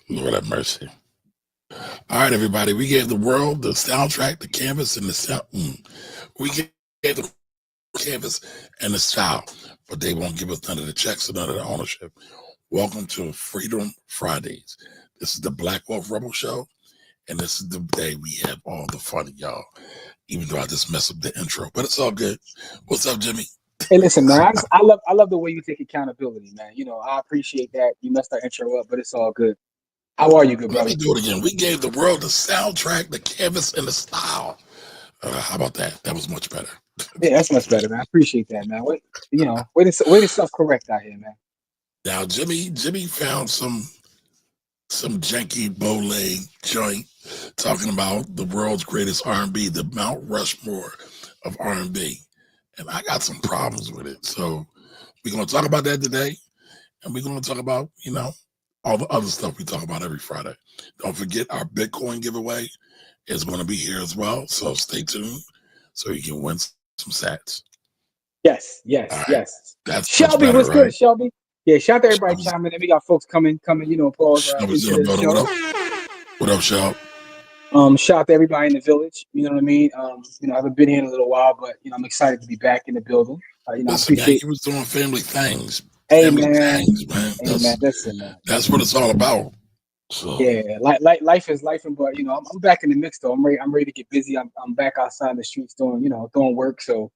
Lord have mercy. All right, everybody. We gave the world the soundtrack, the canvas, and the sound. We gave the canvas and the style, but they won't give us none of the checks or none of the ownership. Welcome to Freedom Fridays. This is the Black Wolf Rebel Show, and this is the day we have all the fun, y'all. Even though I just messed up the intro, but it's all good. What's up, Jimmy? Hey, listen, man. I love the way you take accountability, man. You know, I appreciate that. You messed our intro up, but it's all good. How are you, good brother? Let me do it again. We gave the world the soundtrack, the canvas, and the style. How about that? That was much better. Yeah, that's much better, man. I appreciate that, man. Way to self-correct out here, man. Now, Jimmy found some janky bow-leg joint talking about the world's greatest R&B, the Mount Rushmore of R&B, and I got some problems with it. So we're going to talk about that today, and we're going to talk about all the other stuff we talk about every Friday. Don't forget our Bitcoin giveaway is going to be here as well. So stay tuned so you can win some sats. Yes. That's Shelby, better, what's right? good, Shelby? Yeah, shout out to everybody chiming in. We got folks coming, pause into the show. What up, Shelby? Shout out to everybody in the village. You know what I mean? I haven't been here in a little while, but I'm excited to be back in the building. Listen, I appreciate man, you was doing family things. Hey, family man. things, man. Listen, man. That's what it's all about. So yeah, life is life, but I'm back in the mix though. I'm ready to get busy. I'm back outside in the streets doing work. So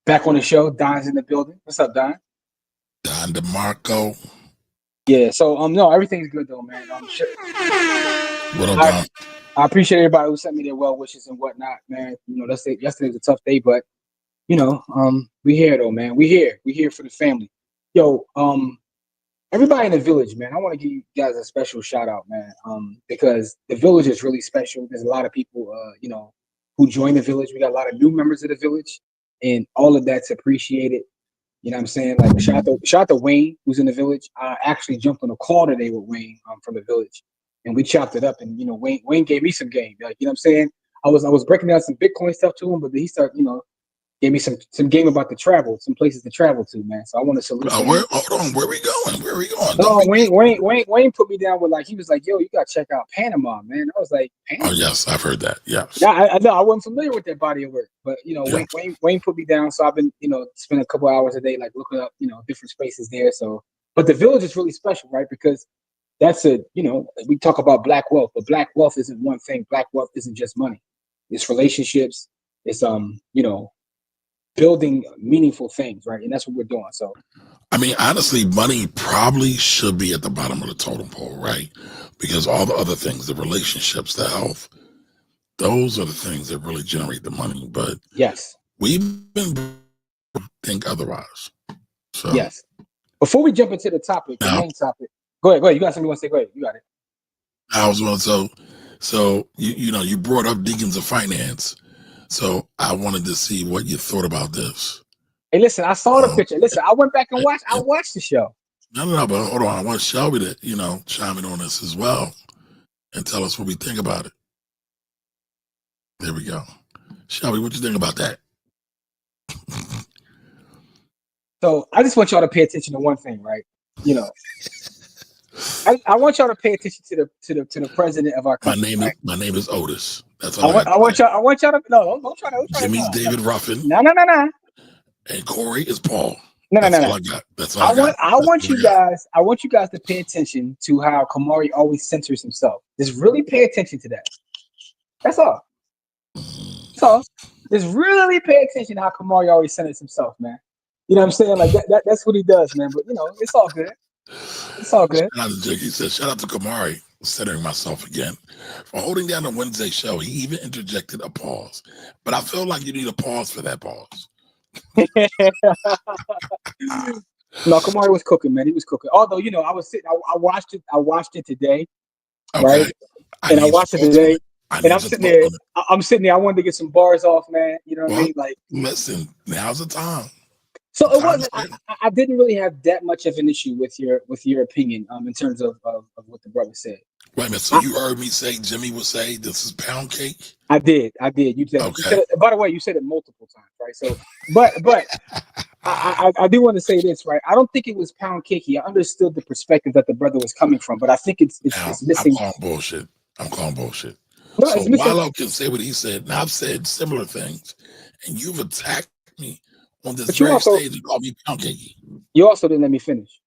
back on the show. Don's in the building. What's up, Don? Don DeMarco. Yeah. So no, everything's good though, man. Sure. What up, Don? I appreciate everybody who sent me their well wishes and whatnot, man. Yesterday was a tough day, but we here though, man. We here for the family. Yo, everybody in the village, man. I want to give you guys a special shout out, man. Because the village is really special. There's a lot of people, who join the village. We got a lot of new members of the village, and all of that's appreciated. You know what I'm saying? Like shout out to Wayne, who's in the village. I actually jumped on a call today with Wayne from the village, and we chopped it up. And Wayne gave me some game. Like what I'm saying? I was breaking down some Bitcoin stuff to him, but then he started, gave me some game about some places to travel to, man. So I want to salute. Hold on, where we going? No, Wayne put me down with he was like, yo, you gotta check out Panama, man. I was like, Panama? Oh yes, I've heard that. Yeah. Yeah, I know I wasn't familiar with that body of work, but Wayne put me down, so I've been spending a couple hours a day looking up different spaces there. So, but the village is really special, right? Because that's we talk about black wealth, but black wealth isn't one thing. Black wealth isn't just money. It's relationships. It's building meaningful things, right? And that's what we're doing. So, I mean, honestly, money probably should be at the bottom of the totem pole, right? Because all the other things, the relationships, the health, those are the things that really generate the money. But yes, we've been think otherwise. So yes. Before we jump into the topic, the main topic, go ahead. You got something you want to say? Go ahead. You got it. I was going so you brought up Deacons of Finance. So I wanted to see what you thought about this. Hey, listen, I saw the picture. Listen, I went back and watched. I watched the show. No, but hold on. I want Shelby to, chime in on this as well and tell us what we think about it. There we go. Shelby, what you think about that? So I just want y'all to pay attention to one thing, right? I want y'all to pay attention to the president of our country. My name is Otis. That's all I want y'all to don't try to. Jimmy's David Ruffin. No. And Corey is Paul. No. All I got. That's all I got. I want you guys to pay attention to how Camari always centers himself. Just really pay attention to that. That's all. Just really pay attention to how Camari always centers himself, man. You know what I'm saying? Like that's what he does, man. But it's all good. It's all good. Shout out to Jiggy. Says, shout out to Camari, centering myself again. For holding down the Wednesday show, he even interjected a pause. But I feel like you need a pause for that pause. No, Camari was cooking, man. He was cooking. Although, I was sitting, I watched it today. Okay. Right? And I watched it today. And I'm sitting there. I wanted to get some bars off, man. You know what I mean? Like, listen, now's the time. So it wasn't. I didn't really have that much of an issue with your opinion in terms of what the brother said. Wait a minute. So you heard me say, Jimmy would say, this is pound cake? I did. You said. Okay. You said it, by the way, you said it multiple times, right? So, but I do want to say this, right? I don't think it was pound cakey. I understood the perspective that the brother was coming from, but I think Now, it's I'm missing. calling bullshit. I'm calling bullshit. No, So it's missing. Wallow can say what he said, and I've said similar things, and you've attacked me on this But you very also stage and called me pound cakey. didn't let me finish.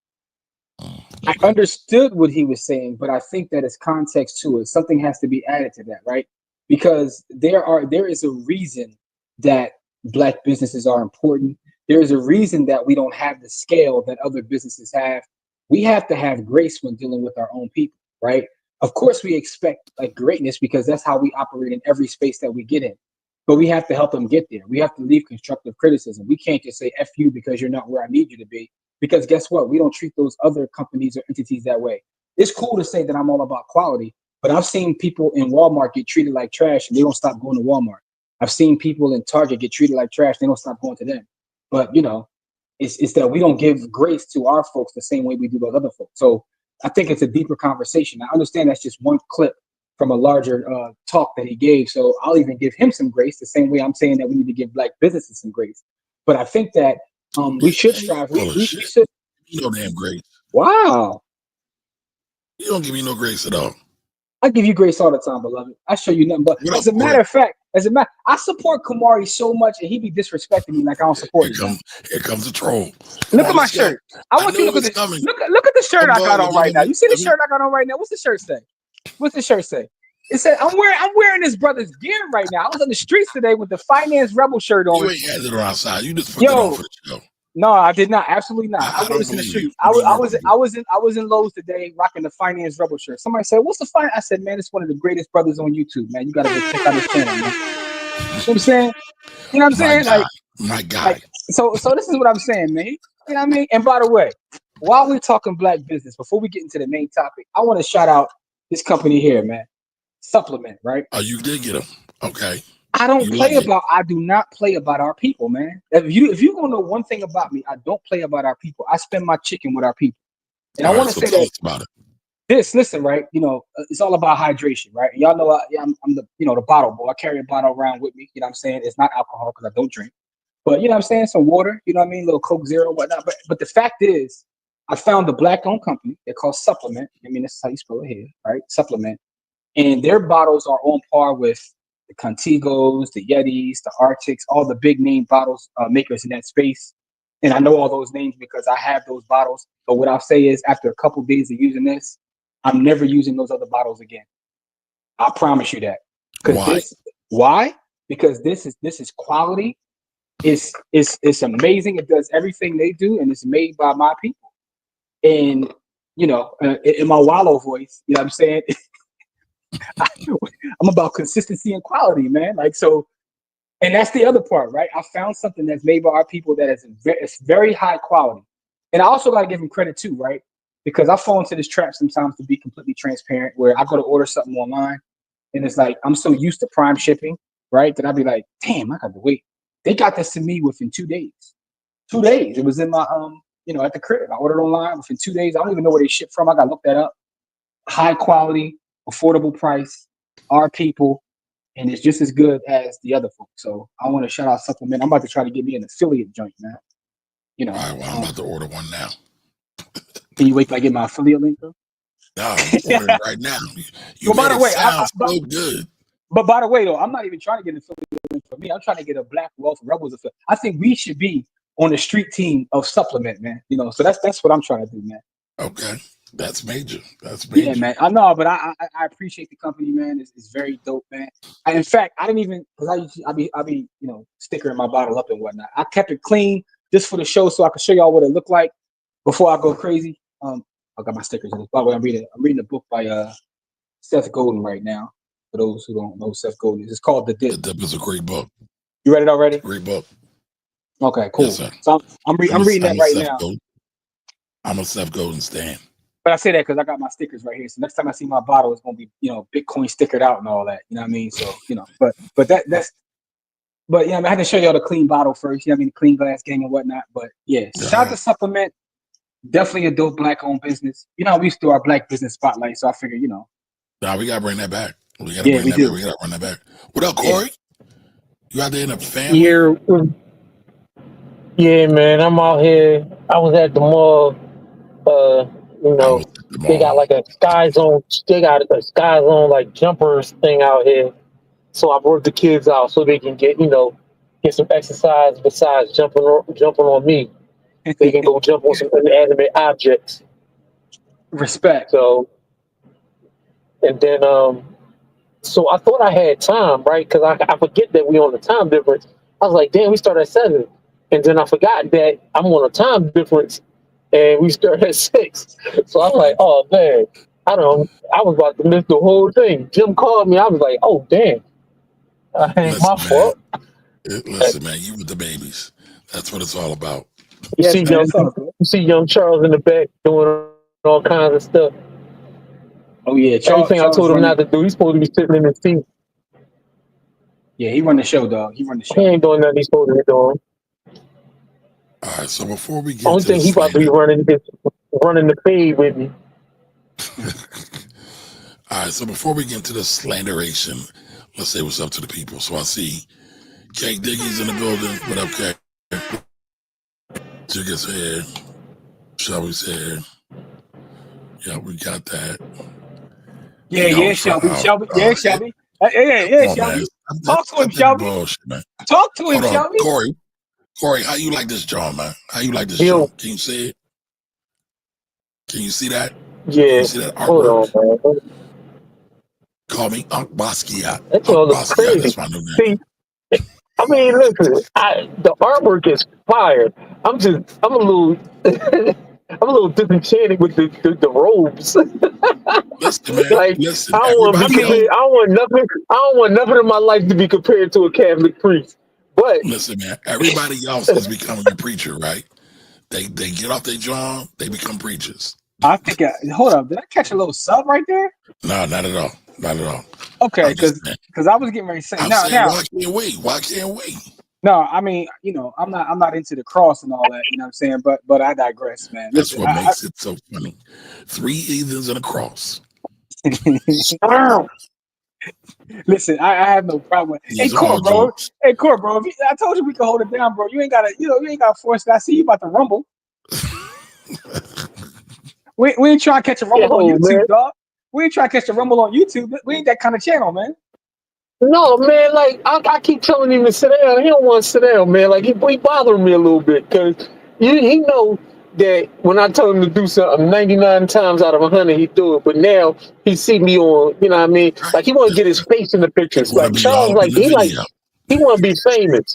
I Okay. understood what he was saying, but I think that it's context to it. Something has to be added to that, right? Because there is a reason that black businesses are important. There is a reason that we don't have the scale that other businesses have. We have to have grace when dealing with our own people, right? Of course, we expect like greatness because that's how we operate in every space that we get in. But we have to help them get there. We have to leave constructive criticism. We can't just say "F you" because you're not where I need you to be. Because guess what? We don't treat those other companies or entities that way. It's cool to say that I'm all about quality, but I've seen people in Walmart get treated like trash and they don't stop going to Walmart. I've seen people in Target get treated like trash, they don't stop going to them. But it's that we don't give grace to our folks the same way we do those other folks. So I think it's a deeper conversation. I understand that's just one clip from a larger talk that he gave. So I'll even give him some grace the same way I'm saying that we need to give black businesses some grace. But I think that we should Man, you strive. full of We shit. should. You know damn grace. Wow. You don't give me no grace at all. I give you grace all the time, beloved. I show you nothing but. What up, As a Corey? matter of fact, I support Kamari so much, and he be disrespecting me like I don't support him. Here comes the troll. Look at my shirt. I want you to look at this. Coming. Look at the shirt I got on right now. You see the let me- shirt I got on right now? What's the shirt say? What's the shirt say? It said I'm wearing this brother's gear right now. I was on the streets today with the Finance Rebel shirt on. You ain't had it on outside. You just put it on for the show. No, I did not. Absolutely not. I I wore don't this in the believe street. you. I was in Lowe's today rocking the Finance Rebel shirt. Somebody said, "What's the fine?" I said, "Man, it's one of the greatest brothers on YouTube, man. You gotta go check out his channel, man." You know what I'm saying? You know what I'm saying? My guy. Like so this is what I'm saying, man. You know what I mean? And by the way, while we're talking black business, before we get into the main topic, I want to shout out this company here, man. Supplement, right? Oh, you did get him. Okay. I do not play about our people, man. If you gonna know one thing about me, I don't play about our people. I spend my chicken with our people. And I want to say that about it. listen, right? It's all about hydration, right? And y'all know I'm the the bottle boy. I carry a bottle around with me. You know what I'm saying? It's not alcohol because I don't drink. But you know what I'm saying? Some water, you know what I mean? A little Coke Zero, whatnot. But the fact is, I found a black-owned company. They're called Supplement. I mean, that's how you spell it here, right? Supplement. And their bottles are on par with the Contigos, the Yetis, the Arctics, all the big name bottles makers in that space. And I know all those names because I have those bottles. But what I'll say is after a couple of days of using this, I'm never using those other bottles again. I promise you that. Why? Because this is quality. It's amazing. It does everything they do, and it's made by my people. And in my Wallow voice, you know what I'm saying? I'm about consistency and quality, man. Like so, and that's the other part, right? I found something that's made by our people that is it's very high quality. And I also got to give them credit too, right? Because I fall into this trap sometimes to be completely transparent, where I go to order something online, and it's like I'm so used to prime shipping, right? That I'd be like, damn, I got to wait. They got this to me within 2 days. 2 days. It was in my at the crib. I ordered online within 2 days. I don't even know where they ship from. I got to look that up. High quality, affordable price, our people, and it's just as good as the other folks. So I want to shout out Supplement. I'm about to try to get me an affiliate joint, man. All right, well, I'm about to order one now. Can you wait till I get my affiliate link, though? No, I'm ordering right now. You by the way, sound so good. But by the way, though, I'm not even trying to get an affiliate link for me. I'm trying to get a Black Wealth Rebels affiliate. I think we should be on the street team of Supplement, man. So that's what I'm trying to do, man. Okay. That's major. Yeah, man. I know, but I appreciate the company, man. It's very dope, man. In fact, I didn't even because I be stickering my bottle up and whatnot. I kept it clean just for the show, so I could show y'all what it looked like before I go crazy. I got my stickers in this. By the way, I'm reading a book by Seth Godin right now. For those who don't know Seth Godin, it's called The Dip. The Dip is a great book. You read it already? Great book. Okay, cool. Yes, sir. So I'm reading that right now. I'm a Seth Godin stan. But I say that because I got my stickers right here. So next time I see my bottle, it's gonna be Bitcoin stickered out and all that. You know what I mean? So I had to show y'all the clean bottle first. You know what I mean? The clean glass gang and whatnot. But yeah, shout out to Supplement. Definitely a dope black owned business. We used to do our black business spotlight, so I figured Nah, we gotta bring that back. We gotta run that back. What up, Corey? You out there in the family? You're Yeah, man, I'm out here. I was at the mall. Uh, you I was know, at the they got mall. like a Sky Zone. They got a Sky Zone like jumpers thing out here. So I brought the kids out so they can get some exercise besides jumping on me. They can go jump on some inanimate objects. Respect. So and then so I thought I had time, right? Because I forget that we on the time difference. I was like, damn, we start at 7, and then I forgot that I'm on a time difference, and we start at 6. So I'm like, oh man, I was about to miss the whole thing. Jim called me. I was like, oh damn, ain't my Listen, man. fault. Listen, man. You with the babies. That's what it's all about. You Yes, see man. young It's all good. you see young Charles in the back doing all kinds of stuff. Oh yeah, Everything I Charles told him running. not to do, he's supposed to be sitting in his seat. Yeah, he run the show, dog. He run the He show. ain't doing nothing he's supposed to be doing. All right. So before we get Only into the thing he about to be slander, running the fade with me. all right. So before we get into the slanderation, let's say what's up to the people. So I see Cake Diggy's in the building. What up, Cake? Jigga's here. Shelby's here. Yeah, we got that. Yeah, He yeah, always try. Shelby. Oh, Shelby. Yeah, yeah. Shelby. Yeah, Come on, man. Shelby. Stop Talk to him, that Shelby. bullshit, man. Talk to him, Hold on, Shelby. Corey. Corey, how you like this John, man? How you like this Yo, John? Can you see it? Can you see that? Can yeah. you see that Hold artwork? on, man. Call me Unc Basquiat. That Unc y'all look Basquiat, crazy. that's my new name. See, I mean, listen, the artwork is fire. I'm a little, I'm a little disenchanted with the robes. Listen, man. Like, Listen, I don't want to be I everybody else. mean, compared. I don't want nothing. I don't want nothing in my life to be compared to a Catholic priest. But Listen, man. Everybody else is becoming a preacher, right? They get off their John, they become preachers. I think. Hold up. Did I catch a little sub right there? No, not at all. Not at all. Okay, I'm just because saying. I was getting ready to say I'm now saying, why can't we? Why can't we? no. I mean, I'm not into the cross and all that. You know what I'm saying? But I digress, man. That's Listen, what makes it so funny. 3 heathens and a cross. listen. I have no problem. Hey, These are Core, all bro. jokes. Hey, Core, bro. I told you we could hold it down, bro. You ain't gotta. You ain't gotta force it. I see you about to rumble. We ain't trying to catch a rumble on yo, man, YouTube, dog. We ain't trying to catch a rumble on YouTube. We ain't that kind of channel, man. no, man. Like I keep telling him to sit down. He don't want to sit down, man. Like he bothering me a little bit because he know that when I tell him to do something, 99 times out of 100 he do it. But now he see me on, you know what I mean? Right. Like he want to get his face in the He pictures. want to Like be all Charles, up in the like video. he want to be famous.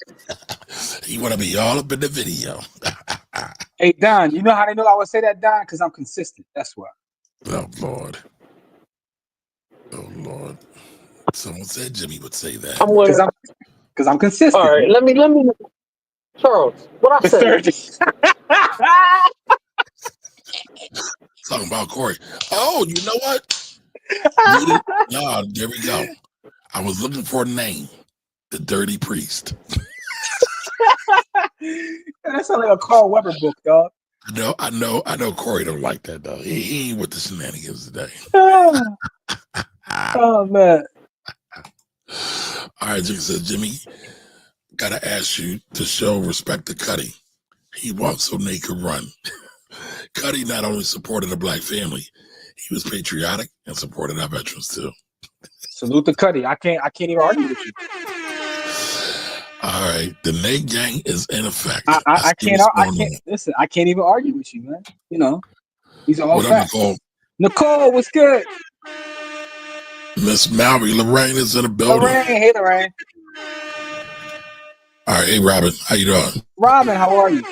He want to be all up in the video. Hey, Don, you know how they know I would say that, Don? Because I'm consistent. That's why. Oh, Lord. Oh, Lord. Someone said Jimmy would say that. I'm one. Because I'm consistent. All right, let me. Charles, what I say? Sturgis. Talking about Corey. Oh, you know what? No, there we go. I was looking for a name. The Dirty Priest. That sounds like a Carl Weber book, dog. I know Corey don't like that, though. He ain't with the shenanigans today. Oh, man. All right, Jimmy says, Jimmy, gotta ask you to show respect to Cuddy. He walked so Nate could run. Cuddy not only supported a black family, he was patriotic and supported our veterans too. Salute to Cuddy. I can't even argue with you. All right, the Nate gang is in effect. I can't listen, I can't even argue with you, man. You know, these are all What up, facts. Nicole? Nicole, what's good? Miss Mallory Lorraine is in the building. Lorraine, hey Lorraine. All right, hey Robin, how you doing? Robin, how are you?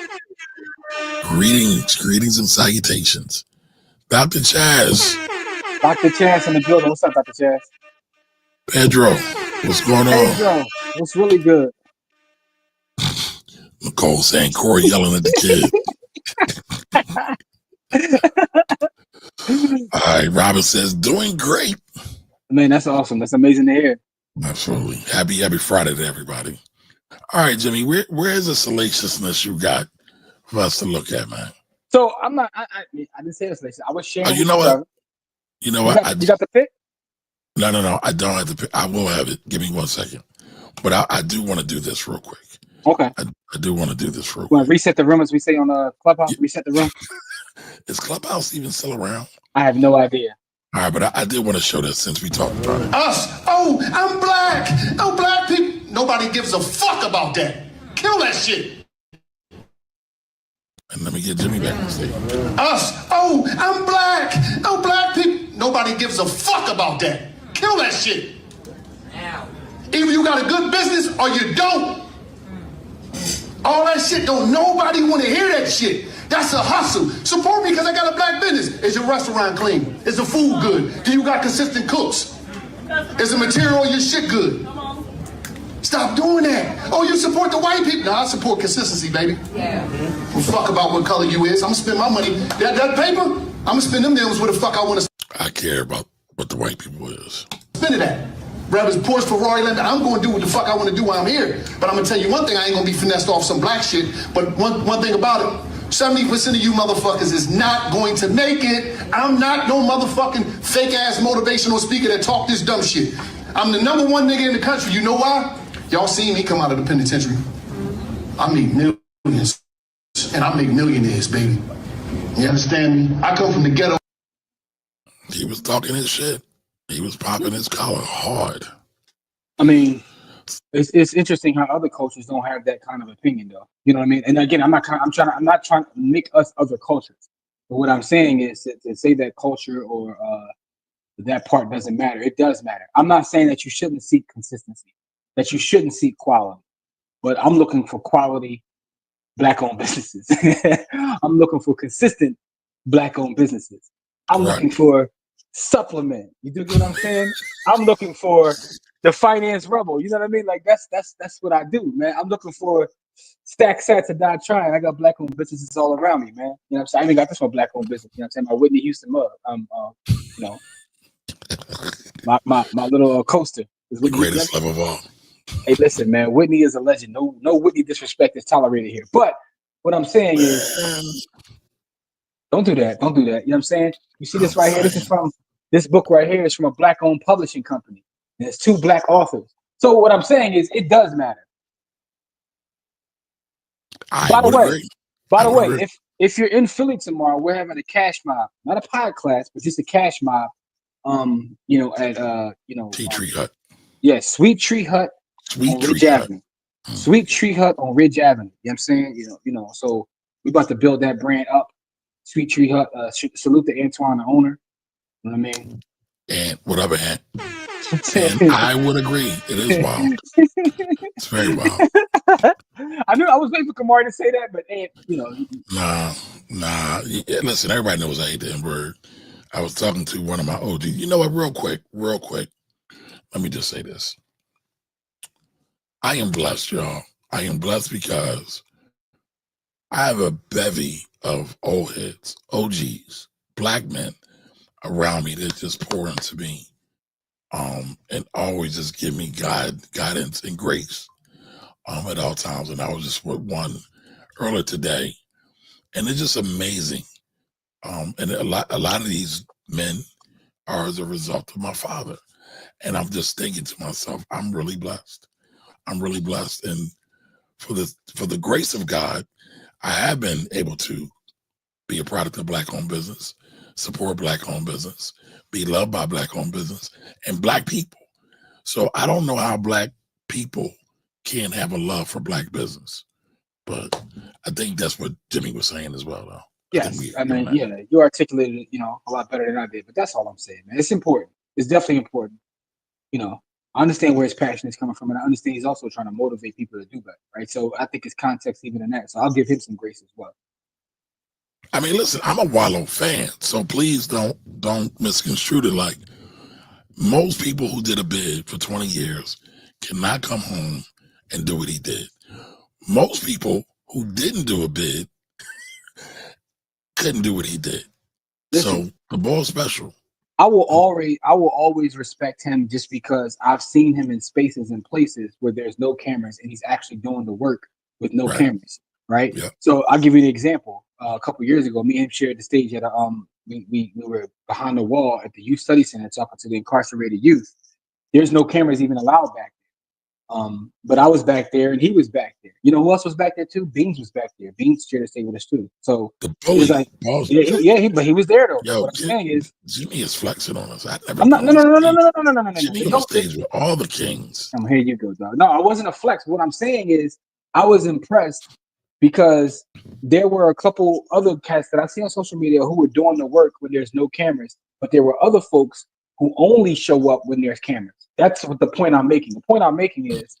Greetings and salutations. Dr. Chaz. Dr. Chance in the building. What's up, Dr. Chance? Pedro, what's going on? Pedro, what's really good? Nicole saying Corey yelling at the kid. All right, Robin says, doing great. Man, that's awesome. That's amazing to hear. Absolutely. Happy Friday to everybody. All right, Jimmy, where is the salaciousness you got for us to look at, man? So I'm not. I didn't say this. I was sharing. You know what? You know what? You got the pick? No. I don't have to pick. I will have it. Give me 1 second. But I do want to do this real quick. Okay. I do want to do this real Want quick. to reset the room as we say on Clubhouse? Yeah. Reset the room. Is Clubhouse even still around? I have no idea. All right, but I did want to show this since we talked about it. Us. Oh, I'm black. Oh, black people. Nobody gives a fuck about that. Kill that shit. And let me get Jimmy back on stage. Us. Oh, I'm black. Oh, black people. Nobody gives a fuck about that. Kill that shit. Either you got a good business or you don't. All that shit, don't nobody want to hear that shit. That's a hustle. Support me because I got a black business. Is your restaurant clean? Is the food good? Do you got consistent cooks? Is the material of your shit good? Stop doing that. Oh, you support the white people? No, I support consistency, baby. Yeah. Well, fuck about what color you is. I'm gonna spend my money. That paper, I'm gonna spend them deals where the fuck I want to I care about what the white people is. spend it at. Whether it's Porsche, Ferrari, Lamborghini, I'm going to do what the fuck I want to do while I'm here. But I'm going to tell you one thing, I ain't going to be finessed off some black shit. But one thing about it, 70% of you motherfuckers is not going to make it. I'm not no motherfucking fake-ass motivational speaker that talk this dumb shit. I'm the #1 nigga in the country. You know why? Y'all seen me come out of the penitentiary. I make millions, and I make millionaires, baby. You understand me? I come from the ghetto. He was talking his shit. He was popping his collar hard. I mean, it's interesting how other cultures don't have that kind of opinion, though. You know what I mean? And again, I'm not trying to make us other cultures. But what I'm saying is to say that culture or that part doesn't matter. It does matter. I'm not saying that you shouldn't seek consistency, that you shouldn't seek quality. But I'm looking for quality Black-owned businesses. I'm looking for consistent Black-owned businesses. I'm looking for supplement. You do get what I'm saying? I'm looking for the finance rebel. You know what I mean? Like that's what I do, man. I'm looking for stack sats to die trying. I got Black-owned businesses all around me, man. You know what I'm saying? I even got this one Black-owned business. You know what I'm saying? My Whitney Houston mug. You know, my little coaster is The Whitney greatest Houston. love of all. Hey, listen, man. Whitney is a legend. No Whitney disrespect is tolerated here. But what I'm saying is, don't do that. Don't do that. You know what I'm saying? You see this right here? This book right here is from a Black-owned publishing company. And it's 2 Black authors. So what I'm saying is it does matter. By the way, if you're in Philly tomorrow, we're having a cash mob. Not a pod class, but just a cash mob. At Tea Tree Hut. Yeah, Sweet Tree Hut on Ridge Avenue. Sweet Tree Hut on Ridge Avenue. You know what I'm saying? So we're about to build that brand up. Sweet Tree Hut. Salute to Antoine, the owner. You know what I mean? And whatever, Ant. And I would agree. It is wild. It's very wild. I was waiting for Camari to say that, but Ant, Nah. Yeah, listen, everybody knows I hate the N-word. I was talking to one of my OGs. You know what? Real quick. Let me just say this. I am blessed, y'all. I am blessed because I have a bevy of old heads, OGs, Black men around me that just pour into me and always just give me guidance and grace at all times. And I was just with one earlier today, and it's just amazing. And a lot of these men are as a result of my father. And I'm just thinking to myself, I'm really blessed. And for the grace of God, I have been able to be a product of Black-owned business, support Black-owned business, be loved by Black-owned business, and Black people. So I don't know how Black people can have a love for Black business, but I think that's what Jimmy was saying as well, though. Yes, you articulated it, a lot better than I did, but that's all I'm saying, man. It's important. It's definitely important. I understand where his passion is coming from, and I understand he's also trying to motivate people to do better, right? So I think it's context even in that. So I'll give him some grace as well. I mean, listen, I'm a Wallow fan, so please don't misconstrue it. Like, most people who did a bid for 20 years cannot come home and do what he did. Most people who didn't do a bid couldn't do what he did. Listen, so the ball's special. I will always respect him just because I've seen him in spaces and places where there's no cameras and he's actually doing the work with no cameras, right? Yeah. So I'll give you an example. A couple years ago, me and him shared the stage at we were behind the wall at the Youth Study Center talking to the incarcerated youth. There's no cameras even allowed back But I was back there and he was back there. You know who else was back there too? Beans was back there. Beans shared a stage with us too. So The it bully. was like, but he was there though. Yo, What I'm saying is, Jimmy is flexing on us. I never I'm not. No. Jimmy on stage with all the kings. Here you go, dog. No, I wasn't a flex. What I'm saying is, I was impressed because there were a couple other cats that I see on social media who were doing the work when there's no cameras, but there were other folks who only show up when there's cameras. That's what the point I'm making. The point I'm making is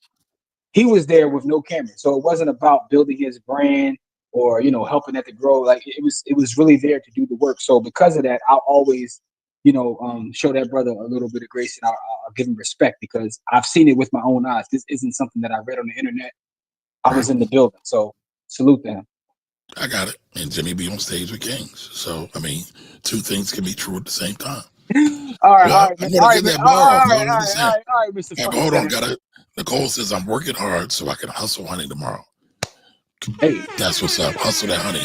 he was there with no cameras, so it wasn't about building his brand or helping that to grow. Like it was really there to do the work. So because of that, I'll always show that brother a little bit of grace, and I'll give him respect because I've seen it with my own eyes. This isn't something that I read on the internet. I was in the building, so salute to him. I got it. And Jimmy be on stage with kings. So I mean, two things can be true at the same time. All right, Mr. Hold on, Funny. Nicole says I'm working hard so I can hustle honey tomorrow. Hey, that's what's up. Hustle that honey.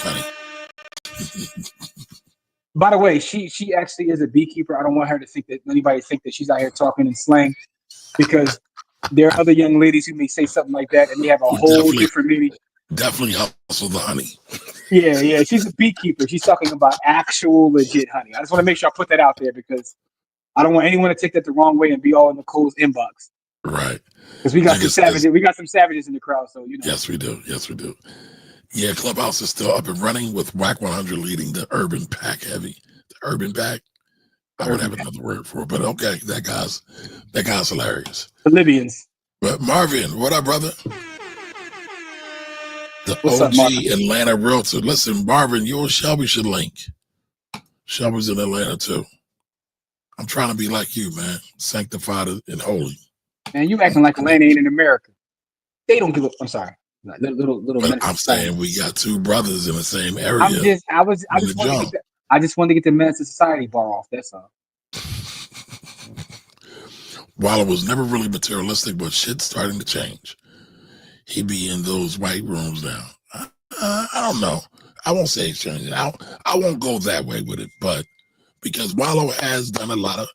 By the way, she actually is a beekeeper. I don't want her to think that anybody think that she's out here talking in slang, because there are other young ladies who may say something like that and they have a whole different meaning. Definitely hustle the honey. Yeah, she's a beekeeper. She's talking about actual legit honey. I just want to make sure I put that out there because I don't want anyone to take that the wrong way and be all in Nicole's inbox. Right. Because we got some savages. We got some savages in the crowd, so Yes, we do. Yeah, Clubhouse is still up and running with WAC 100 leading the Urban Pack Heavy. The Urban Pack. I would have another word for it, but okay, that guy's hilarious. The Libyans. But Marvin, what up, brother? What's OG up, Atlanta realtor. Listen, Marvin, you and Shelby should link. Shelby's in Atlanta too. I'm trying to be like you, man. Sanctified and holy. Man, you acting like Atlanta ain't in America. They don't give a. I'm sorry. Little. But I'm saying we got two brothers in the same area. I just wanted to get the Menace to Society bar off. That's all. While it was never really materialistic, but shit's starting to change. He be in those white rooms now. I don't know. I won't say it's changing. I won't go that way with it, but because Wallow has done a lot of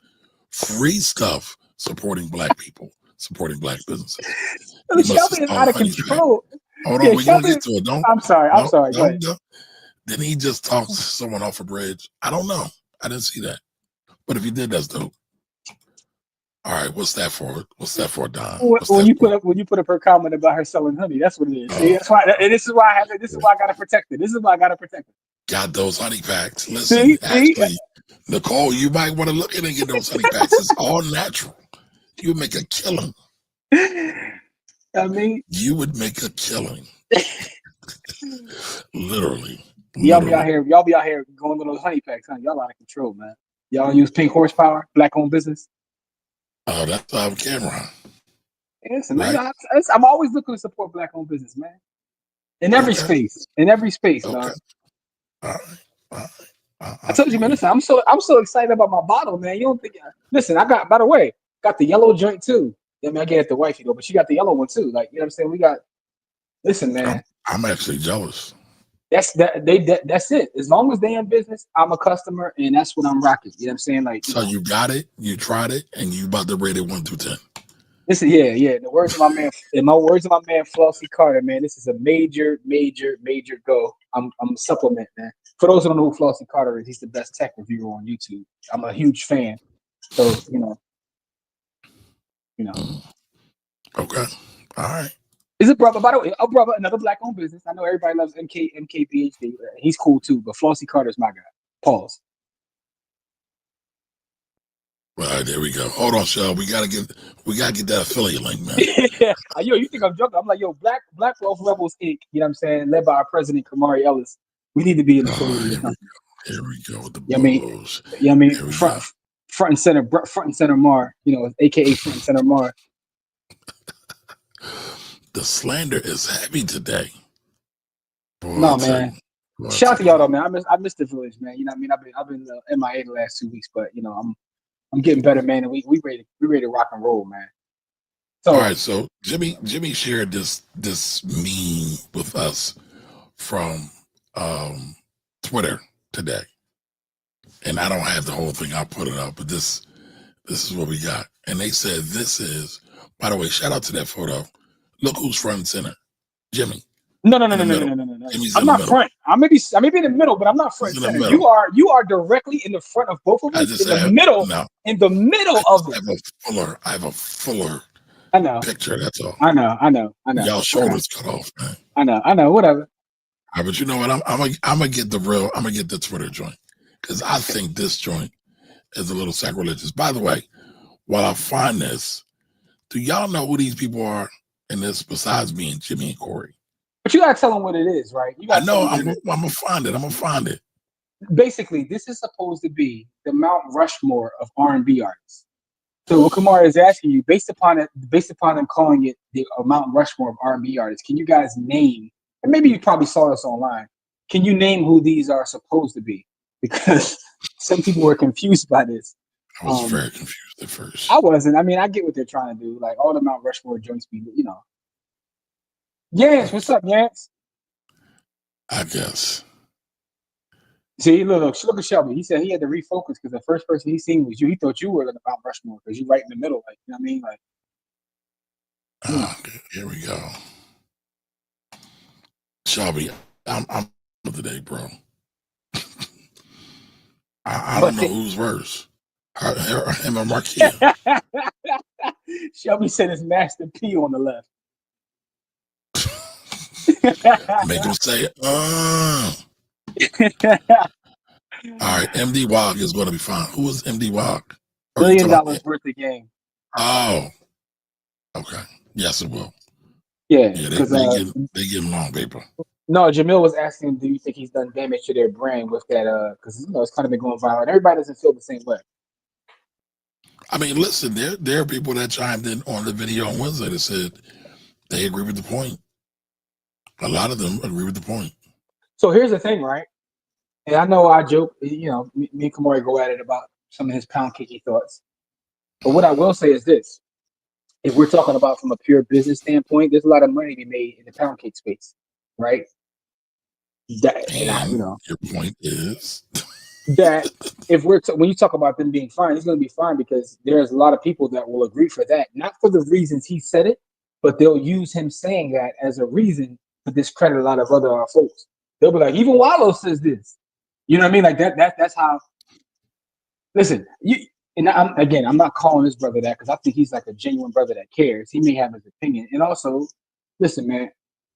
free stuff supporting black people, supporting black businesses. Shelby is out of control. Hold on, we're going to get to it. I'm sorry. Didn't he just talk to someone off a bridge? I don't know. I didn't see that. But if you did, that's dope. All right, what's that for? What's that for, Don? When you put up her comment about her selling honey, that's what it is. See, that's why. And this is why I gotta protect it. Got those honey packs. Listen, actually, Nicole, you might want to look in and get those honey packs. It's all natural. You would make a killing. I mean, you would make a killing. Literally. Y'all be out here going to those honey packs, huh? Y'all out of control, man. Y'all use pink horsepower, black owned business. Oh, that's on camera. Listen, right. Man, I'm always looking to support black owned business, man. In every space. Okay. Dog. All right. I told you, man. Listen, I'm so excited about my bottle, man. You don't think? Listen, by the way, got the yellow joint too. I mean, I get it the wifey though, but she got the yellow one too. Like, you know what I'm saying? We got. Listen, man. I'm actually jealous. That's it. As long as they in business, I'm a customer, and that's what I'm rocking. You know what I'm saying? Like, so you got it, you tried it, and you about to rate it 1 through 10. Listen, yeah. In the words of my man, Flossie Carter, man, this is a major go. I'm a supplement, man. For those who don't know who Flossie Carter is, he's the best tech reviewer on YouTube. I'm a huge fan. So you know. Okay. All right. Is it brother? By the way, brother, another black-owned business. I know everybody loves MKBHD. He's cool too, but Flossie Carter's my guy. Pause. All right, there we go. Hold on, Shell. We gotta get that affiliate link, man. Yo, you think I'm joking? I'm like, yo, Black Wealth Rebels Inc. You know what I'm saying? Led by our president, Camari Ellis. We need to be in the affiliate. Here we go with the blows. I mean, front and center Mar. You know, AKA front and center Mar. The slander is heavy today. Boy, no, man. Shout out to y'all though, man. I missed the village, man. You know what I mean? I've been MIA the last 2 weeks, but you know, I'm getting better, man. And we ready to rock and roll, man. So, all right, so Jimmy shared this meme with us from Twitter today, and I don't have the whole thing. I'll put it up, but this is what we got. and they said this is. By the way, shout out to that photo. Look who's front and center, Jimmy. No. Jimmy's I'm in the not middle. front. I may be in the middle, but I'm not front He's and in the center. middle. You are directly in the front of both of I us. just In the have middle. no. In the middle I of just it. I have a fuller I know. picture. That's all. I know. Y'all shoulders cut off, man. I know. Whatever. But you know what? I'm gonna get the real. I'm gonna get the Twitter joint because I think this joint is a little sacrilegious. By the way, while I find this, do y'all know who these people are in this besides me and Jimmy and Corey? But you gotta tell them what it is, right? You I gotta know. tell them I'm gonna find it. I'm gonna find it. basically, this is supposed to be the Mount Rushmore of R&B artists. So what Camari is asking you, based upon them calling it the Mount Rushmore of R&B artists, can you guys name? And maybe you probably saw this online. Can you name who these are supposed to be? Because some people were confused by this. I was very confused at first. I wasn't. I mean, I get what they're trying to do. Like all the Mount Rushmore joints, be, you know. Yance, what's up, Yance? I guess. See, look at Shelby. He said he had to refocus because the first person he seen was you. He thought you were the Mount Rushmore because you're right in the middle. Like, you know what I mean? Like, Okay, here we go. Shelby, I'm today, bro. I don't know who's worse. Him or Marquia. Shelby said it's Master P on the left. Make him say, All right, MD Wog is going to be fine. Who is MD Wog? $1 million worth of game. Oh, okay. Yes, it will. Yeah, they give him long paper. No, Jamil was asking, do you think he's done damage to their brand with that? Because it's kind of been going viral. Everybody doesn't feel the same way. I mean, listen, there are people that chimed in on the video on Wednesday that said they agree with the point. A lot of them agree with the point. So here's the thing, right? And I know I joke, you know, me and Camari go at it about some of his pound cakey thoughts. But what I will say is this. If we're talking about from a pure business standpoint, there's a lot of money to be made in the pound cake space, right? Your point is that if when you talk about them being fine, it's going to be fine because there's a lot of people that will agree for that, not for the reasons he said it, but they'll use him saying that as a reason to discredit a lot of other folks. They'll be like, even Wallow says this. You know what I mean? Like that's how. Listen, I'm not calling this brother that because I think he's like a genuine brother that cares. He may have his opinion, and also, listen, man,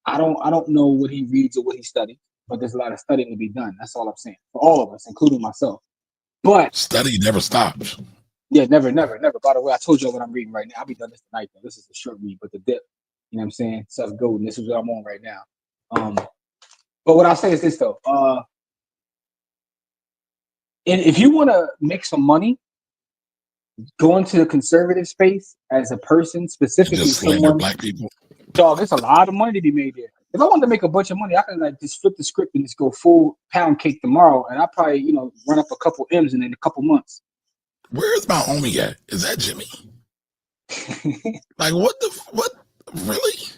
I don't know what he reads or what he studies, but there's a lot of studying to be done. That's all I'm saying for all of us, including myself. But study never stops. Yeah, never. By the way, I told you what I'm reading right now. I'll be done this tonight though. This is a short read, but the dip. You know what I'm saying? Seth Godin. This is what I'm on right now. But what I'll say is this though. And if you want to make some money, go into the conservative space as a person, specifically just someone. Black people. Dog, there's a lot of money to be made there. If I wanted to make a bunch of money, I can like just flip the script and just go full pound cake tomorrow, and I'll probably run up a couple M's in a couple months. Where's my homie at? Is that Jimmy? Like what? Really?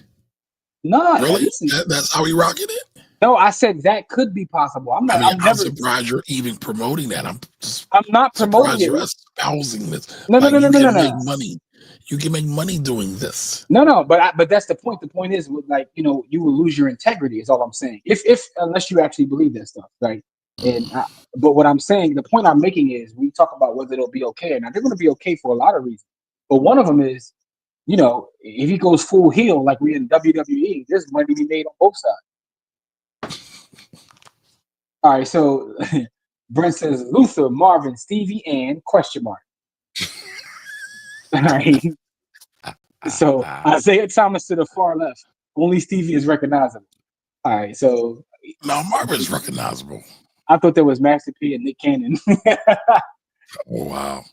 Nah, really? That's how he rocking it? No, I said that could be possible. I'm surprised you're even promoting that. I'm not promoting it. You're espousing this. No. Make money. You can make money doing this. No, but that's the point. The point is, like, you will lose your integrity. Is all I'm saying. If unless you actually believe that stuff, right? But what I'm saying, the point I'm making is, we talk about whether it'll be okay or not. They're going to be okay for a lot of reasons. But one of them is, if he goes full heel like we in WWE, there's money to be made on both sides. All right, so Brent says Luther, Marvin, Stevie, and ? All right. So Isaiah Thomas to the far left. Only Stevie is recognizable. All right, so no, Marvin's recognizable. I thought there was Master P and Nick Cannon. Oh wow,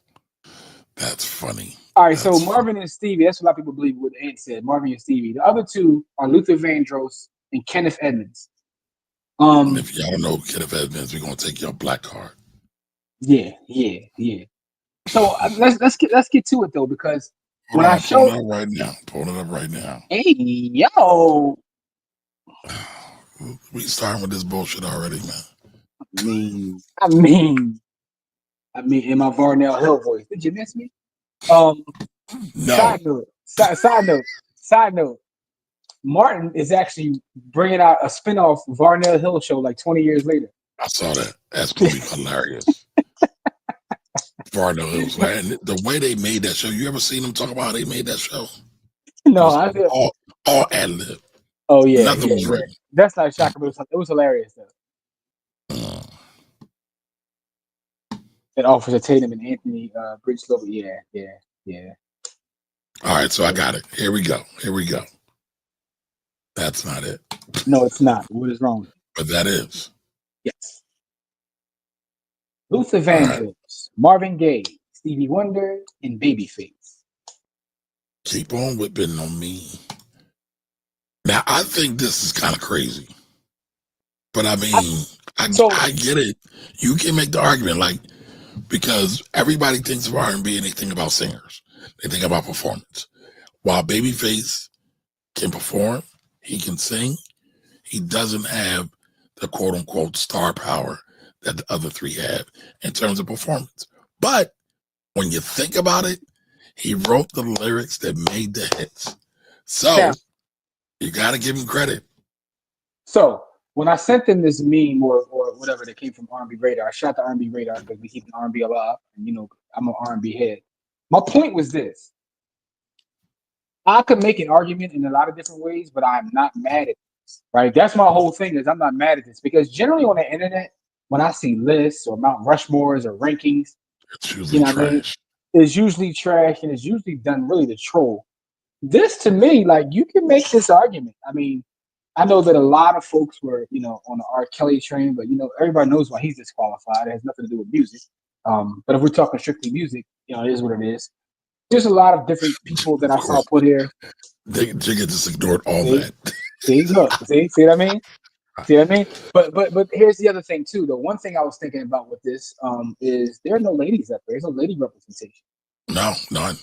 that's funny. All right, so Marvin and Stevie. That's what a lot of people believe. What Ant said, Marvin and Stevie. The other two are Luther Vandross and Kenneth Edmonds. And if y'all don't know Kenneth Edmonds, we're gonna take your black card. Yeah. So let's get to it though, because when I show pulling it up right now. Hey yo, we starting with this bullshit already, man. I mean, in my Varnell Hill voice. Did you miss me? No. Side note. Martin is actually bringing out a spinoff Varnell Hill show like 20 years later. I saw that. That's gonna be hilarious. Varno Hills. And the way they made that show, you ever seen them talk about how they made that show? No, I feel. All ad lib. Oh yeah, Nothing was written. That's not shocking, but it was hilarious though. And Officer Tatum and Anthony Bridgelow. Yeah. All right, so I got it. Here we go. That's not it. No, it's not. What is wrong? But that is. Yes. Luther Vandross, Marvin Gaye, Stevie Wonder, and Babyface. Keep on whipping on me. Now, I think this is kind of crazy. But I mean, I get it. You can make the argument, like, because everybody thinks of R&B and they think about singers. They think about performance. While Babyface can perform, he can sing, he doesn't have the quote-unquote star power that the other three have in terms of performance. But when you think about it, he wrote the lyrics that made the hits. So you got to give him credit. So when I sent them this meme or whatever that came from R&B Radar, I shot the R&B Radar because we keep the R&B alive, and I'm an R&B head. My point was this: I could make an argument in a lot of different ways, but I'm not mad at this. Right? That's my whole thing. Is I'm not mad at this because generally on the internet, when I see lists or Mount Rushmores or rankings, it's usually trash. It's usually trash, and it's usually done really to troll. This to me, like, you can make this argument. I mean, I know that a lot of folks were, on the R. Kelly train, but everybody knows why he's disqualified. It has nothing to do with music. But if we're talking strictly music, it is what it is. There's a lot of different people that I saw put here. Jigga just ignored all that. See, look, see what I mean? See what I mean? But here's the other thing too. The one thing I was thinking about with this is there are no ladies up there. There's no lady representation. No, none.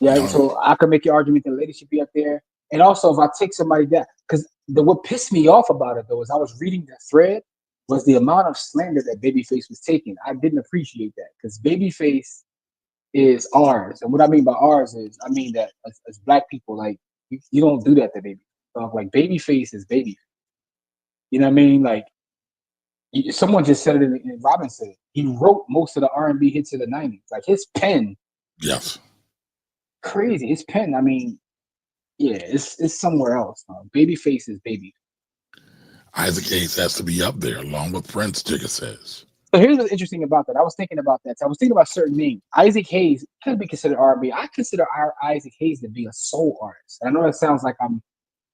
Yeah, no. So I could make the argument that ladies should be up there. And also, if I take somebody that, because what pissed me off about it though is I was reading the thread was the amount of slander that Babyface was taking. I didn't appreciate that because Babyface is ours, and what I mean by ours is I mean that as Black people, like you don't do that to Baby. So, like Babyface is Babyface. You know what I mean? Like someone just said it, and Robin said it. He wrote most of the R&B hits of the '90s. Like his pen, yes, crazy. His pen. I mean, yeah, it's somewhere else. Babyface is Baby. Isaac Hayes has to be up there along with Prince. Jigga says. So here's what's interesting about that. I was thinking about that. So I was thinking about certain names. Isaac Hayes could be considered R&B. I consider Isaac Hayes to be a soul artist. And I know that sounds like I'm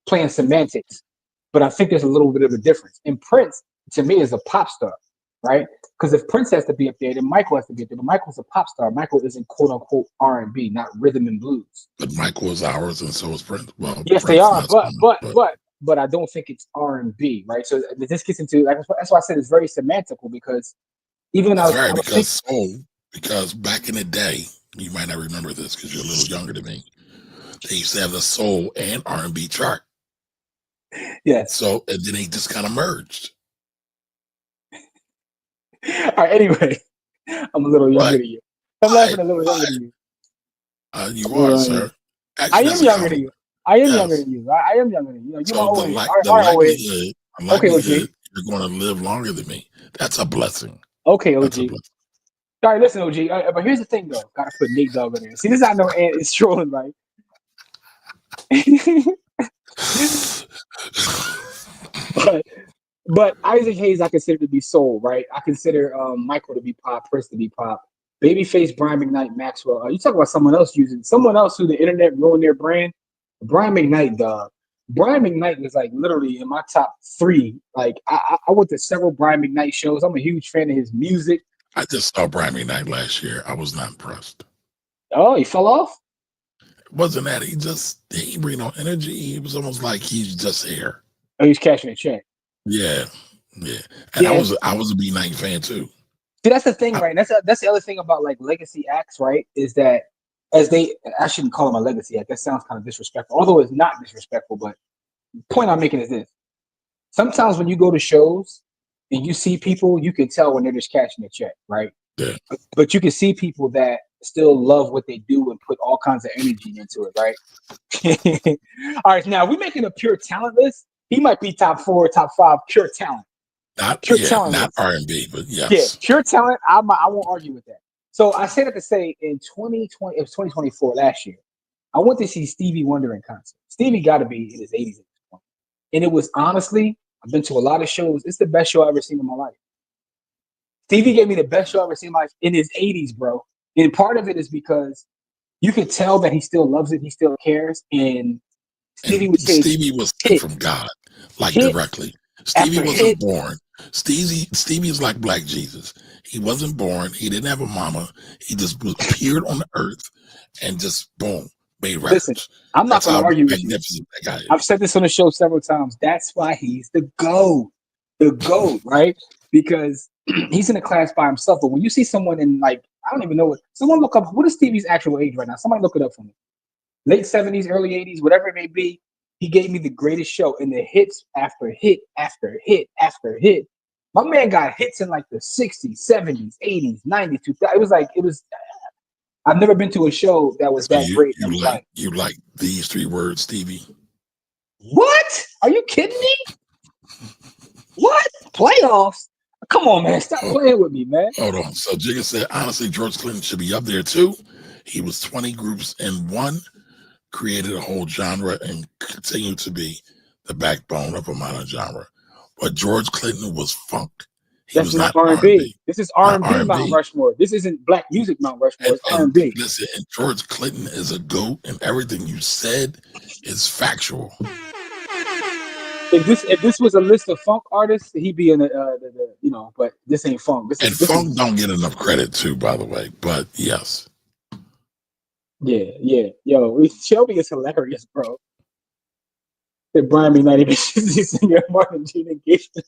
playing semantics, but I think there's a little bit of a difference. And Prince, to me, is a pop star, right? Because if Prince has to be up there, then Michael has to be up there. But Michael's a pop star. Michael isn't quote unquote R&B, not rhythm and blues. But Michael is ours, and so is Prince. Well, yes, Prince they are. But I don't think it's R&B, right? So this gets into that's why I said it's very semantical because even when because back in the day, you might not remember this because you're a little younger than me. They used to have the soul and R&B chart. Yes. So and then they just kind of merged. All right. Anyway, I'm a little younger than you. I'm laughing a little younger than you. You are, sir. Actually, I am younger than you. I am younger than you. I am younger than you. So the likelihood you're going to live longer than me. That's a blessing. Okay, OG. All right, listen, OG. But here's the thing, though. Gotta put Nate Dogg in there. See, this is how I know Ant is trolling, right? but Isaac Hayes, I consider to be soul, right? I consider Michael to be pop, Prince to be pop. Babyface, Brian McKnight, Maxwell. You talk about someone else who the internet ruined their brand. Brian McKnight, dog. Brian McKnight was like literally in my top 3. Like I went to several Brian McKnight shows. I'm a huge fan of his music. I just saw Brian McKnight last year. I was not impressed. Oh, he fell off? It wasn't that. He didn't bring no energy. It was almost like he's just here. Oh, he's cashing a check. Yeah. And I was a B9 fan too. See, that's the thing, right? That's the other thing about like legacy acts, right? Is that I shouldn't call him a legacy act. That sounds kind of disrespectful, although it's not disrespectful. But the point I'm making is this: sometimes when you go to shows and you see people, you can tell when they're just cashing a check, right? Yeah. But you can see people that still love what they do and put all kinds of energy into it, right? All right, now we're making a pure talent list. He might be top 4, top 5 pure talent. Not talent not list. R&B, but Yeah, yes. pure talent. I won't argue with that. So I say that to say in 2020, it was 2024 last year. I went to see Stevie Wonder in concert. Stevie got to be in his 80s at this point. And it was honestly, I've been to a lot of shows. It's the best show I've ever seen in my life. Stevie gave me the best show I've ever seen in my life in his 80s, bro. And part of it is because you could tell that he still loves it. He still cares. And Stevie would say, Stevie was sent from God, like directly. Stevie wasn't born. Stevie's like Black Jesus. He wasn't born. He didn't have a mama. He just appeared on the earth and just boom, made records. Listen, I'm not going to argue with you. That guy is. I've said this on the show several times. That's why he's the GOAT. The GOAT, right? Because he's in a class by himself. But when you see someone in, like, I don't even know what, someone look up, what is Stevie's actual age right now? Somebody look it up for me. Late 70s, early 80s, whatever it may be. He gave me the greatest show, and the hits after hit after hit after hit. My man got hits in like the 60s, 70s, 80s, 90s, 2000s. It was. I've never been to a show that was that great. You like these 3 words, Stevie? What? Are you kidding me? What? Playoffs? Come on, man. Stop playing with me, man. Hold on. So Jigga said, honestly, George Clinton should be up there too. He was 20 groups in one. Created a whole genre and continued to be the backbone of a modern genre. But George Clinton was funk. That's not R&B. This is R&B Mount Rushmore. This isn't black music Mount Rushmore. It's R&B. Listen, and George Clinton is a GOAT, and everything you said is factual. If this was a list of funk artists, he'd be in the but this ain't funk. Funk don't get enough credit too, by the way. But yes. Yeah. Yo, Shelby is hilarious, bro. That Brian be not even singing Martin Gene engagement.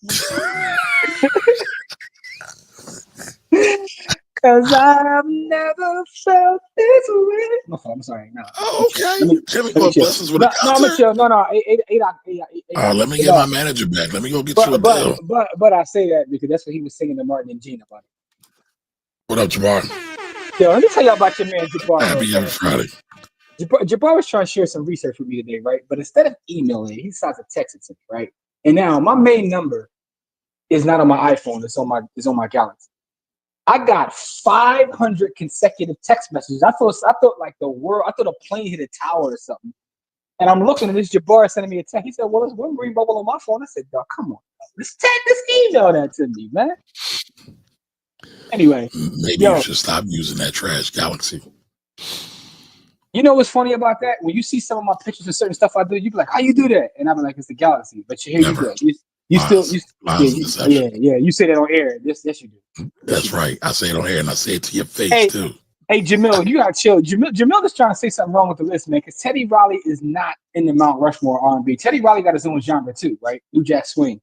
Cause I've never felt this way. No, I'm sorry. No. Oh, okay. Jimmy, blessings with a concert. No, I'm gonna chill. No. Let me get my manager back. Let me go get you a deal. But I say that because that's what he was singing to Martin and Gene about. What up, Jabbar? Yo, let me tell you about your man Jabbar. Happy every Friday. Jabbar was trying to share some research with me today, right? But instead of emailing, he decides to text it to me, right? And now my main number is not on my iPhone; it's on my Galaxy. I got 500 consecutive text messages. I thought like the world. I thought a plane hit a tower or something. And I'm looking at this Jabbar sending me a text. He said, "Well, it's one green bubble on my phone." I said, "Dog, come on, let's email that to me, man." Anyway, maybe you should stop using that trash Galaxy. You know what's funny about that? When you see some of my pictures of certain stuff I do, you be like, "How you do that?" And I'm like, "It's the Galaxy." But here you go. You say that on air. Yes, you do. That's right. I say it on air, and I say it to your face too. Hey, Jamil, you gotta chill. Jamil is trying to say something wrong with the list, man. Because Teddy Riley is not in the Mount Rushmore R&B. Teddy Riley got his own genre too, right? New Jack Swing.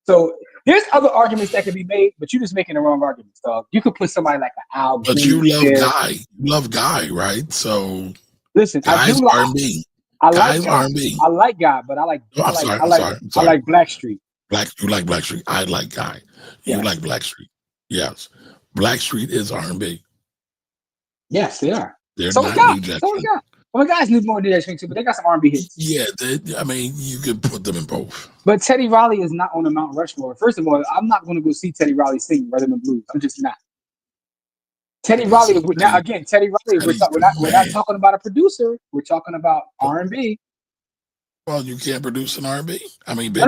So there's other arguments that could be made, but you're just making the wrong arguments, dog. You could put somebody like an Al Green. But you love Guy. You love Guy, right? So listen, Guy's R&B. Guy's R&B. I like Guy, but I like Blackstreet. You like Blackstreet. I like Guy. You like Blackstreet. Yes. Blackstreet is R&B. Yes, they are. They're not New Jack Swing. Well, guys need more New Jack Swing too, but they got some R&B hits. Yeah, you could put them in both. But Teddy Riley is not on the Mount Rushmore. First of all, I'm not going to go see Teddy Riley sing Rhythm and Blues. I'm just not. Teddy Riley. We're not talking about a producer. We're talking about R&B. Well, you can't produce an R&B. I mean, no.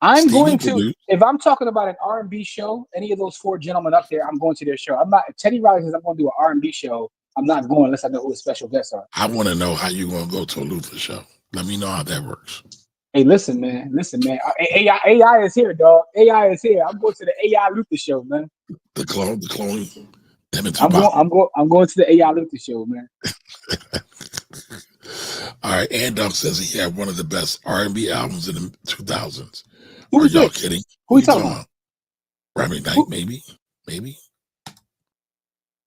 I'm going to, if I'm talking about an R&B show, any of those 4 gentlemen up there, I'm going to their show. I'm not. If Teddy Riley says I'm going to do an R&B show, I'm not going unless I know who the special guests are. I want to know how you're going to go to a Luther show. Let me know how that works. Hey, listen, man. AI is here, dog. AI is here. I'm going to the AI Luther show, man. The cloning. I'm going to the AI Luther show, man. All right, Andom says he had one of the best R&B albums in the 2000s. Are y'all kidding? Who are you talking about? Remy Knight, maybe.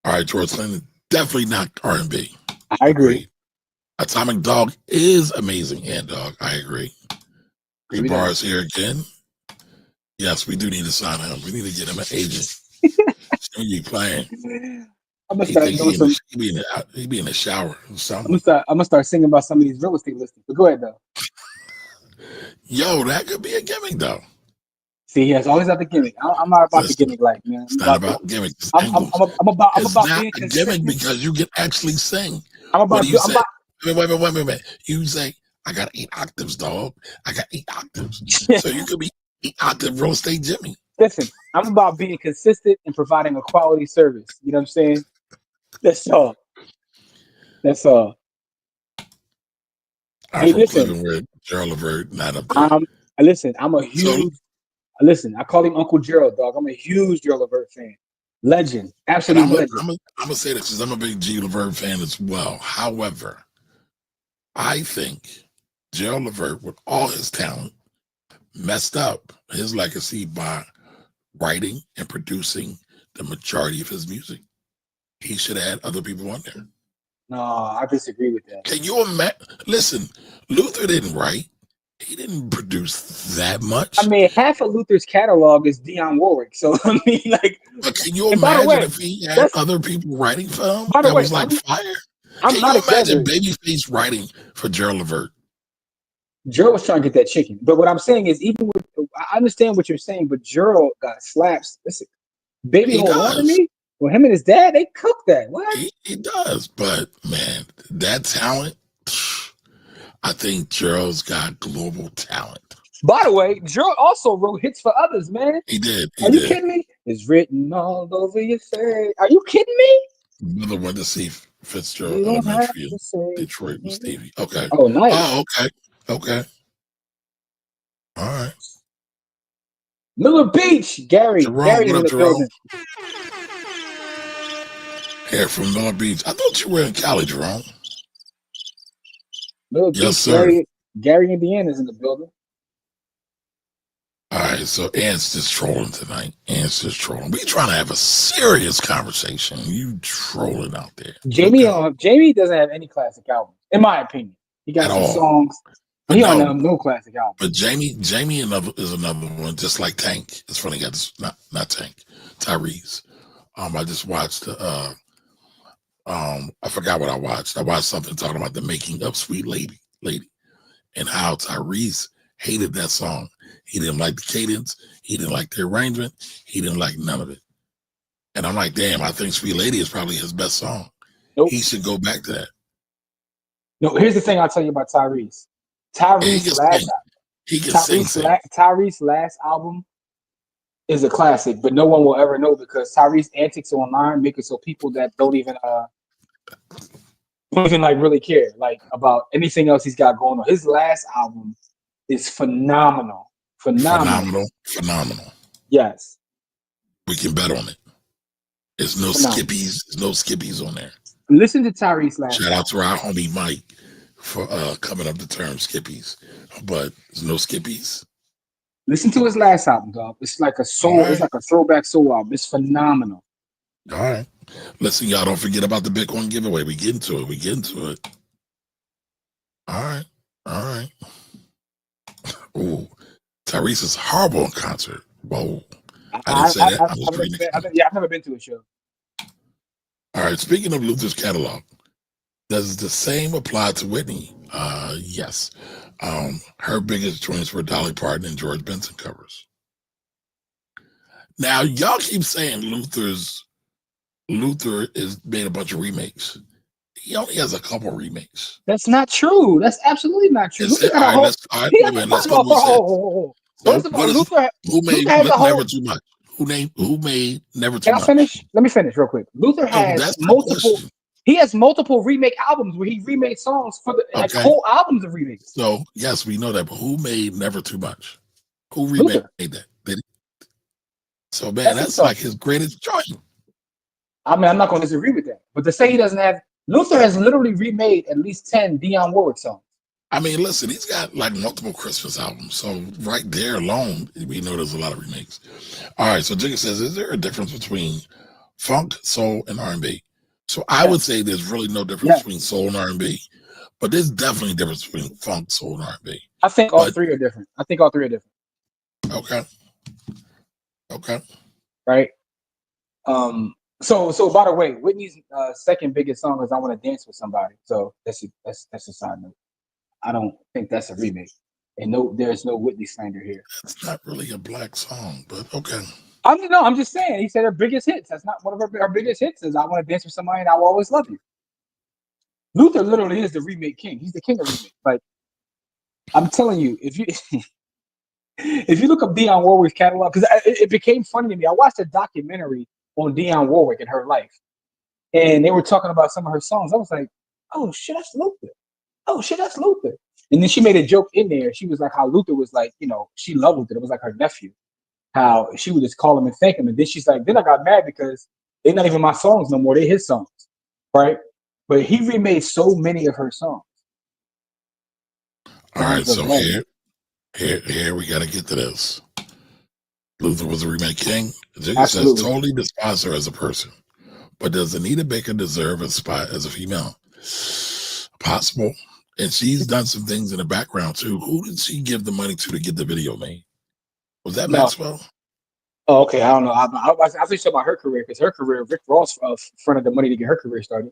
All right, George Clinton, definitely not R&B. I agree. Atomic Dog is amazing, and Dog, I agree. Three bars here again. Yes, we do need to sign him. We need to get him an agent. You playing. I'm gonna He start think doing some. he be in the shower or I'm something. gonna start singing about some of these real estate listings. But go ahead though. Yo, that could be a gimmick though. See, yes, always at the gimmick. I'm not about the Listen, gimmick life, man. it's not about gimmicks, it's I'm angles. I'm It's about not being a gimmick consistent. because you can actually sing. I'm What about do you I'm say? about Wait a minute. You say, I got 8 octaves, dog. I got 8 octaves. So you could be 8 octave real estate Jimmy. listen. I'm about being consistent and providing a quality service. You know what I'm saying? That's all. That's all. I'm Hey, from listen. Cleveland where Gerald Levert not up there. I'm a So huge. Listen, I call him Uncle Gerald, dog. I'm a huge Gerald Levert fan. Legend, but absolute legend. I'm gonna say this because I'm a big G Levert fan as well. However, I think Gerald Levert, with all his talent, messed up his legacy by writing and producing the majority of his music. He should have had other people on there. No, I disagree with that. Can you imagine? Listen, Luther didn't write. He didn't produce that much. I mean, half of Luther's catalog is Dionne Warwick. So I mean, like, But can you and by the imagine way, if he had that's other people writing for him by the that way, was like fire? I'm Can not you imagine exaggerating. Babyface writing for Gerald Levert? Gerald was trying to get that chicken. But what I'm saying is, even with, I understand what you're saying, but Gerald got slaps. Listen, Baby He Hold On to does. Me. Well, him and his dad, they cooked that. What? He does. But man, that talent, I think Gerald's got global talent. By the way, Gerald also wrote hits for others, man. He did. Are you kidding me? It's written all over your face. Are you kidding me? Another one to see Fitzgerald You don't have Elementary in to say. Detroit with Stevie. Okay. Oh, nice. Oh, okay. Okay. All right. Miller Beach, Gary. Jerome, Gary's what in up, the Jerome? building. Here from Miller Beach. I thought you were in Cali, Jerome. Miller Yes, Beach, sir. Gary, Indiana's in the building. All right, so Ant's just trolling tonight. Ant's just trolling. We trying to have a serious conversation. You trolling out there. Jamie, Okay. Jamie doesn't have any classic albums, in my opinion. He got At some all. songs, but he don't have no classic albums. But Jamie is another one, just like Tank. It's funny, got this, not Tank, Tyrese. I just watched I forgot what I watched. I watched something talking about the making of Sweet Lady, and how Tyrese hated that song. He didn't like the cadence. He didn't like the arrangement. He didn't like none of it. And I'm like, damn, I think Sweet Lady is probably his best song. Nope. He should go back to that. No, here's the thing I'll tell you about Tyrese. Tyrese's last album is a classic, but no one will ever know because Tyrese antics online make it so people that don't even like really care like about anything else he's got going on. His last album is phenomenal. Yes. We can bet on it. There's no skippies. There's no skippies on there. Listen to Tyrese last Shout out to our homie Mike for coming up the term skippies. But there's no skippies. Listen to his last album, dog. It's like a soul, it's like a throwback soul album. It's phenomenal. All right. Listen, y'all, don't forget about the Bitcoin giveaway. We get into it. All right. Ooh, Tyrese is horrible in concert. Whoa. I didn't say that. I've never been to a show. All right. Speaking of Luther's catalog, does the same apply to Whitney? Yes. Her biggest joints were Dolly Parton and George Benson covers. Now, y'all keep saying Luther is made a bunch of remakes. He only has a couple remakes. That's not true. That's absolutely not true. Let's go First of all, Luther has a whole. Never Too Much? Who made Never Too Can I Much? finish? Let me finish real quick. Luther has multiple. He has multiple remake albums where he remade songs for like whole albums of remakes. So yes, we know that. But who made Never Too Much? Who remade that? So man, that's like his greatest joint. I mean, I'm not going to disagree with that. But to say he doesn't have, Luther has literally remade at least 10 Dionne Warwick songs. I mean, listen, he's got like multiple Christmas albums. So right there alone, we know there's a lot of remakes. All right, so Jigga says, is there a difference between funk, soul, and R&B? So I would say there's really no difference between soul and R&B. But there's definitely a difference between funk, soul, and R&B. I think all three are different. Okay. Okay. Right? So by the way, Whitney's second biggest song is "I Want to Dance with Somebody." So that's a side note. I don't think that's a remake, and no, there's no Whitney slander here. It's not really a black song, but okay. I'm just saying. He said her biggest hits. That's not one of her biggest hits. Is "I Want to Dance with Somebody" and "I Will Always Love You." Luther literally is the remake king. He's the king of remake. Like I'm telling you, if you if you look up Dionne Warwick's catalog, because it became funny to me. I watched a documentary on Dionne Warwick and her life, and they were talking about some of her songs. I was like, "Oh shit, that's Luther. Oh shit, that's Luther." And then she made a joke in there. She was like, "How Luther was like, she loved Luther. It was like her nephew. How she would just call him and thank him." And then she's like, "Then I got mad because they're not even my songs no more. They're his songs, right?" But he remade so many of her songs. All right, so here we got to get to this. Luther was a remake king. Jigga says totally despise her as a person, but does Anita Baker deserve a spot as a female? Possible. And she's done some things in the background too. Who did she give the money to get the video made? Was that Maxwell? Oh, okay. I don't know. I think so about her career, because her career, Rick Ross fronted the money to get her career started.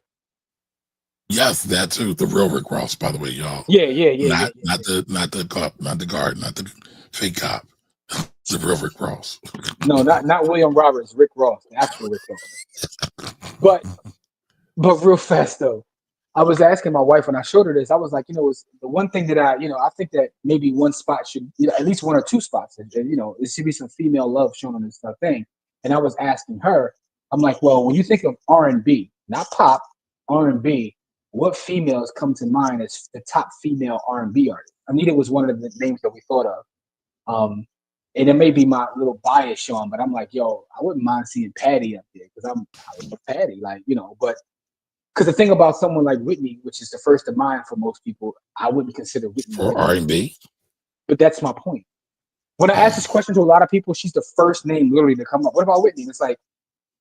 Yes, that too. The real Rick Ross, by the way, y'all. Yeah. Not the cop, not the guard, not the fake cop. The real Rick Ross. No, not William Roberts. Rick Ross, the actual Rick Ross. But real fast though, I was asking my wife when I showed her this. I was like, it's the one thing that I think that maybe one spot should, at least one or two spots, and there should be some female love shown on this thing. And I was asking her, I'm like, well, when you think of R&B, not pop, R&B, what females come to mind as the top female R&B artist? Anita was one of the names that we thought of. And it may be my little bias showing, but I'm like, yo, I wouldn't mind seeing Patty up there, because I love Patty, but because the thing about someone like Whitney, which is the first of mind for most people, I wouldn't consider Whitney for R&B. But that's my point. When I ask this question to a lot of people, she's the first name literally to come up. What about Whitney? It's like,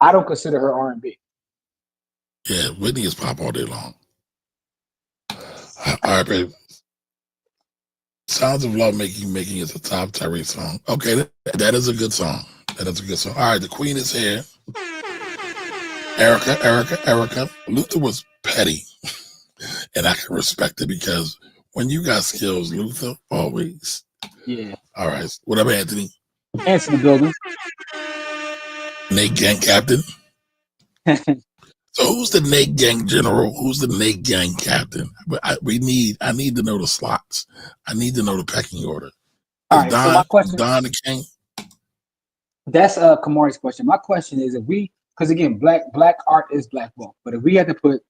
I don't consider her R&B. Yeah, Whitney is pop all day long. All right, babe. Sounds of Love making is a top Tyrese song. Okay, that is a good song. That is a good song. All right, the queen is here. Erica. Luther was petty, and I can respect it, because when you got skills, Luther always. Yeah. All right. What up, Anthony? Answer the building. Nate Gang Captain. So who's the Nate Gang General? Who's the Nate Gang Captain? I need to know the slots. I need to know the pecking order. All right, so my question, Don the King? That's Kamari's question. My question is, because again, black art is black wealth, but if we had to put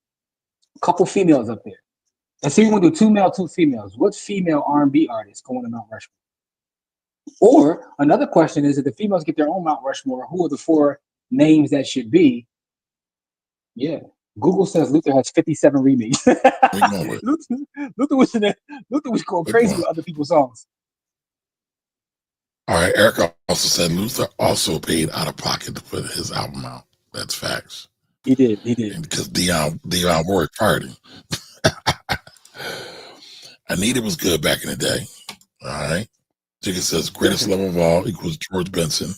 a couple females up there, and say we want to do 2 male, 2 females, what female R&B artists go on Mount Rushmore? Or another question is, if the females get their own Mount Rushmore, who are the 4 names that should be? Yeah, Google says Luther has 57 remakes. Luther was going crazy with other people's songs. All right, Erica also said Luther also paid out of pocket to put his album out. That's facts. He did. Because Dionne Warwick fired him. Anita was good back in the day. All right. Jigga says greatest love of all equals George Benson.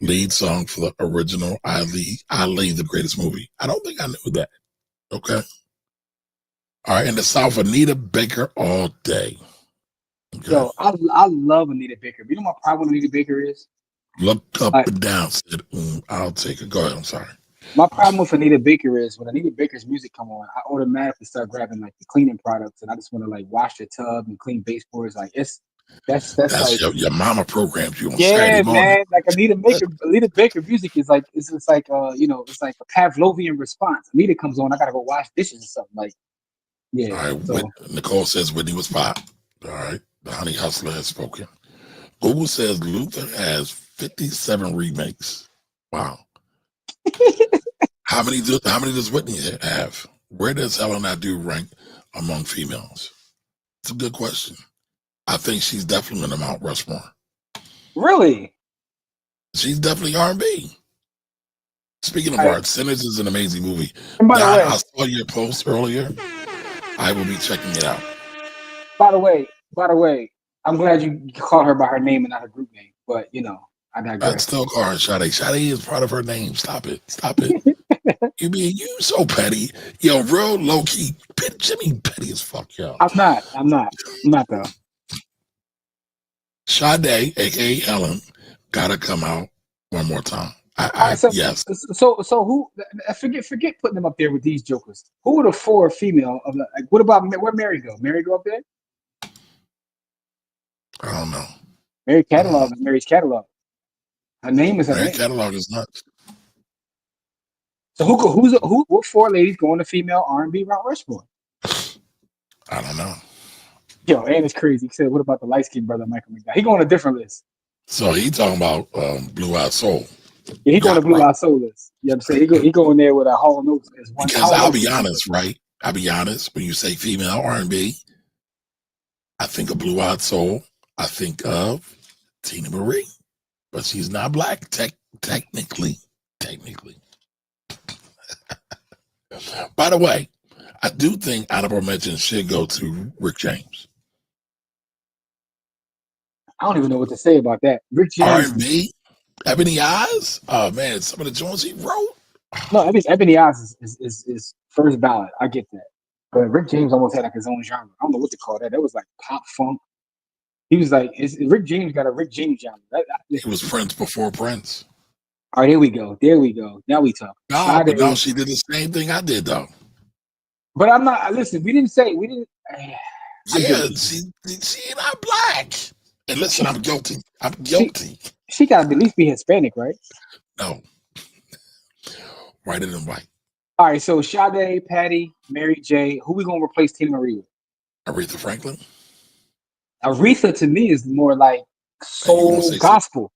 Lead song for the original Ali, the greatest movie. I don't think I knew that. Okay. All right. In the South, Anita Baker all day. Okay. Yo, I love Anita Baker. You know what my problem with Anita Baker is? Looked up and down, said, I'll take it. Go ahead. I'm sorry. My problem with Anita Baker is when Anita Baker's music come on, I automatically start grabbing like the cleaning products, and I just want to like wash the tub and clean baseboards. Like that's like your mama programs you on Saturday morning. Yeah, man. Like Anita Baker music is like it's like it's like a Pavlovian response. Anita comes on, I gotta go wash dishes or something. Like, yeah. All right. So. Nicole says Whitney was pop. All right. The Honey Hustler has spoken. Google says Luther has 57 remakes. Wow. How many does Whitney have? Where does Helen I Do rank among females? It's a good question. I think she's definitely in the Mount Rushmore. Really? She's definitely R&B. Speaking of art, Sinners is an amazing movie. And by the way, I saw your post earlier. I will be checking it out. By the way, I'm glad you called her by her name and not her group name. But I I'd digress. still call her Sade. Sade is part of her name. Stop it. Stop it. You so petty. Yo, real low key. Jimmy petty as fuck, yo. I'm not though. Sade, aka Helen, gotta come out one more time. All right, so Yes. so who? Forget putting them up there with these jokers. Who are the 4 female of the? Like, what about where Mary go? Mary go up there? I don't know. Mary catalog is Mary's catalog. Her name is her Mary name. catalog is nuts. So what 4 ladies going to female R&B Mount Rushmore? I don't know. Yo, and it's crazy. He said, "What about the light skinned brother Michael McDowell?" He going on a different list. So he talking about Blue Eyed Soul. Yeah, he going to Blue Eyed Soul list. You know what I'm saying? He going there with a Hall & Oates as one. Because I'll be honest, right? I'll be honest. When you say female R&B, I think of Blue Eyed Soul. I think of Tina Marie, but she's not black technically. By the way, I do think honorable mention should go to Rick James. I don't even know what to say about that. Rick James. R&B, Ebony Eyes. Oh man, some of the joints he wrote. No, I mean Ebony Eyes is first ballot. I get that, but Rick James almost had like his own genre. I don't know what to call that. That was like pop funk. He was like, Rick James got a Rick James genre. It was Prince before Prince. All right, there we go. Now we talk. No, but no, she did the same thing I did though. But I'm not. Listen, we didn't. Yeah, she not black. And listen, I'm guilty. She got to at least be Hispanic, right? No. Whiter than white. All right, so Sade, Patty, Mary J. Who we gonna replace Tina Marie with? Aretha Franklin. Aretha to me is more like soul gospel.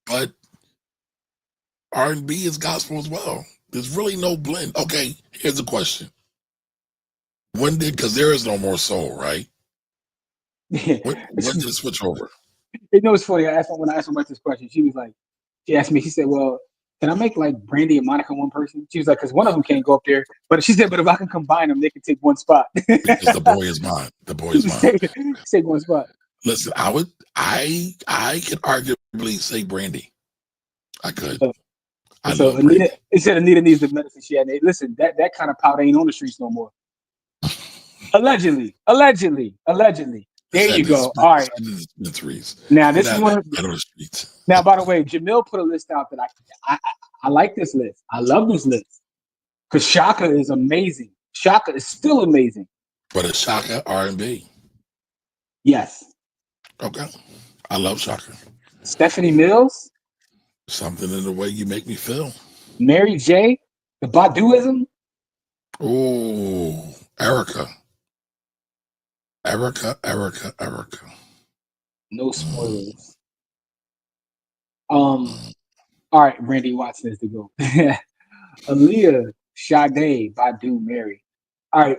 But R&B is gospel as well. There's really no blend. Okay, here's the question. Because there is no more soul, right? When did it switch over? You know, it's funny. When I asked her about this question, she asked me, she said, well, can I make like Brandy and Monica one person? She was like, because one of them can't go up there. But she said, but if I can combine them, they can take one spot. Because the boy is mine. The boy is mine. Take one spot. Listen, I could arguably say Brandy. I could. So Anita, it said Anita needs the medicine she had. Listen, that kind of powder ain't on the streets no more. Allegedly. There you go. All right. Now this is one. Now, by the way, Jamil put a list out that I like this list. I love this list because Shaka is amazing. Shaka is still amazing. But it's Shaka R&B. Yes. Okay. I love Shaka. Stephanie Mills. Something in the way you make me feel. Mary J. The Baduism. Oh, Erica. No spoilers. All right, Randy Watson is the go. Aaliyah, Sade, Badu, Mary. All right,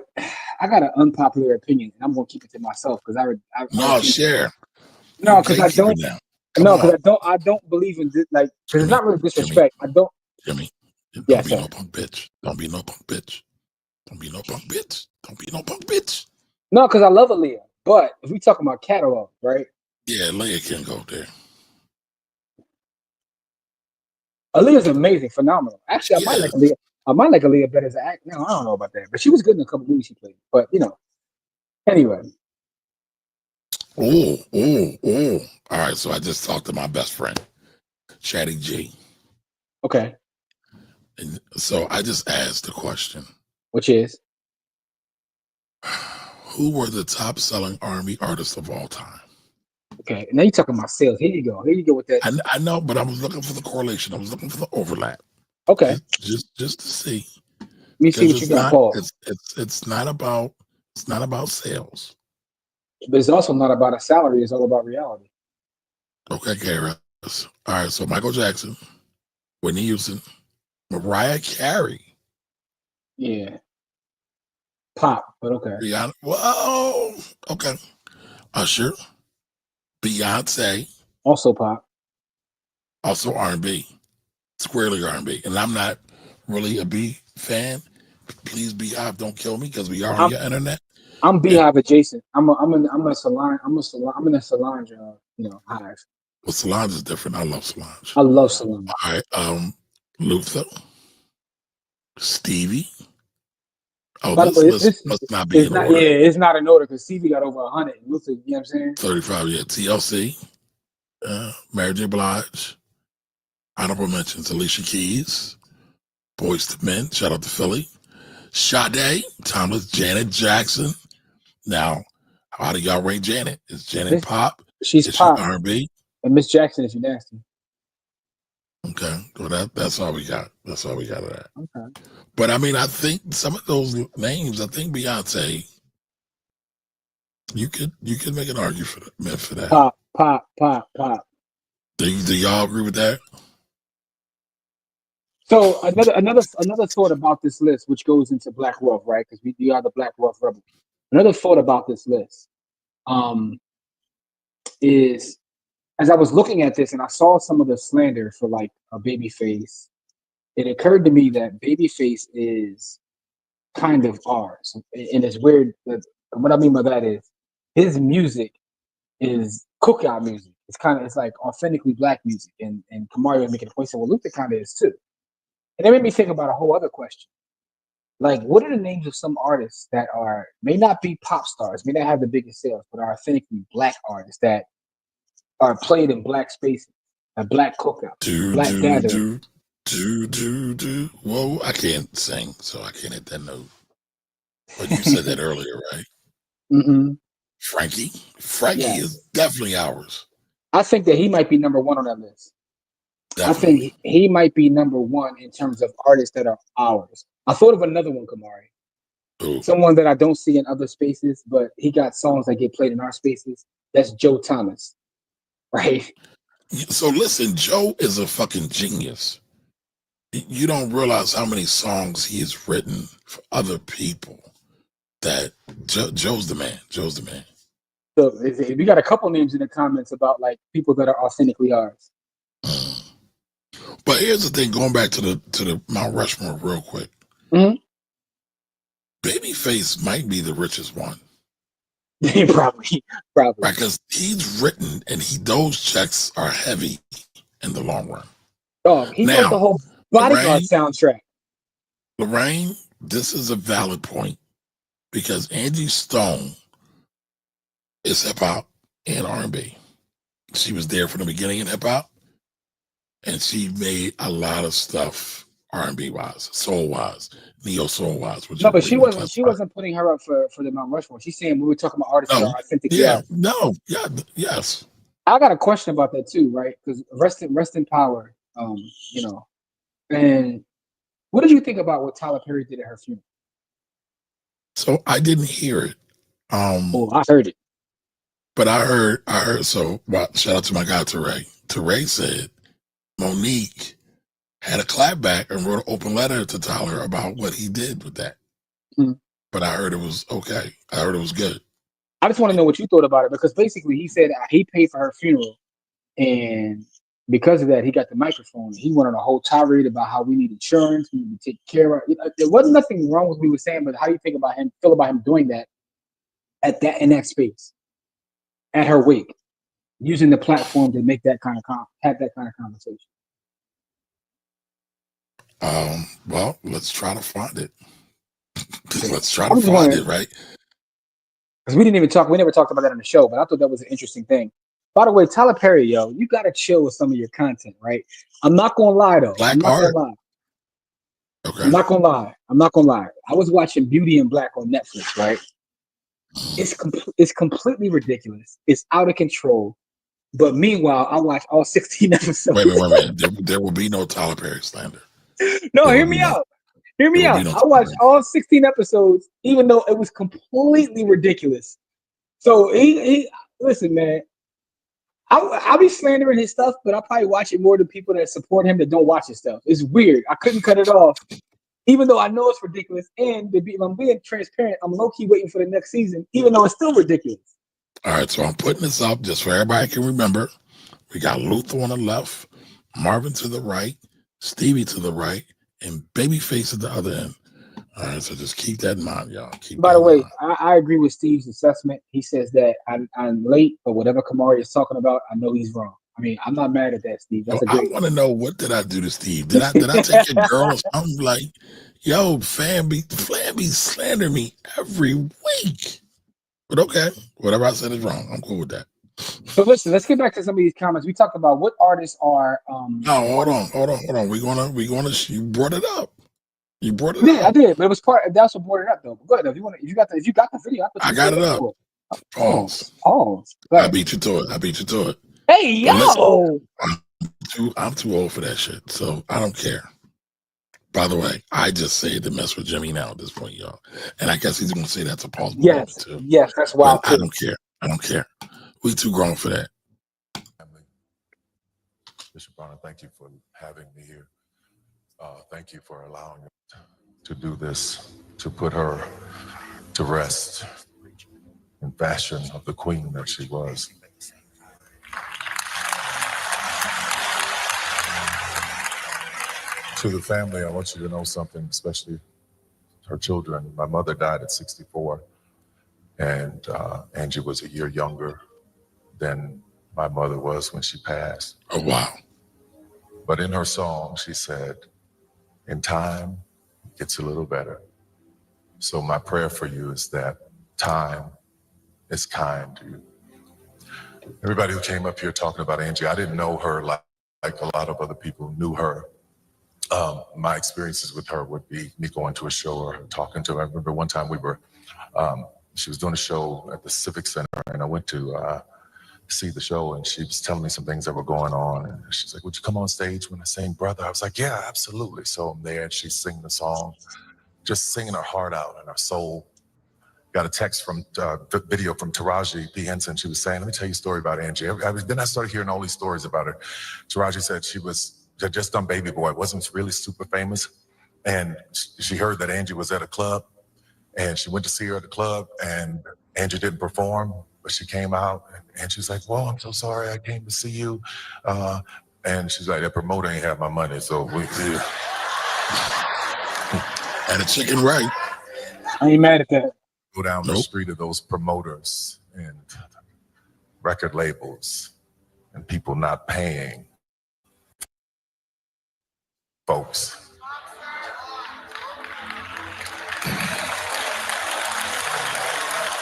I got an unpopular opinion, and I'm gonna keep it to myself because share. No, because I don't. No, because I don't believe in this. Like, because it's not really disrespect. I don't. Jimmy, don't be no punk bitch. Don't be no punk bitch. No, because I love Aaliyah. But if we talking about catalog, right? Yeah, Aaliyah can go there. Aaliyah's amazing, phenomenal. Actually, I might like Aaliyah better as an act. No, I don't know about that, but she was good in a couple movies she played. But anyway. Oh. All right, so I just talked to my best friend, Chatty G. Okay. And so I just asked the question. Which is? Who were the top selling R&B artists of all time? Okay, now you're talking about sales. Here you go with that. I know, but I was looking for the correlation. I was looking for the overlap. Okay. Just to see. Let me see what you got, Paul. It's not about sales. But it's also not about a salary. It's all about reality. Okay, Kara. All right, so Michael Jackson, Whitney Houston, Mariah Carey. Yeah. Pop, but okay. Rihanna. Whoa. Okay. Usher. Beyonce. Also pop. Also R&B. Squarely R&B. And I'm not really a B fan. Please, Beehive, don't kill me because we are on your internet. I'm Beehive adjacent. I'm in a Solange, hive. Well, Solange is different. I love Solange. I love Solange. All right, Luther, Stevie. Oh, By the this way, list must not be it's in not. order. Yeah, it's not in order because Stevie got over 100. Luther, you know what I'm saying? 35, yeah. TLC, Mary J. Blige. Honorable mentions: Alicia Keys, Boyz II Men. Shout out to Philly. Sade, Thomas, Janet Jackson. Now, how do y'all rate Janet? Is Janet pop? She's Is pop. she R&B? And Miss Jackson is nasty. Okay, well that's all we got. That's all we got of that. Okay. But I mean, I think some of those names. I think Beyonce. You could make an argument for that. Pop. Do y'all agree with that? So another thought about this list, which goes into Black Wealth, right? Because we are the Black Wealth Rebel. Another thought about this list, is as I was looking at this and I saw some of the slander for like a Babyface, it occurred to me that Babyface is kind of ours, and it's weird. What I mean by that is his music is cookout music. It's like authentically black music, and Camari was making a point saying, well, Luther kind of is too. And it made me think about a whole other question. Like, what are the names of some artists that may not be pop stars, may not have the biggest sales, but are authentically black artists that are played in black spaces, a black cookout, black gathering? Whoa, I can't sing, so I can't hit that note. But you said that earlier, right? Mm-hmm. Frankie Yes. is definitely ours. I think that he might be number one on that list. Definitely. I think he might be number one in terms of artists that are ours. I thought of another one, Camari. Ooh. Someone that I don't see in other spaces, but he got songs that get played in our spaces. That's Joe Thomas, right? So listen, Joe is a fucking genius. You don't realize how many songs he has written for other people. That Joe's the man. Joe's the man. So we got a couple names in the comments about like people that are authentically ours. But here's the thing: going back to the Mount Rushmore real quick. Mm-hmm. Babyface might be the richest one. probably. Right, because he's written, and those checks are heavy in the long run. Dog, he wrote the whole Bodyguard soundtrack. Lorraine, this is a valid point because Angie Stone is hip hop and R&B. She was there from the beginning in hip hop, and she made a lot of stuff R&B wise, soul wise, neo soul wise. No, but she wasn't putting her up for the Mount Rushmore. She's saying we were talking about artists that are authentically yes. I got a question about that too, right? Because rest in power, And what did you think about what Tyler Perry did at her funeral? So I didn't hear it. I heard it. But I heard. So shout out to my guy Teray. Teray said Monique had a clapback and wrote an open letter to Tyler about what he did with that. Mm-hmm. But I heard it was okay. I heard it was good. I just want to know what you thought about it, because basically he said he paid for her funeral, and because of that, he got the microphone. He went on a whole tirade about how we need insurance, we need to take care of it. There wasn't nothing wrong with what he was saying, but how do you feel about him doing that in that space at her wake, using the platform to make that kind of have that kind of conversation? Well, let's try to find it. Let's try to find it, right? Because we never talked about that on the show, but I thought that was an interesting thing. By the way, Tyler Perry, yo, you gotta chill with some of your content, right? I'm not gonna lie though. Black I'm not art. gonna lie. Okay. I'm not gonna lie. I was watching Beauty and Black on Netflix, right? It's completely ridiculous. It's out of control. But meanwhile, I watched all 16 episodes. Wait a minute. There will be no Tyler Perry slander. No, hear me out. Hear me out. I watched all 16 episodes, even though it was completely ridiculous. So he listen, man. I'll be slandering his stuff, but I'll probably watch it more than people that support him that don't watch his stuff. It's weird. I couldn't cut it off, even though I know it's ridiculous. And if I'm being transparent, I'm low-key waiting for the next season, even though it's still ridiculous. All right, so I'm putting this up just so everybody can remember. We got Luther on the left, Marvin to the right, Stevie to the right, and Babyface at the other end. All right, so just keep that in mind, y'all. By the way, I agree with Steve's assessment. He says that I'm late, but whatever Camari is talking about, I know he's wrong. I mean, I'm not mad at that, Steve. That's So a I great. want to know, what did I do to Steve? Did I take your girl? I'm like, yo, Flan be slander me every week. But okay, whatever I said is wrong. I'm cool with that. So listen, let's get back to some of these comments. We talked about what artists are. No, hold on. We gonna. You brought it up. Yeah, I did, but it was part. That's what brought it up, though. But go ahead. If you got the video, I got it up. Pause. Pause. I beat you to it. Hey, yo. I'm too old for that shit, so I don't care. By the way, I just say to mess with Jimmy now at this point, y'all. And I guess he's going to say that's a pause. Yes, too. Yes, that's wild. I don't care. We too grown for that. Bishop Barner, thank you for having me here. Thank you for allowing me to do this, to put her to rest in fashion of the queen that she was. To the family, I want you to know something, especially her children. My mother died at 64, and Angie was a year younger than my mother was when she passed. Oh, wow. But in her song, she said, in time, it gets a little better. So my prayer for you is that time is kind to you. Everybody who came up here talking about Angie, I didn't know her like a lot of other people knew her. My experiences with her would be me going to a show or talking to her. I remember one time she was doing a show at the Civic Center, and I went to see the show, and she was telling me some things that were going on, and she's like, would you come on stage when I sing Brother? I was like, yeah, absolutely. So I'm there, and she's singing the song, just singing her heart out and her soul. Got a text from video from Taraji P. Henson. She was saying, let me tell you a story about Angie. Then I started hearing all these stories about her. Taraji said she had just done Baby Boy, wasn't really super famous, and she heard that Angie was at a club, and she went to see her at the club, and Angie didn't perform, but she came out, and she was like, well, I'm so sorry I came to see you. And she's like, that promoter ain't have my money, so we Had a chicken right. I ain't mad at that. Go down the street of those promoters and record labels and people not paying folks.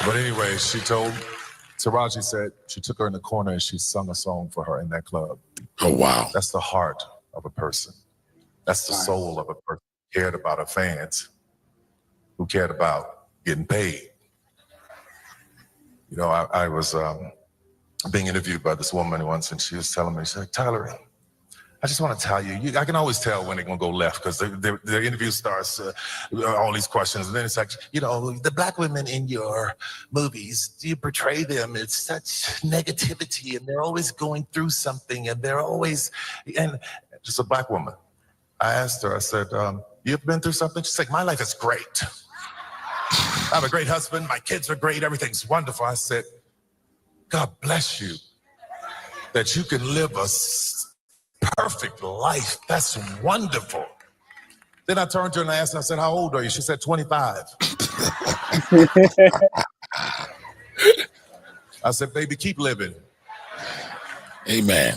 But anyway, Taraji said she took her in the corner and she sung a song for her in that club. Oh, wow. That's the heart of a person. That's the soul of a person who cared about her fans, who cared about getting paid. You know, I was being interviewed by this woman once, and she was telling me, she's like, Tyler, I just want to tell you, I can always tell when they're going to go left, because the interview starts, all these questions, and then it's like, you know, the black women in your movies, do you portray them? It's such negativity, and they're always going through something, and they're always, and just a black woman. I asked her, I said, you ever been through something? She's like, my life is great. I have a great husband, my kids are great, everything's wonderful. I said, God bless you that you can live a perfect life. That's wonderful. Then I turned to her and I asked her, I said, how old are you? She said, 25. I said, baby, keep living. Amen.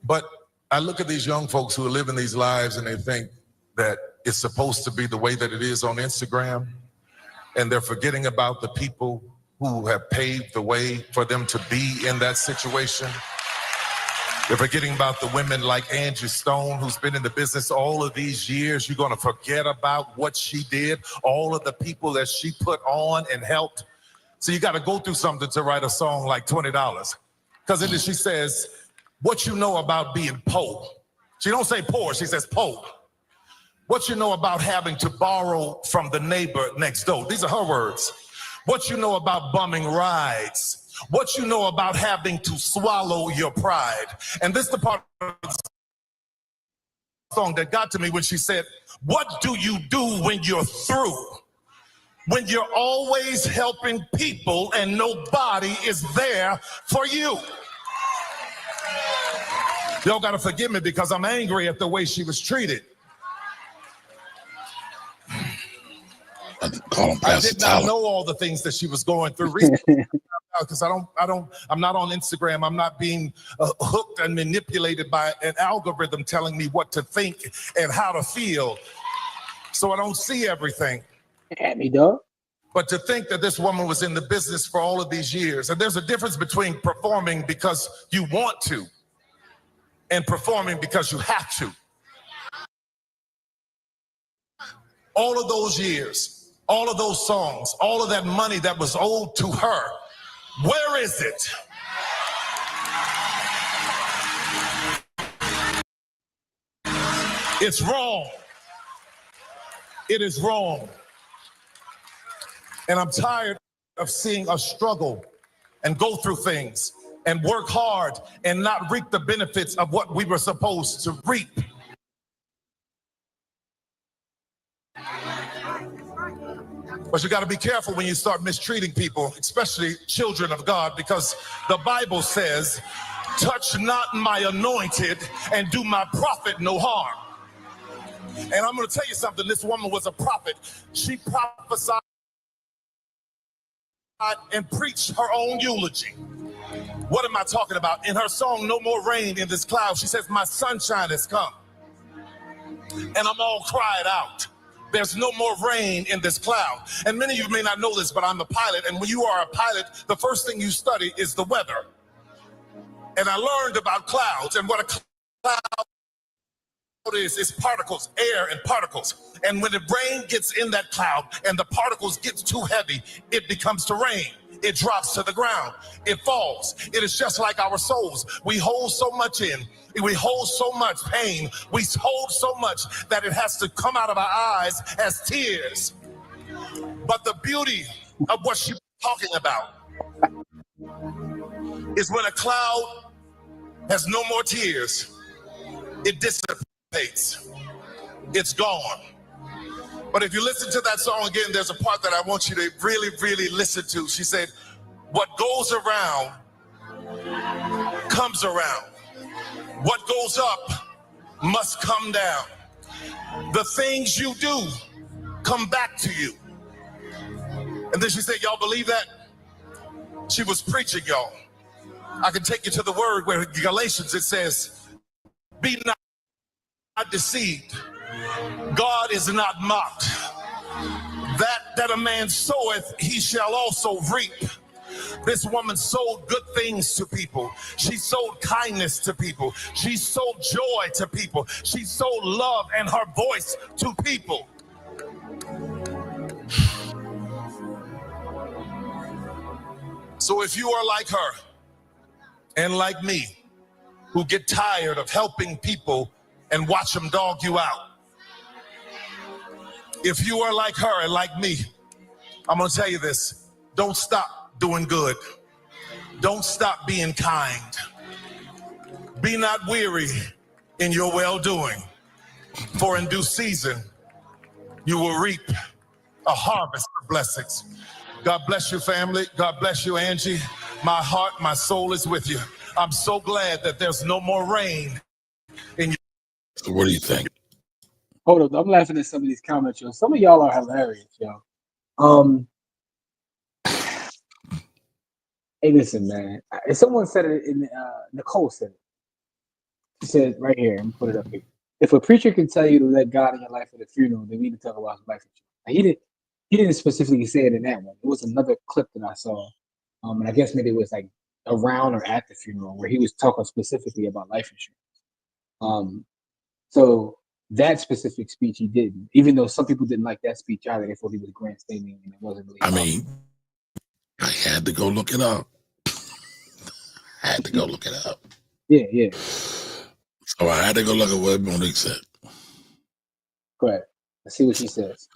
But I look at these young folks who are living these lives and they think that it's supposed to be the way that it is on Instagram. And they're forgetting about the people who have paved the way for them to be in that situation. They're forgetting about the women like Angie Stone, who's been in the business all of these years. You're gonna forget about what she did, all of the people that she put on and helped. So you gotta go through something to write a song like $20. Because in it she says, what you know about being poor. She don't say poor, she says poor. What you know about having to borrow from the neighbor next door. These are her words. What you know about bumming rides. What you know about having to swallow your pride. And this is the part of the song that got to me when she said, what do you do when you're through? When you're always helping people and nobody is there for you. Y'all gotta forgive me because I'm angry at the way she was treated. Call him Pastor I did not Tyler. know all the things that she was going through. Recently, because I'm not on Instagram. I'm not being hooked and manipulated by an algorithm telling me what to think and how to feel. So I don't see everything. At me, dog. But to think that this woman was in the business for all of these years, and there's a difference between performing because you want to and performing because you have to. All of those years, all of those songs, all of that money that was owed to her, where is it? It's wrong. It is wrong. And I'm tired of seeing us struggle and go through things and work hard and not reap the benefits of what we were supposed to reap. But you got to be careful when you start mistreating people, especially children of God, because the Bible says, touch not my anointed and do my prophet no harm. And I'm going to tell you something. This woman was a prophet. She prophesied and preached her own eulogy. What am I talking about? In her song, No More Rain in This Cloud, she says, my sunshine has come and I'm all cried out. There's no more rain in this cloud. And many of you may not know this, but I'm a pilot. And when you are a pilot, the first thing you study is the weather. And I learned about clouds, and what a cloud is particles, air and particles. And when the rain gets in that cloud and the particles get too heavy, it becomes to rain. It drops to the ground. It falls. It is just like our souls. We hold so much in. We hold so much pain. We hold so much that it has to come out of our eyes as tears. But the beauty of what she's talking about is when a cloud has no more tears, it dissipates. It's gone. But if you listen to that song again, there's a part that I want you to really, really listen to. She said, what goes around comes around. What goes up must come down. The things you do come back to you. And then she said, y'all believe that? She was preaching, y'all. I can take you to the word where in Galatians it says, be not deceived. God is not mocked. That a man soweth, he shall also reap. This woman sowed good things to people. She sowed kindness to people. She sowed joy to people. She sowed love and her voice to people. So if you are like her and like me, who get tired of helping people and watch them dog you out, if you are like her and like me, I'm going to tell you this. Don't stop doing good. Don't stop being kind. Be not weary in your well-doing, for in due season you will reap a harvest of blessings. God bless you, family. God bless you, Angie. My heart, my soul is with you. I'm so glad that there's no more rain in you. So what do you think? Hold up, I'm laughing at some of these comments, yo. Some of y'all are hilarious, yo. Hey, listen, man. Someone said it in Nicole said it. She said right here, and put it up here. If a preacher can tell you to let God in your life at a funeral, then we need to talk about life insurance. He didn't specifically say it in that one. It was another clip that I saw. And I guess maybe it was like around or at the funeral where he was talking specifically about life insurance. So that specific speech he didn't, even though some people didn't like that speech either. They thought he was grandstanding and it wasn't really. I mean, I had to go look it up. I had to go look it up. Yeah. So I had to go look at what Monique said. Go ahead. Let's see what she says.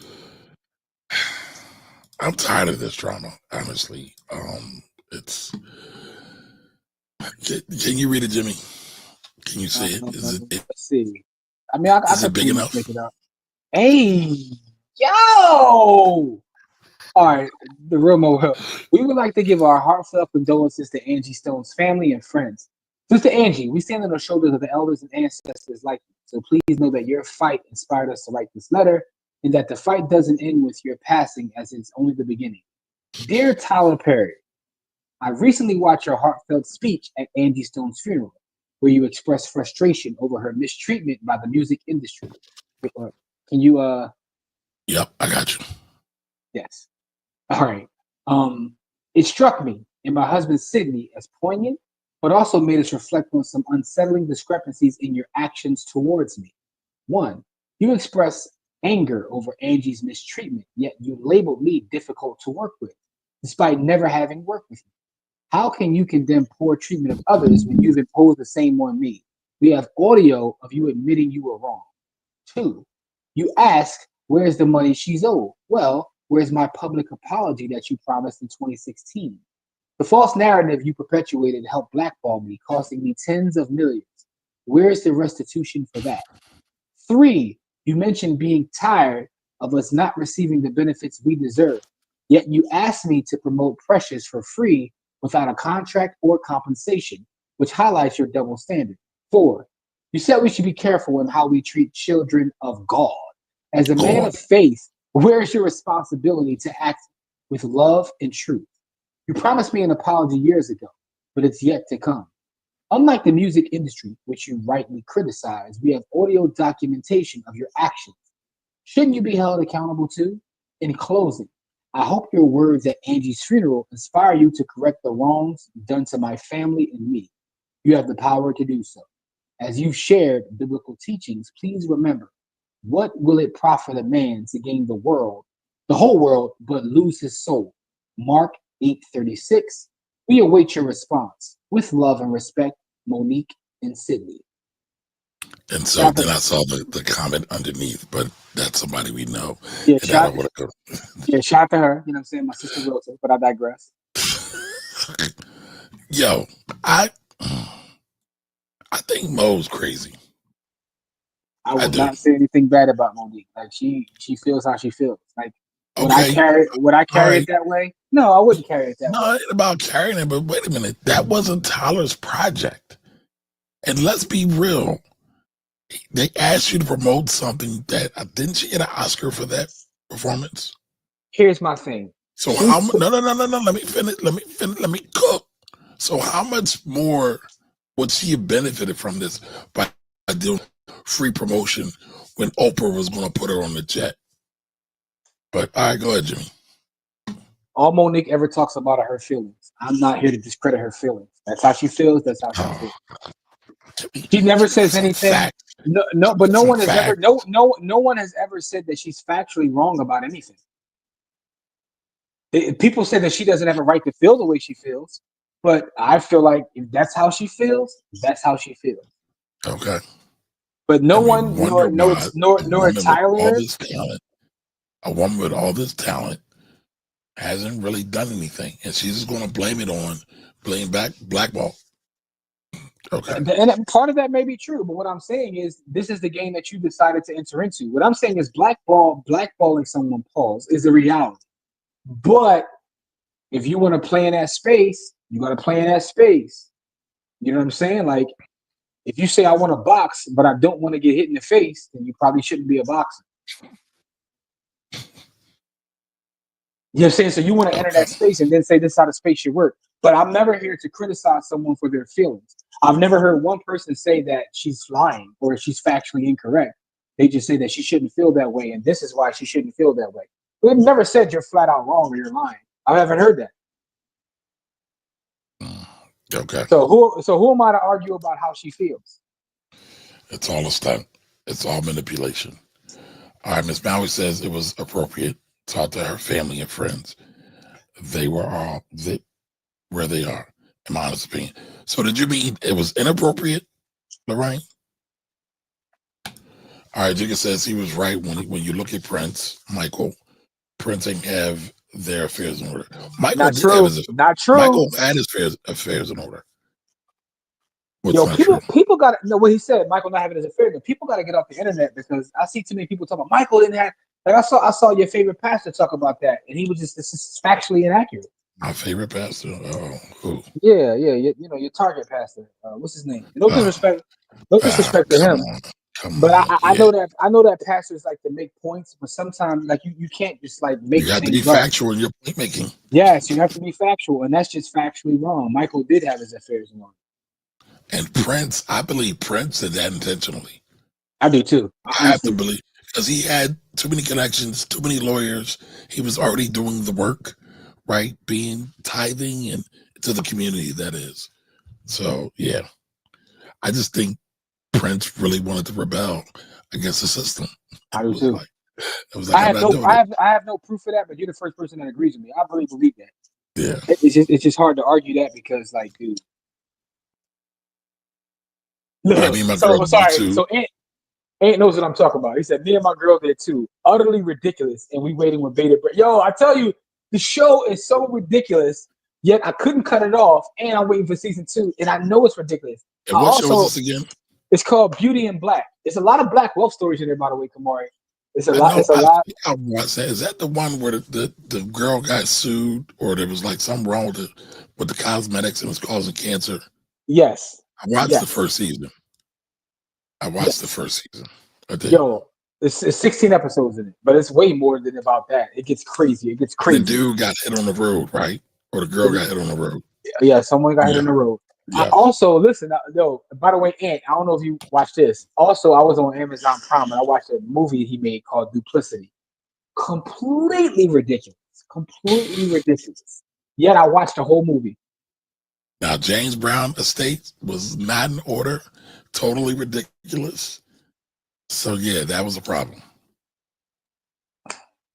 I'm tired of this drama, honestly. It's. Can you read it, Jimmy? Can you see it? Let's see. I mean, I is it big enough? Make it up. Hey, yo! All right, the real mo. We would like to give our heartfelt condolences to Angie Stone's family and friends. Sister Angie, we stand on the shoulders of the elders and ancestors like you. So please know that your fight inspired us to write this letter, and that the fight doesn't end with your passing, as it's only the beginning. Dear Tyler Perry, I recently watched your heartfelt speech at Angie Stone's funeral, where you expressed frustration over her mistreatment by the music industry. Can you Yep, I got you. yes. All right. It struck me and my husband Sydney as poignant, but also made us reflect on some unsettling discrepancies in your actions towards me. One, you express anger over Angie's mistreatment, yet you labeled me difficult to work with, despite never having worked with you. How can you condemn poor treatment of others when you've imposed the same on me? We have audio of you admitting you were wrong. Two, you ask, where's the money she's owed? Well, where's my public apology that you promised in 2016? The false narrative you perpetuated helped blackball me, costing me tens of millions. Where's the restitution for that? Three, you mentioned being tired of us not receiving the benefits we deserve, yet you asked me to promote Precious for free without a contract or compensation, which highlights your double standard. Four, you said we should be careful in how we treat children of God. As a man of faith, where's your responsibility to act with love and truth? You promised me an apology years ago, but it's yet to come. Unlike the music industry, which you rightly criticize, we have audio documentation of your actions. Shouldn't you be held accountable too? In closing, I hope your words at Angie's funeral inspire you to correct the wrongs done to my family and me. You have the power to do so. As you've shared biblical teachings, please remember, what will it profit a man to gain the whole world, but lose his soul? Mark 8:36. We await your response. With love and respect, Monique and Sydney. And so then I saw the comment underneath, but that's somebody we know. Yeah, and I don't want to go. Yeah, shout out to her. You know what I'm saying? My sister Wilson, but I digress. Yo, I think Mo's crazy. I would not say anything bad about Monique. Like she feels how she feels. Like would I carry it that way? No, I wouldn't carry it that way. No, it ain't about carrying it, but wait a minute. That wasn't Tyler's project. And let's be real. They asked you to promote something that didn't she get an Oscar for that performance? Here's my thing. So how much? No. Let me finish. Let me cook. So how much more would she have benefited from this by doing free promotion when Oprah was going to put her on the jet? But all right, go ahead, Jimmy. All Monique ever talks about are her feelings. I'm not here to discredit her feelings. That's how she feels. That's how she feels. She never says anything. No, but no one has ever no one has ever said that she's factually wrong about anything. People say that she doesn't have a right to feel the way she feels, but I feel like if that's how she feels, that's how she feels. Okay. But no one, nor Tyler. A woman with all this talent hasn't really done anything, and she's just going to blame it on blackball. Okay. And part of that may be true, but what I'm saying is this is the game that you decided to enter into. What I'm saying is blackballing someone, pause, is a reality. But if you want to play in that space, you got to play in that space. You know what I'm saying? Like, if you say I want to box, but I don't want to get hit in the face, then you probably shouldn't be a boxer. You know what I'm saying? So you want to enter that space and then say this is how the space should work. But I'm never here to criticize someone for their feelings. I've never heard one person say that she's lying or she's factually incorrect. They just say that she shouldn't feel that way, and this is why she shouldn't feel that way. We've never said you're flat out wrong or you're lying. I haven't heard that. Okay. So who am I to argue about how she feels? It's all a stunt. It's all manipulation. All right, Miss Maui says it was appropriate. Talk to her family and friends. They were all where they are, in my honest opinion. So did you mean it was inappropriate, Lorraine? All right, Jigga says he was right when you look at Michael Prince ain't have their affairs in order. Not true. Michael had his affairs in order. People got to know what he said. Michael not having his affairs, but people got to get off the internet because I see too many people talking about Michael didn't have. Like I saw your favorite pastor talk about that, and he was just this is factually inaccurate. My favorite pastor? Oh, who? Yeah. You know your target pastor. What's his name? No disrespect to him. Come But on, I yeah. know that pastors like to make points, but sometimes like you can't just like You make got to be things up. factual in your point making. Yes, you have to be factual, and that's just factually wrong. Michael did have his affairs wrong. And Prince, I believe Prince did that intentionally. I do too. I have to believe because he had too many connections, too many lawyers. He was already doing the work, right? Being tithing and to the community, that is. So yeah, I just think Prince really wanted to rebel against the system. I do It was too. like I'm not doing it. I have no proof of that, but you're the first person that agrees with me. I really believe that. Yeah. It's just hard to argue that because like, dude. But I Look, mean, my girl so did sorry. too. So Ant knows what I'm talking about. He said, me and my girl did too. Utterly ridiculous. And we waiting with bated breath. Yo, I tell you, the show is so ridiculous, yet I couldn't cut it off. And I'm waiting for season 2. And I know it's ridiculous. And what show is this again? It's called Beauty in Black. It's a lot of black wealth stories in there, by the way, Kamari. It's a lot. I watched that. Is that the one where the girl got sued or there was like something wrong with the cosmetics and was causing cancer? Yes. I watched the first season. Yo, it's 16 episodes in it, but it's way more than about that. It gets crazy. The dude got hit on the road, right? Or the girl got hit on the road. Yeah, someone got hit on the road. Yeah. I also, listen, yo, by the way, Ant, I don't know if you watched this. Also, I was on Amazon Prime and I watched a movie he made called Duplicity. Completely ridiculous. Yet I watched the whole movie. Now, James Brown estate was not in order. Totally ridiculous. So, yeah, that was a problem.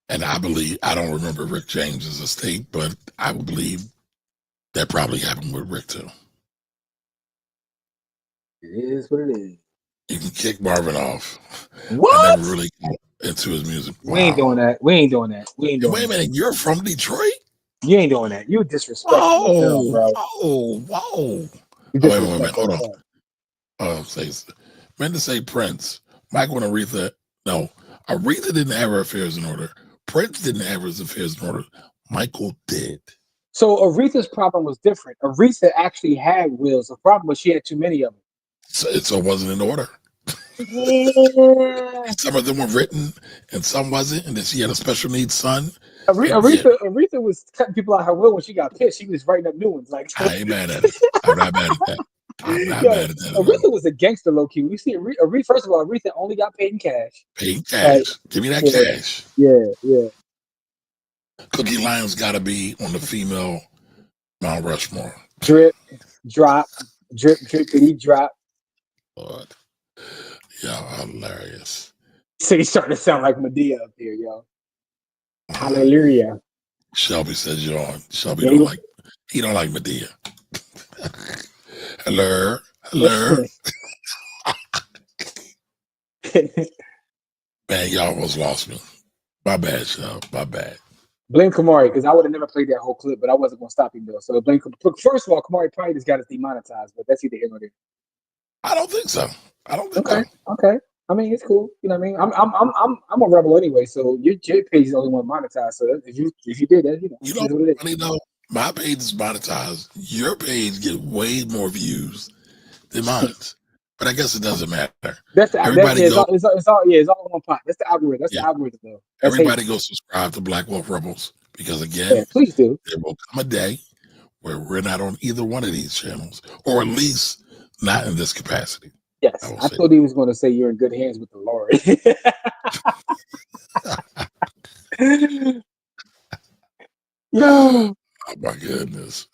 And I don't remember Rick James's estate, but I would believe that probably happened with Rick too. It is what it is. You can kick Marvin off. What? I never really got into his music. Wow. We ain't doing that. Wait a minute, you're from Detroit? You ain't doing that. You disrespectful yourself, bro. Whoa. Wait a minute. Hold on. Meant to say Prince. Michael and Aretha. No, Aretha didn't have her affairs in order. Prince didn't have his affairs in order. Michael did. So Aretha's problem was different. Aretha actually had wills. The problem was she had too many of them. So it wasn't in order. Yeah. Some of them were written and some wasn't. And then she had a special needs son. Aretha was cutting people out her will when she got pissed. She was writing up new ones. Like I ain't mad at it. I'm not mad at that. Aretha was a gangster, low key. We see Aretha. First of all, Aretha only got paid in cash. Give me that cash. Yeah. Cookie Lyons got to be on the female Mount Rushmore. Drip, drop, drippity drop. Lord. Y'all are hilarious. So he's starting to sound like Medea up here, yo. Hallelujah. Shelby says you're on. Shelby don't like Medea. Hello. Man, y'all almost lost me. My bad, Shelby. My bad. Blame Camari, because I would have never played that whole clip, but I wasn't going to stop him, though. So blame. First of all, Camari probably just got us demonetized, but that's either here or there. I don't think so. Okay. I mean, it's cool. You know what I mean? I'm a rebel anyway, so your page is the only one monetized. So if you did that, you know what's funny though? My page is monetized. Your page get way more views than mine. But I guess it doesn't matter. It's all in one pot. That's the algorithm. That's the algorithm, though. Everybody go subscribe to Black Wolf Rebels because again, please do. There will come a day where we're not on either one of these channels, or at least not in this capacity. Yes, I thought he was going to say you're in good hands with the Lord. Yo. Oh my goodness.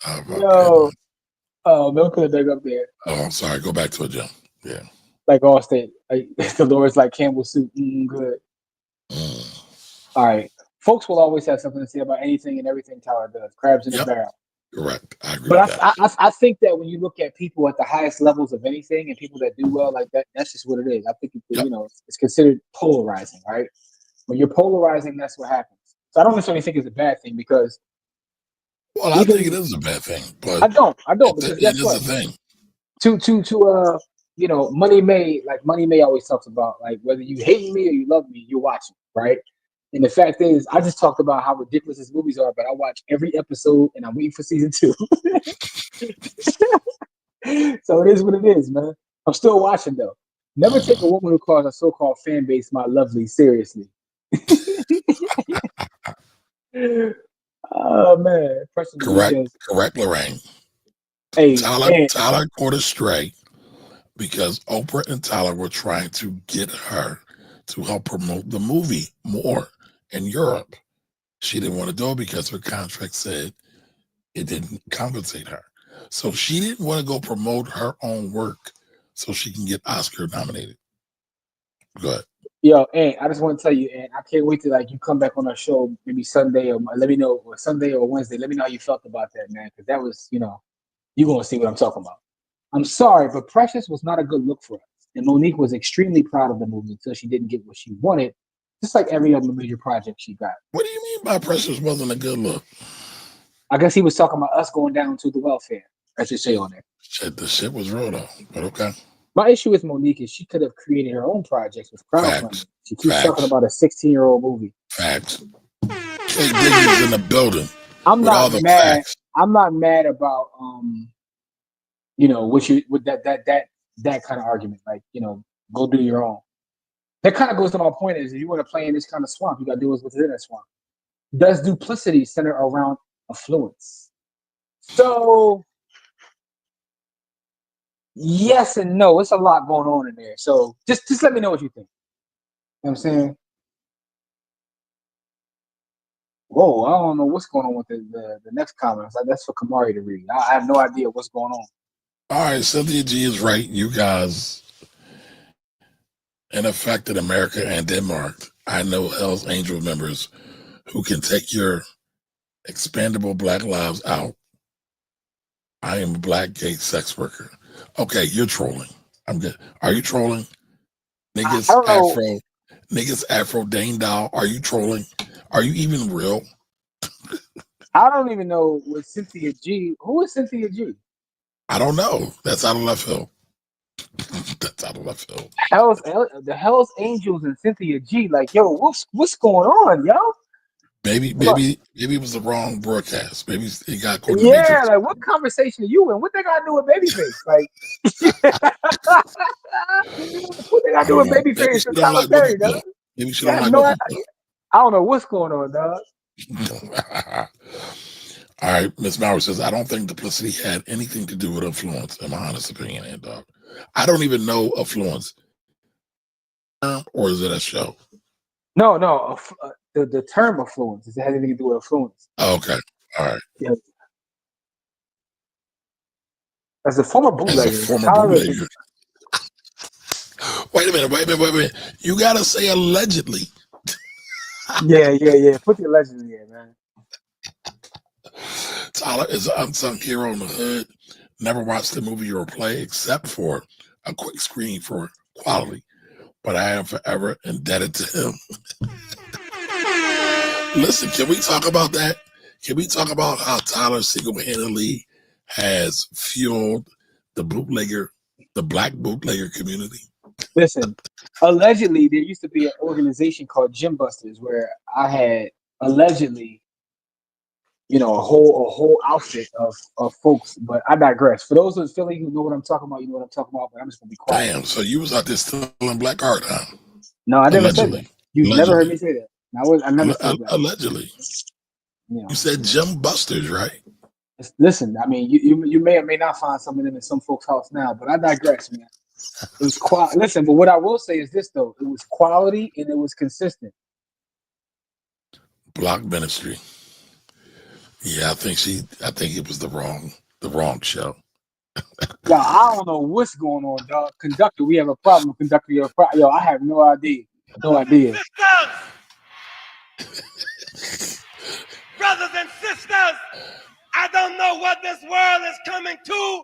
Oh, Milk could have dug up there. Oh, I'm sorry. Go back to it, Jim. Yeah. Like Austin. Like, the Lord's like Campbell soup. Good. All right. Folks will always have something to say about anything and everything Tyler does. Crabs in the barrel. Correct. I agree with that. I think that when you look at people at the highest levels of anything and people that do well like that, that's just what it is. I think it's considered polarizing, right? When you're polarizing, that's what happens. So I don't necessarily think it's a bad thing because. Well, I think it is a bad thing, but I don't. Because it is a thing. Money May always talks about like whether you hate me or you love me, you're watching, right? And the fact is, I just talked about how ridiculous his movies are, but I watch every episode and I'm waiting for season 2. So it is what it is, man. I'm still watching though. Never take a woman who calls a so-called fan base my lovely seriously. Oh man, Preston Correct, says, correct, Lorraine. "Hey, and Tyler caught astray because Oprah and Tyler were trying to get her to help promote the movie more in Europe. She didn't want to do it because her contract said it didn't compensate her. So she didn't want to go promote her own work so she can get Oscar nominated. Good. yo, and I just want to tell you, and I can't wait to like you come back on our show maybe Sunday or let me know or Sunday or Wednesday. Let me know how you felt about that, man, because that was you're gonna see what I'm talking about. I'm sorry, but Precious was not a good look for us, and Monique was extremely proud of the movie until she didn't get what she wanted, just like every other major project she got. What do you mean by Precious wasn't a good look? I guess he was talking about us going down to the welfare. I should say on there. Shit, the shit was real though. But okay. My issue with Monique is she could have created her own projects with crowdfunding. Facts. She keeps Facts. talking about a 16-year-old movie. Facts. K Diggins in the building. I'm with not all the mad. facts. I'm not mad about with that kind of argument. Like, go do your own. That kind of goes to my point is if you want to play in this kind of swamp, you gotta do what's within that swamp. Does duplicity center around affluence? So yes and no. It's a lot going on in there. So just let me know what you think. You know what I'm saying? Whoa, I don't know what's going on with the next comment. That's for Camari to read. I have no idea what's going on. All right, Cynthia G is right. You guys, in effect, in America and Denmark, I know Hell's Angel members who can take your expandable Black lives out. I am a Black gay sex worker. Okay, you're trolling. I'm good. Are you trolling? I don't know. Niggas Afro Dane Doll, are you trolling? Are you even real? I don't even know what Cynthia G. Who is Cynthia G? I don't know. That's out of left field. That's out of left field. The Hell's Angels and Cynthia G. Like, yo, what's going on, yo? Maybe it was the wrong broadcast. Maybe it got caught in the Yeah, Matrix. like what conversation are you in? What they got to do with Babyface? Like, what they got to do with Maybe Babyface she and don't Tyler like white Perry, people. dog? Maybe she Yeah, don't like white people. I don't know what's going on, dog. All right, Miss Maurer says, I don't think duplicity had anything to do with influence, in my honest opinion, and dog. I don't even know affluence. Or is it a show? No. The term affluence. Does it have anything to do with affluence? Oh, okay. All right. Yeah. As a former bootlegger. Wait a minute. You gotta say allegedly. Yeah. Put the allegedly in, man. Tyler is an unsung hero in the hood. Never watched the movie or play except for a quick screen for quality. But I am forever indebted to him. Listen, can we talk about that? Can we talk about how Tyler single-handedly has fueled the Black bootlegger community? Listen, allegedly, there used to be an organization called Gym Busters where I had allegedly, a whole outfit of folks. But I digress. For those of Philly who know what I'm talking about, you know what I'm talking about. But I'm just gonna be quiet. Damn. So you was out there stealing black art, huh? No, I never said that. You never heard me say that. I never said that. Allegedly. You said Gym Busters, right? Listen, I mean, you may or may not find some of them in some folks' house now, but I digress, man. It was quality. Listen, but what I will say is this though: it was quality and it was consistent. Block Ministry. Yeah, I think it was the wrong show. Yo, I don't know what's going on, dog. Conductor, we have a problem. Conductor, you have a problem. Yo, I have no idea. No idea. Brothers and sisters, I don't know what this world is coming to.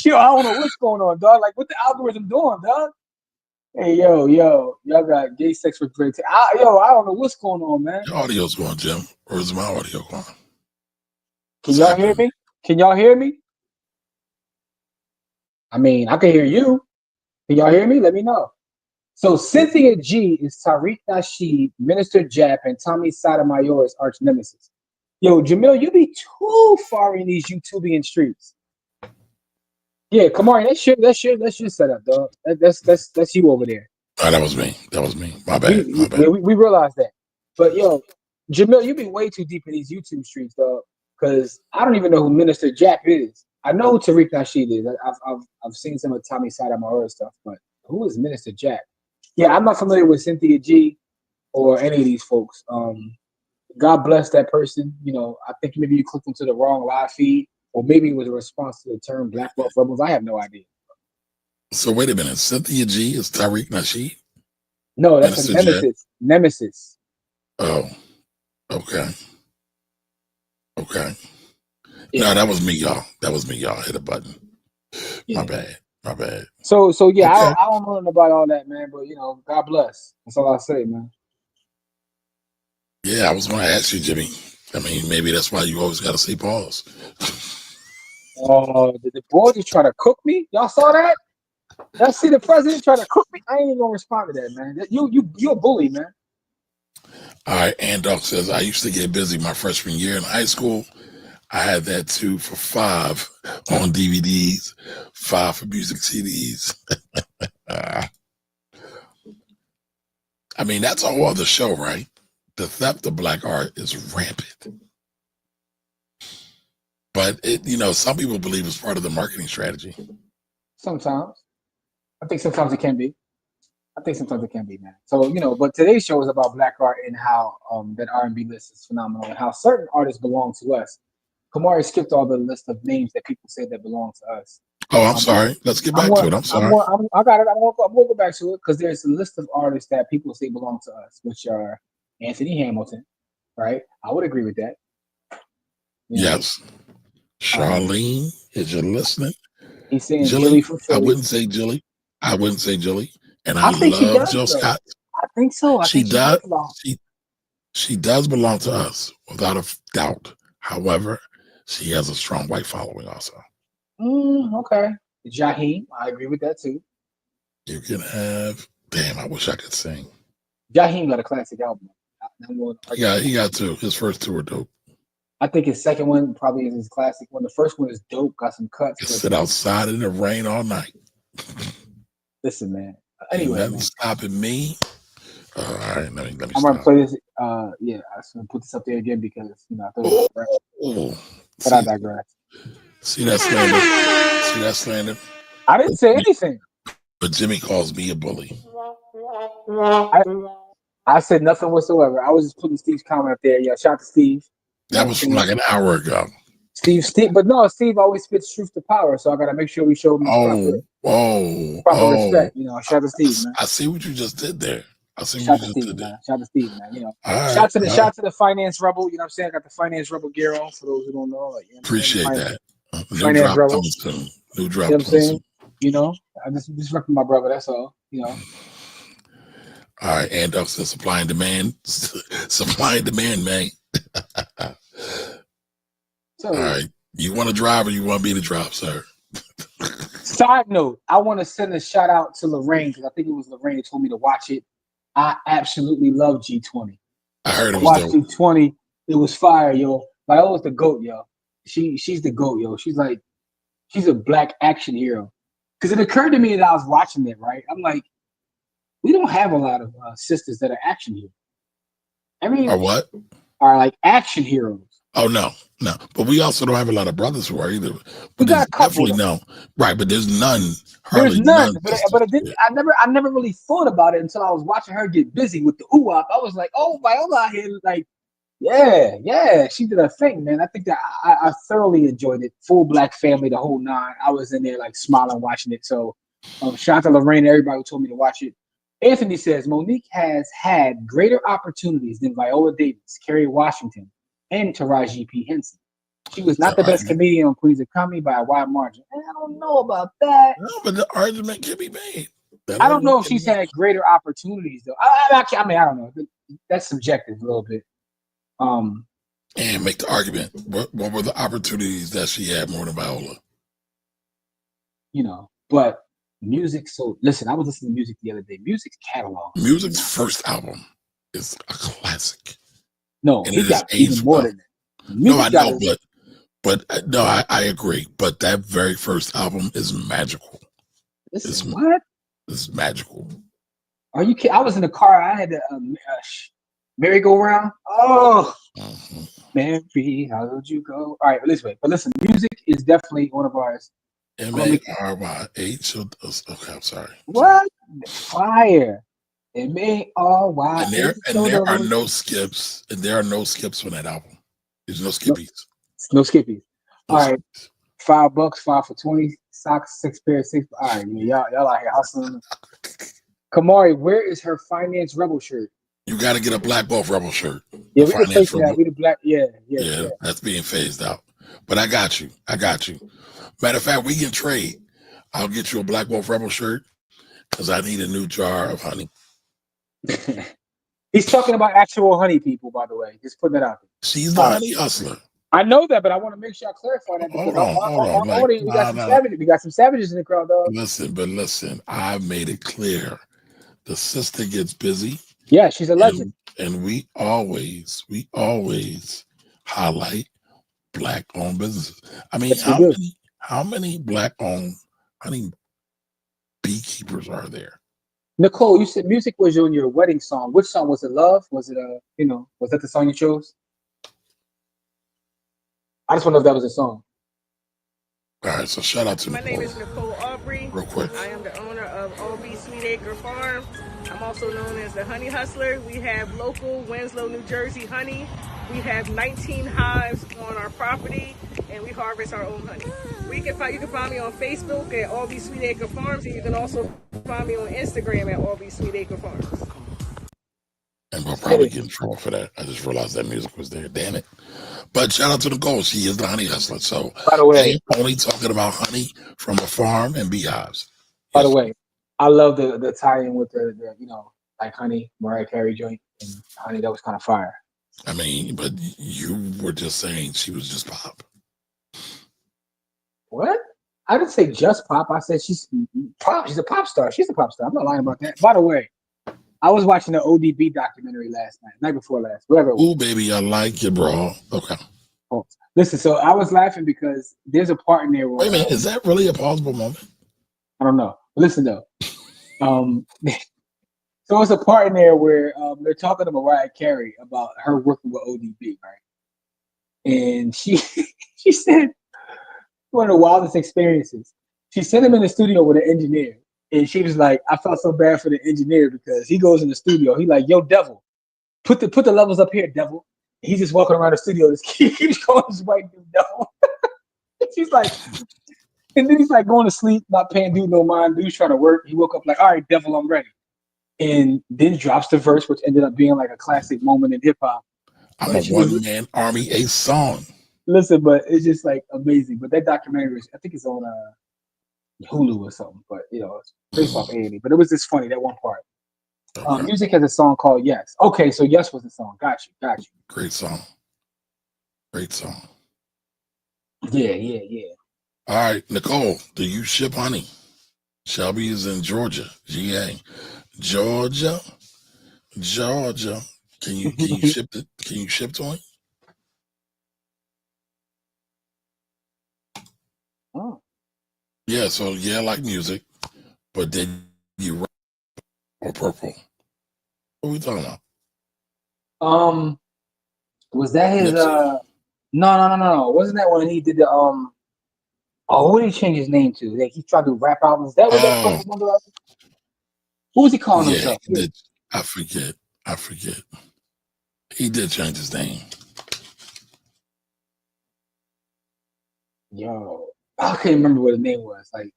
Yo, I don't know what's going on, dog. Like, what the algorithm doing, dog? Hey, yo, y'all got gay sex with great. I don't know what's going on, man. Your audio's going, Jim, or is my audio going? Can y'all hear me? Can y'all hear me? I mean, I can hear you. Can y'all hear me? Let me know. So Cynthia G is Tariq Nasheed, Minister Jap, and Tommy Sotomayor's arch nemesis. Yo, Jamil, you be too far in these YouTubian streets. Yeah, Kamari, that's your setup, dog. That's you over there. Oh, that was me. That was me. My We bad. My yeah, bad. we realize that. But yo, Jamil, you be way too deep in these YouTube streets, dog. Because I don't even know who Minister Jack is. I know who Tariq Nasheed is. I've seen some of Tommy Sotomayor stuff, but who is Minister Jack? Yeah, I'm not familiar with Cynthia G or any of these folks. God bless that person. You know, I think maybe you clicked into the wrong live feed, or maybe it was a response to the term Black Wealth Rebels. I have no idea. So wait a minute. Cynthia G is Tariq Nasheed? No, that's a Minister Jack? nemesis. Oh, okay. Okay. Yeah. No, that was me, y'all. That was me, y'all. Hit a button. Yeah. My bad. My bad. So yeah, Okay. I don't know nothing about all that, man. But you know, God bless. That's all I say, man. Yeah, I was going to ask you, Jimmy. I mean, maybe that's why you always got to say pause. The boy just trying to cook me. Y'all saw that? Y'all see the president trying to cook me? I ain't even gonna respond to that, man. You a bully, man. All right. Andok says, I used to get busy my freshman year in high school. I had that too for 5 on DVDs, 5 for music CDs. I mean, that's a whole other show, right? The theft of black art is rampant. But some people believe it's part of the marketing strategy. Sometimes. I think sometimes it can be. Man. So, but today's show is about black art and how that R&B list is phenomenal and how certain artists belong to us. Kamari skipped all the list of names that people say that belong to us. Oh, I'm sorry. Let's get back to it. I'm sorry. I got it. I'm gonna go back to it because there's a list of artists that people say belong to us, which are Anthony Hamilton, right? I would agree with that. Yes. Charlene, is you listening? He's saying Jilly from Philly. I wouldn't say Jilly. And I think she love does, Jill though. Scott. I think so. She does. She does belong to us, without a doubt. However, she has a strong white following also. Okay. Jaheim, I agree with that too. You can have. Damn, I wish I could sing. Jaheim got a classic album. Yeah, he got 2. His first 2 were dope. I think his second one probably is his classic one. The first one is dope, got some cuts. Sit outside in the rain all night. Listen, man. Anyway, nothing stopping me. All right, let me I'm gonna play this. Yeah, I just gonna put this up there again because I thought it was but I digress. See that slander? See that slander? I didn't say anything. But Jimmy calls me a bully. I said nothing whatsoever. I was just putting Steve's comment up there. Yeah, shout out to Steve. That was from like an hour ago. Steve, but no, Steve always spits truth to power, so I gotta make sure we show him proper respect. Shout out to Steve, man. I see what you just did there. Shout out to Steve, man. Shout out to the finance rebel. You know what I'm saying? I got the finance rebel gear on for those who don't know. Appreciate that. Finance rebel. New drop. You know what I'm saying? I just repping my brother. That's all. All right, and says supply and demand. Supply and demand, man. So, all right. You want to drive or you want me to drive, sir? Side note, I want to send a shout out to Lorraine because I think it was Lorraine who told me to watch it. I absolutely love G20. I heard it was dope. G20. It was fire, yo. Viola's the GOAT, yo. She's the GOAT, yo. She's a black action hero. Because it occurred to me that I was watching it, right? I'm like, we don't have a lot of sisters that are action heroes. Or what? Are like action heroes. Oh no. But we also don't have a lot of brothers who are either. But we got a couple. Definitely no. Right, but there's none. There's none. But I never really thought about it until I was watching her get busy with the ooh-wop. I was like, oh, Viola here, like, yeah, she did her thing, man. I think that I thoroughly enjoyed it. Full black family, the whole 9. I was in there like smiling watching it. So shout out to Lorraine and everybody who told me to watch it. Anthony says Monique has had greater opportunities than Viola Davis, Kerry Washington, and Taraji P. Henson. She was not the best comedian on Queens of Comedy by a wide margin. And I don't know about that. No, but the argument can be made. I don't know if she's had greater opportunities, though. I don't know. That's subjective a little bit. And make the argument. What were the opportunities that she had more than Viola? But music. So listen, I was listening to music the other day. Music's catalog. Music's first album is a classic. No, he got even more than that. No, I know, But no, I agree. But that very first album is magical. This is It's, what? it's magical. Are you kidding? I was in the car. I had the merry-go-round. Oh, Mary, how did you go? All right, listen. But listen, music is definitely one of ours. MARYH. Okay, I'm sorry. What? Fire. MARYH. And there are no skips. And there are no skips on that album. There's no skippies. No skippies. No All right. skippies. $5, 5 for 20. Socks, 6 pairs, 6. All right, man, y'all out here hustling. Kamari, where is her Finance Rebel shirt? You got to get a Black Wolf Rebel shirt. Yeah, we can face that. We the black. Yeah. That's being phased out. But I got you. Matter of fact, we can trade. I'll get you a Black Wolf Rebel shirt because I need a new jar of honey. He's talking about actual honey people, by the way. Just putting that out there. She's the honey hustler. I know that, but I want to make sure I clarify that because Hold on. We got some savages in the crowd, dog. Listen. I made it clear. The sister gets busy. Yeah, she's a legend. And we always highlight Black-owned businesses. I mean, how many Black-owned honey beekeepers are there? Nicole, you said music was on your wedding song. Which song was it? Love? Was it was that the song you chose? I just want to know if that was a song. All right, so shout out to My Nicole. name is Nicole Aubrey. Real quick. I am the owner of Albee Sweetacre Farm. I'm also known as the Honey Hustler. We have local Winslow, New Jersey honey. We have 19 hives on our property, and we harvest our own honey. You can find me on Facebook at Albee Sweetacre Farms, and you can also find me on Instagram at Albee Sweetacre Farms. And we'll probably get in trouble for that. I just realized that music was there. Damn it. But shout out to Nicole. She is the honey hustler. So, by the way, only talking about honey from a farm and beehives. By the way, I love the tie-in with the like honey, Mariah Carey joint, and honey. That was kind of fire. I mean, but you were just saying she was just pop. What? I didn't say just pop. I said she's pop. She's a pop star. She's a pop star. I'm not lying about that. By the way, I was watching the ODB documentary night before last, whatever. Ooh, baby, I like you, bro. Okay. Oh, listen, so I was laughing because there's a part in there where... Wait a minute, is that really a plausible moment? I don't know. Listen, though. So it's a part in there where they're talking to Mariah Carey about her working with ODB, right? And she said one of the wildest experiences. She sent him in the studio with an engineer. And she was like, I felt so bad for the engineer because he goes in the studio. He like, yo, devil, put the levels up here, devil. And he's just walking around the studio. Just keeps calling this white dude devil. She's like, and then he's like going to sleep, not paying dude no mind. Dude's trying to work. He woke up like, all right, devil, I'm ready. And then drops the verse, which ended up being like a classic moment in hip hop. I'm a one-man army ace song. Listen, but it's just like amazing. But that documentary, I think it's on Hulu or something, but it's based off A&E. But it was just funny, that one part. Okay. Music has a song called Yes. Okay, so Yes was the song. Got you. Great song. Yeah. All right, Nicole, do you ship honey? Shelby is in Georgia, GA. Georgia. Can you ship it? Can you ship to him? Oh. Yeah, so like music, but then you rap or purple. What are we talking about? Was that his No. Wasn't that when he did the what did he change his name to? Like he tried to rap albums. That was that Purple Wonder album? Who was he calling himself? I forget. He did change his name. Yo, I can't remember what his name was. Like,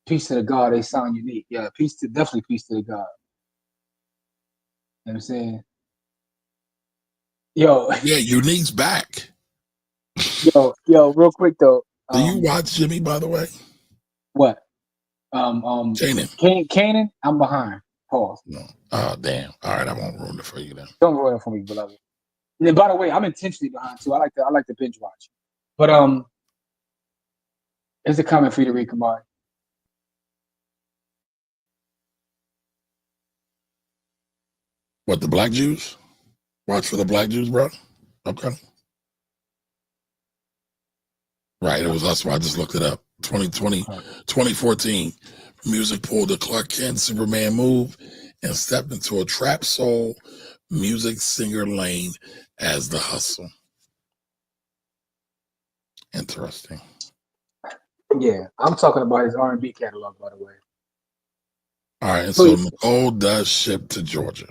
peace to the God, they sound unique. Yeah, definitely peace to the God. You know what I'm saying? Yo. Yeah, Unique's back. Yo, real quick though. Do you watch Jimmy, by the way? What? Kanan, I'm behind. Pause. No. Oh, damn. All right, I won't ruin it for you then. Don't ruin it for me, beloved. And then, by the way, I'm intentionally behind too. I like to binge watch. But here's a comment for you to read, Kamari. What, the black Jews? Watch for the black Jews, bro? Okay. Right, it was us. I just looked it up. 2014. Music pulled the Clark Kent Superman move and stepped into a trap soul music singer lane as the Hustle. Interesting. Yeah, I'm talking about his R&B catalog, by the way. All right, and so Nicole does ship to Georgia.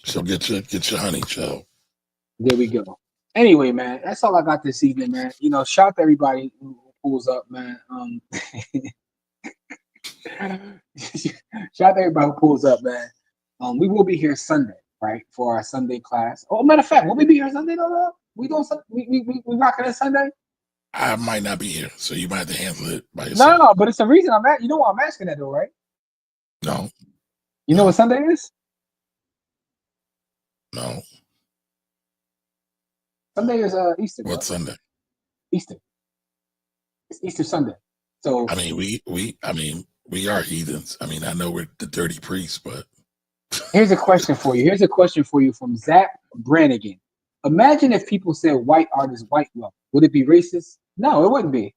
She'll get your honey, chill. There we go. Anyway, man, that's all I got this evening, man. You know, shout out to everybody who pulls up, man. Shout out to everybody who pulls up, man. We will be here Sunday, right, for our Sunday class. Oh, matter of fact, will we be here Sunday, though? We rocking it Sunday? I might not be here, so you might have to handle it by yourself. No, but it's a reason I'm at. You know why I'm asking that, though, right? No. You know what Sunday is? No. Sunday is Easter. What bro. Sunday? Easter. It's Easter Sunday. So I mean, we are heathens. I mean, I know we're the dirty priests, but here's a question for you. Here's a question for you from Zach Brannigan. Imagine if people said white art is white wealth. Would it be racist? No, it wouldn't be.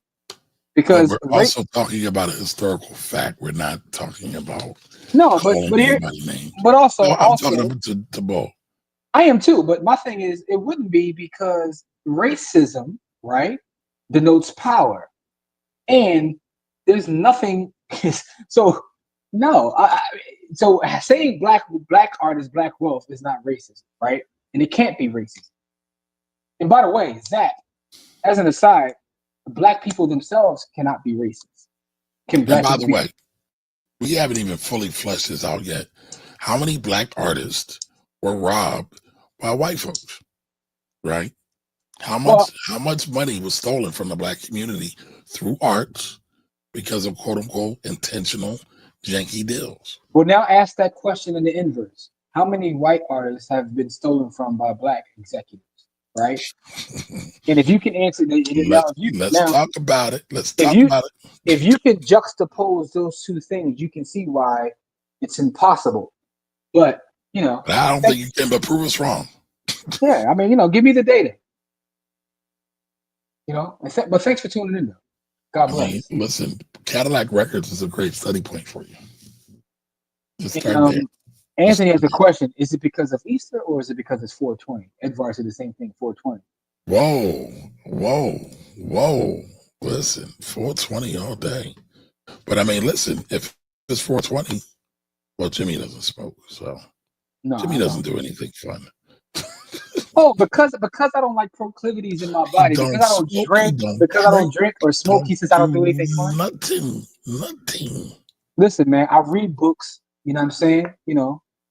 Because we're also talking about a historical fact. We're not talking about but also I'm talking to Bo. I am too, but my thing is it wouldn't be because racism, right, denotes power. And there's nothing so no, so saying black art is black wealth is not racist, right? And it can't be racist. And by the way, Zach, as an aside, black people themselves cannot be racist. And by the way, we haven't even fully fleshed this out yet. How many black artists were robbed by white folks? Right? How much money was stolen from the black community through arts because of quote unquote intentional janky deals? Well, now ask that question in the inverse. How many white artists have been stolen from by black executives? Right? And if you can answer that, let's talk about it. If you can juxtapose those two things, you can see why it's impossible. But I don't think you can, but prove us wrong. Yeah, I mean, give me the data. But thanks for tuning in, though. God bless. Listen, Cadillac Records is a great study point for you. Just start there. Anthony has a question. Is it because of Easter or is it because it's 420? Edvar said the same thing, 420. Whoa. Listen, 420 all day. But I mean, listen, if it's 420, well, Jimmy doesn't smoke, so no, Jimmy doesn't do anything fun. Oh, because I don't like proclivities in my body. Because I don't drink or smoke, he says I don't do anything fun. Nothing. Listen, man, I read books, you know what I'm saying?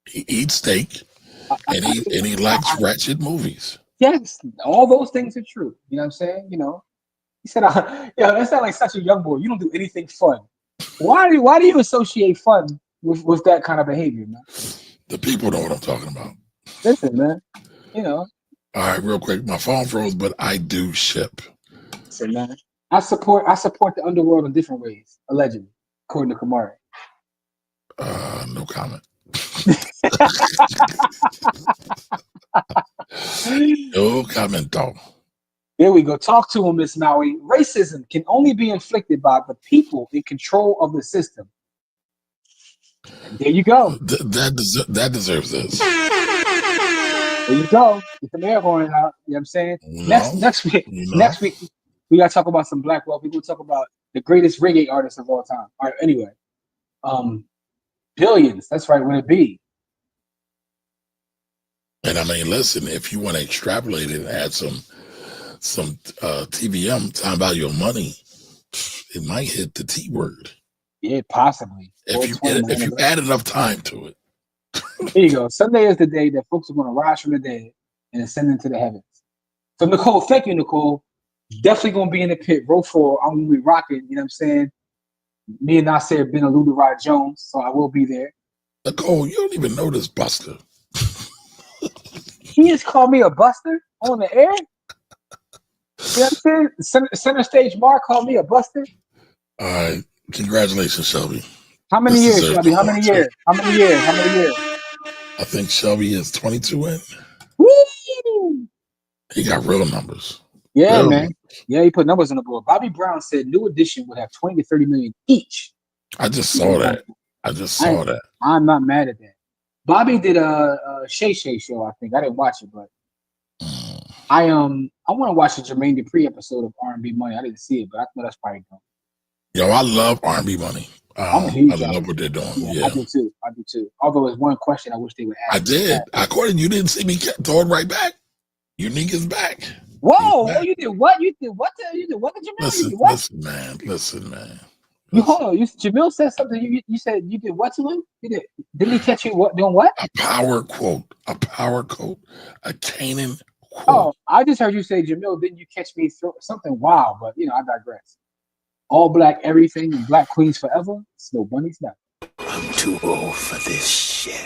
He eats steak and he likes ratchet movies. Yes, all those things are true. You know what I'm saying? He said, that sounds like such a young boy. You don't do anything fun. Why do you associate fun with that kind of behavior, man? The people know what I'm talking about. Listen, man, All right, real quick. My phone froze, but I do ship. Listen, man, I support the underworld in different ways, allegedly, according to Camari. No comment. No comment, dog. There we go. Talk to him, Miss Maui. Racism can only be inflicted by the people in control of the system. And there you go. That deserves this. There you go. Get the air horn out. You know what I'm saying? No, next week, we gotta talk about some black wealth. We're gonna talk about the greatest reggae artists of all time. All right, anyway. Billions. That's right, with a B. And I mean, listen, if you want to extrapolate it and add some TVM, time value of money, it might hit the T word. Yeah, possibly. If you add enough time to it. There you go. Sunday is the day that folks are going to rise from the dead and ascend into the heavens. So, Nicole, thank you, Nicole. Definitely going to be in the pit. Row 4, I'm going to be rocking, you know what I'm saying? Me and Nasser have been a Ludarod Jones, so I will be there. Nicole, you don't even know this Buster. He just called me a buster on the air? You know what I'm saying? Center stage Mark called me a buster. All right. Congratulations, Shelby. How many years, Shelby? How many years? I think Shelby is 22 in. Woo! He got real numbers. Yeah, man. Yeah, he put numbers on the board. Bobby Brown said New Edition would have 20 to 30 million each. I just saw that. I'm not mad at that. Bobby did a Shay Shay show, I think. I didn't watch it, but I want to watch the Jermaine Dupri episode of R&B Money. I didn't see it, but I know that's probably good. Yo, I love R&B Money. I love what they're doing. Yeah, I do too. Although there's one question I wish they would ask. I did. According, you didn't see me throw it right back. Unique is back. Whoa! Oh, you did what? You did what? You did what? Listen, man. Hold on. Jamil said something. You said you did what to him? Didn't he catch you doing what? A power quote. A Canaan quote. Oh, I just heard you say, Jamil, didn't you catch me through something wild? But I digress. All black everything and black queens forever. Snow Bunny's not. I'm too old for this shit.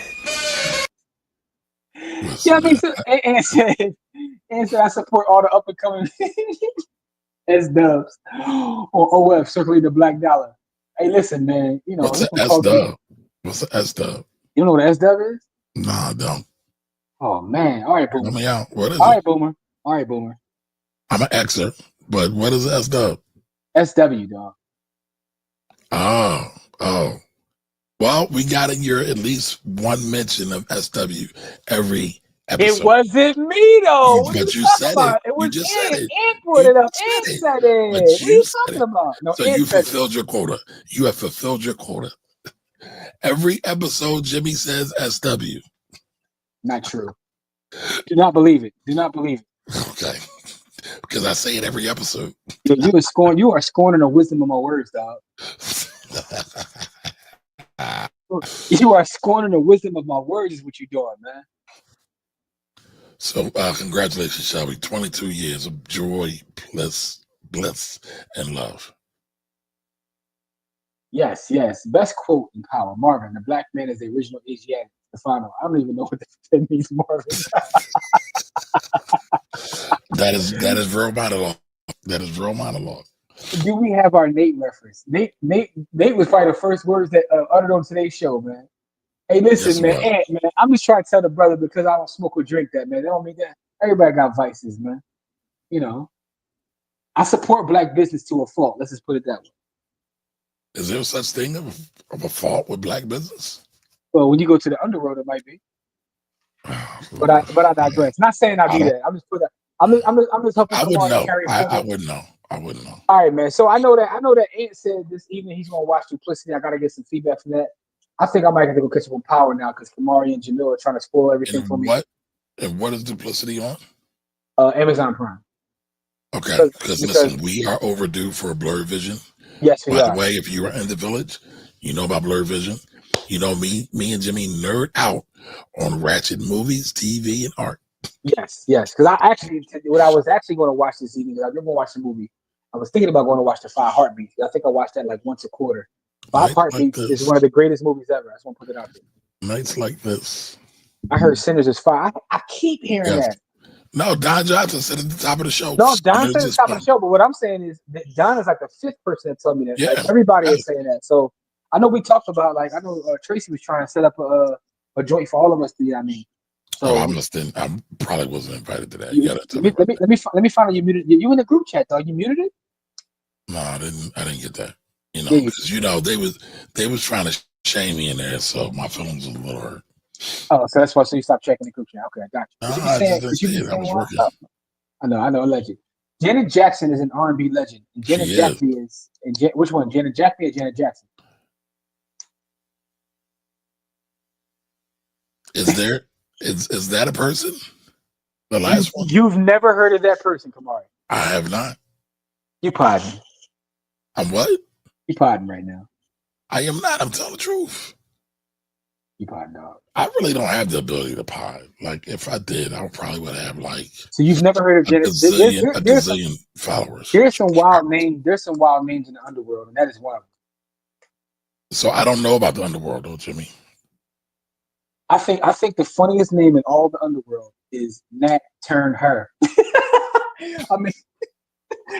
And said I support all the up and coming S dubs on OF circling the black dollar. Hey, listen, man. What's the S dub? What's the S dub? You know what the S dub is? Nah, I don't. Oh man! All right, Boomer. Let me out. What is it? All right, Boomer. I'm an Xer, but what is S dub? SW, dog. Oh. Well, we got in your at least one mention of SW every episode. It wasn't me though. But you said it. It was you just said it. Ant brought it up. Ant said it. What are you talking about? No, so you fulfilled your quota. You have fulfilled your quota. Every episode, Jimmy says SW. Not true. Do not believe it. Okay. Because I say it every episode. You are scorning the wisdom of my words, dog. You are scorning the wisdom of my words is what you're doing, man. So congratulations, Shelby. 22 years of joy, bliss, and love. Yes. Best quote in power. Marvin, the black man is the original Asiatic. Stefano. I don't even know what that means, Marvin. That is real monologue. Do we have our Nate reference? Nate was probably the first words that uttered on today's show, man. Hey, listen, yes, man, Ant, man. I'm just trying to tell the brother because I don't smoke or drink that, man. That don't mean that. Everybody got vices, man. I support black business to a fault. Let's just put it that way. Is there such thing of a fault with black business? Well, when you go to the underworld, it might be. But I digress. Not saying I do that. I'm just hoping. I wouldn't know. I wouldn't know. All right, man. So I know that Ant said this evening he's gonna watch Duplicity. I gotta get some feedback from that. I think I might have to go catch up on Power now because Camari and Jamil are trying to spoil everything for me. What is Duplicity on? Amazon Prime. Okay, because listen, we are overdue for a Blurred Vision. Yes, we are. By the way, if you are in the village, you know about Blurred Vision. You know me and Jimmy nerd out on ratchet movies, TV, and art. Yes. Because what I was actually going to watch this evening, because I didn't want to watch the movie. I was thinking about going to watch the 5 Heartbeats. I think I watched that like once a quarter. 5 Heartbeats is one of the greatest movies ever. I just want to put it out there. Nights like this. I heard Sinners is fire. I keep hearing that. No, Don Johnson said at the top of the show. No, Don said at the top of the show, but what I'm saying is that Don is like the 5th person that told me that. Yeah. Like, everybody is saying that. So I know we talked about, like, I know Tracy was trying to set up a joint for all of us to, So I probably wasn't invited to that. Let me find out you muted. You in the group chat, though. You muted it? No, I didn't get that. Because they was trying to shame me in there, so my feelings was a little hurt. Oh, so that's why you stopped checking the group chat. Okay, I got you. I was working. I know, legend. Janet Jackson is an R&B legend. And Janet Jackson which one? Janet Jackson or Janet Jackson? Is that a person? The last one? You've never heard of that person, Camari? I have not. You podding. I'm what? You podding right now. I am not. I'm telling the truth. You podding, dog. I really don't have the ability to pod. Like, if I did, I probably would have So you've never heard of Janet? A gazillion followers. There's some wild names. There's some wild names in the underworld, and that is one of them. So I don't know about the underworld, though, Jimmy. I think the funniest name in all the underworld is Nat Turn Her. I mean,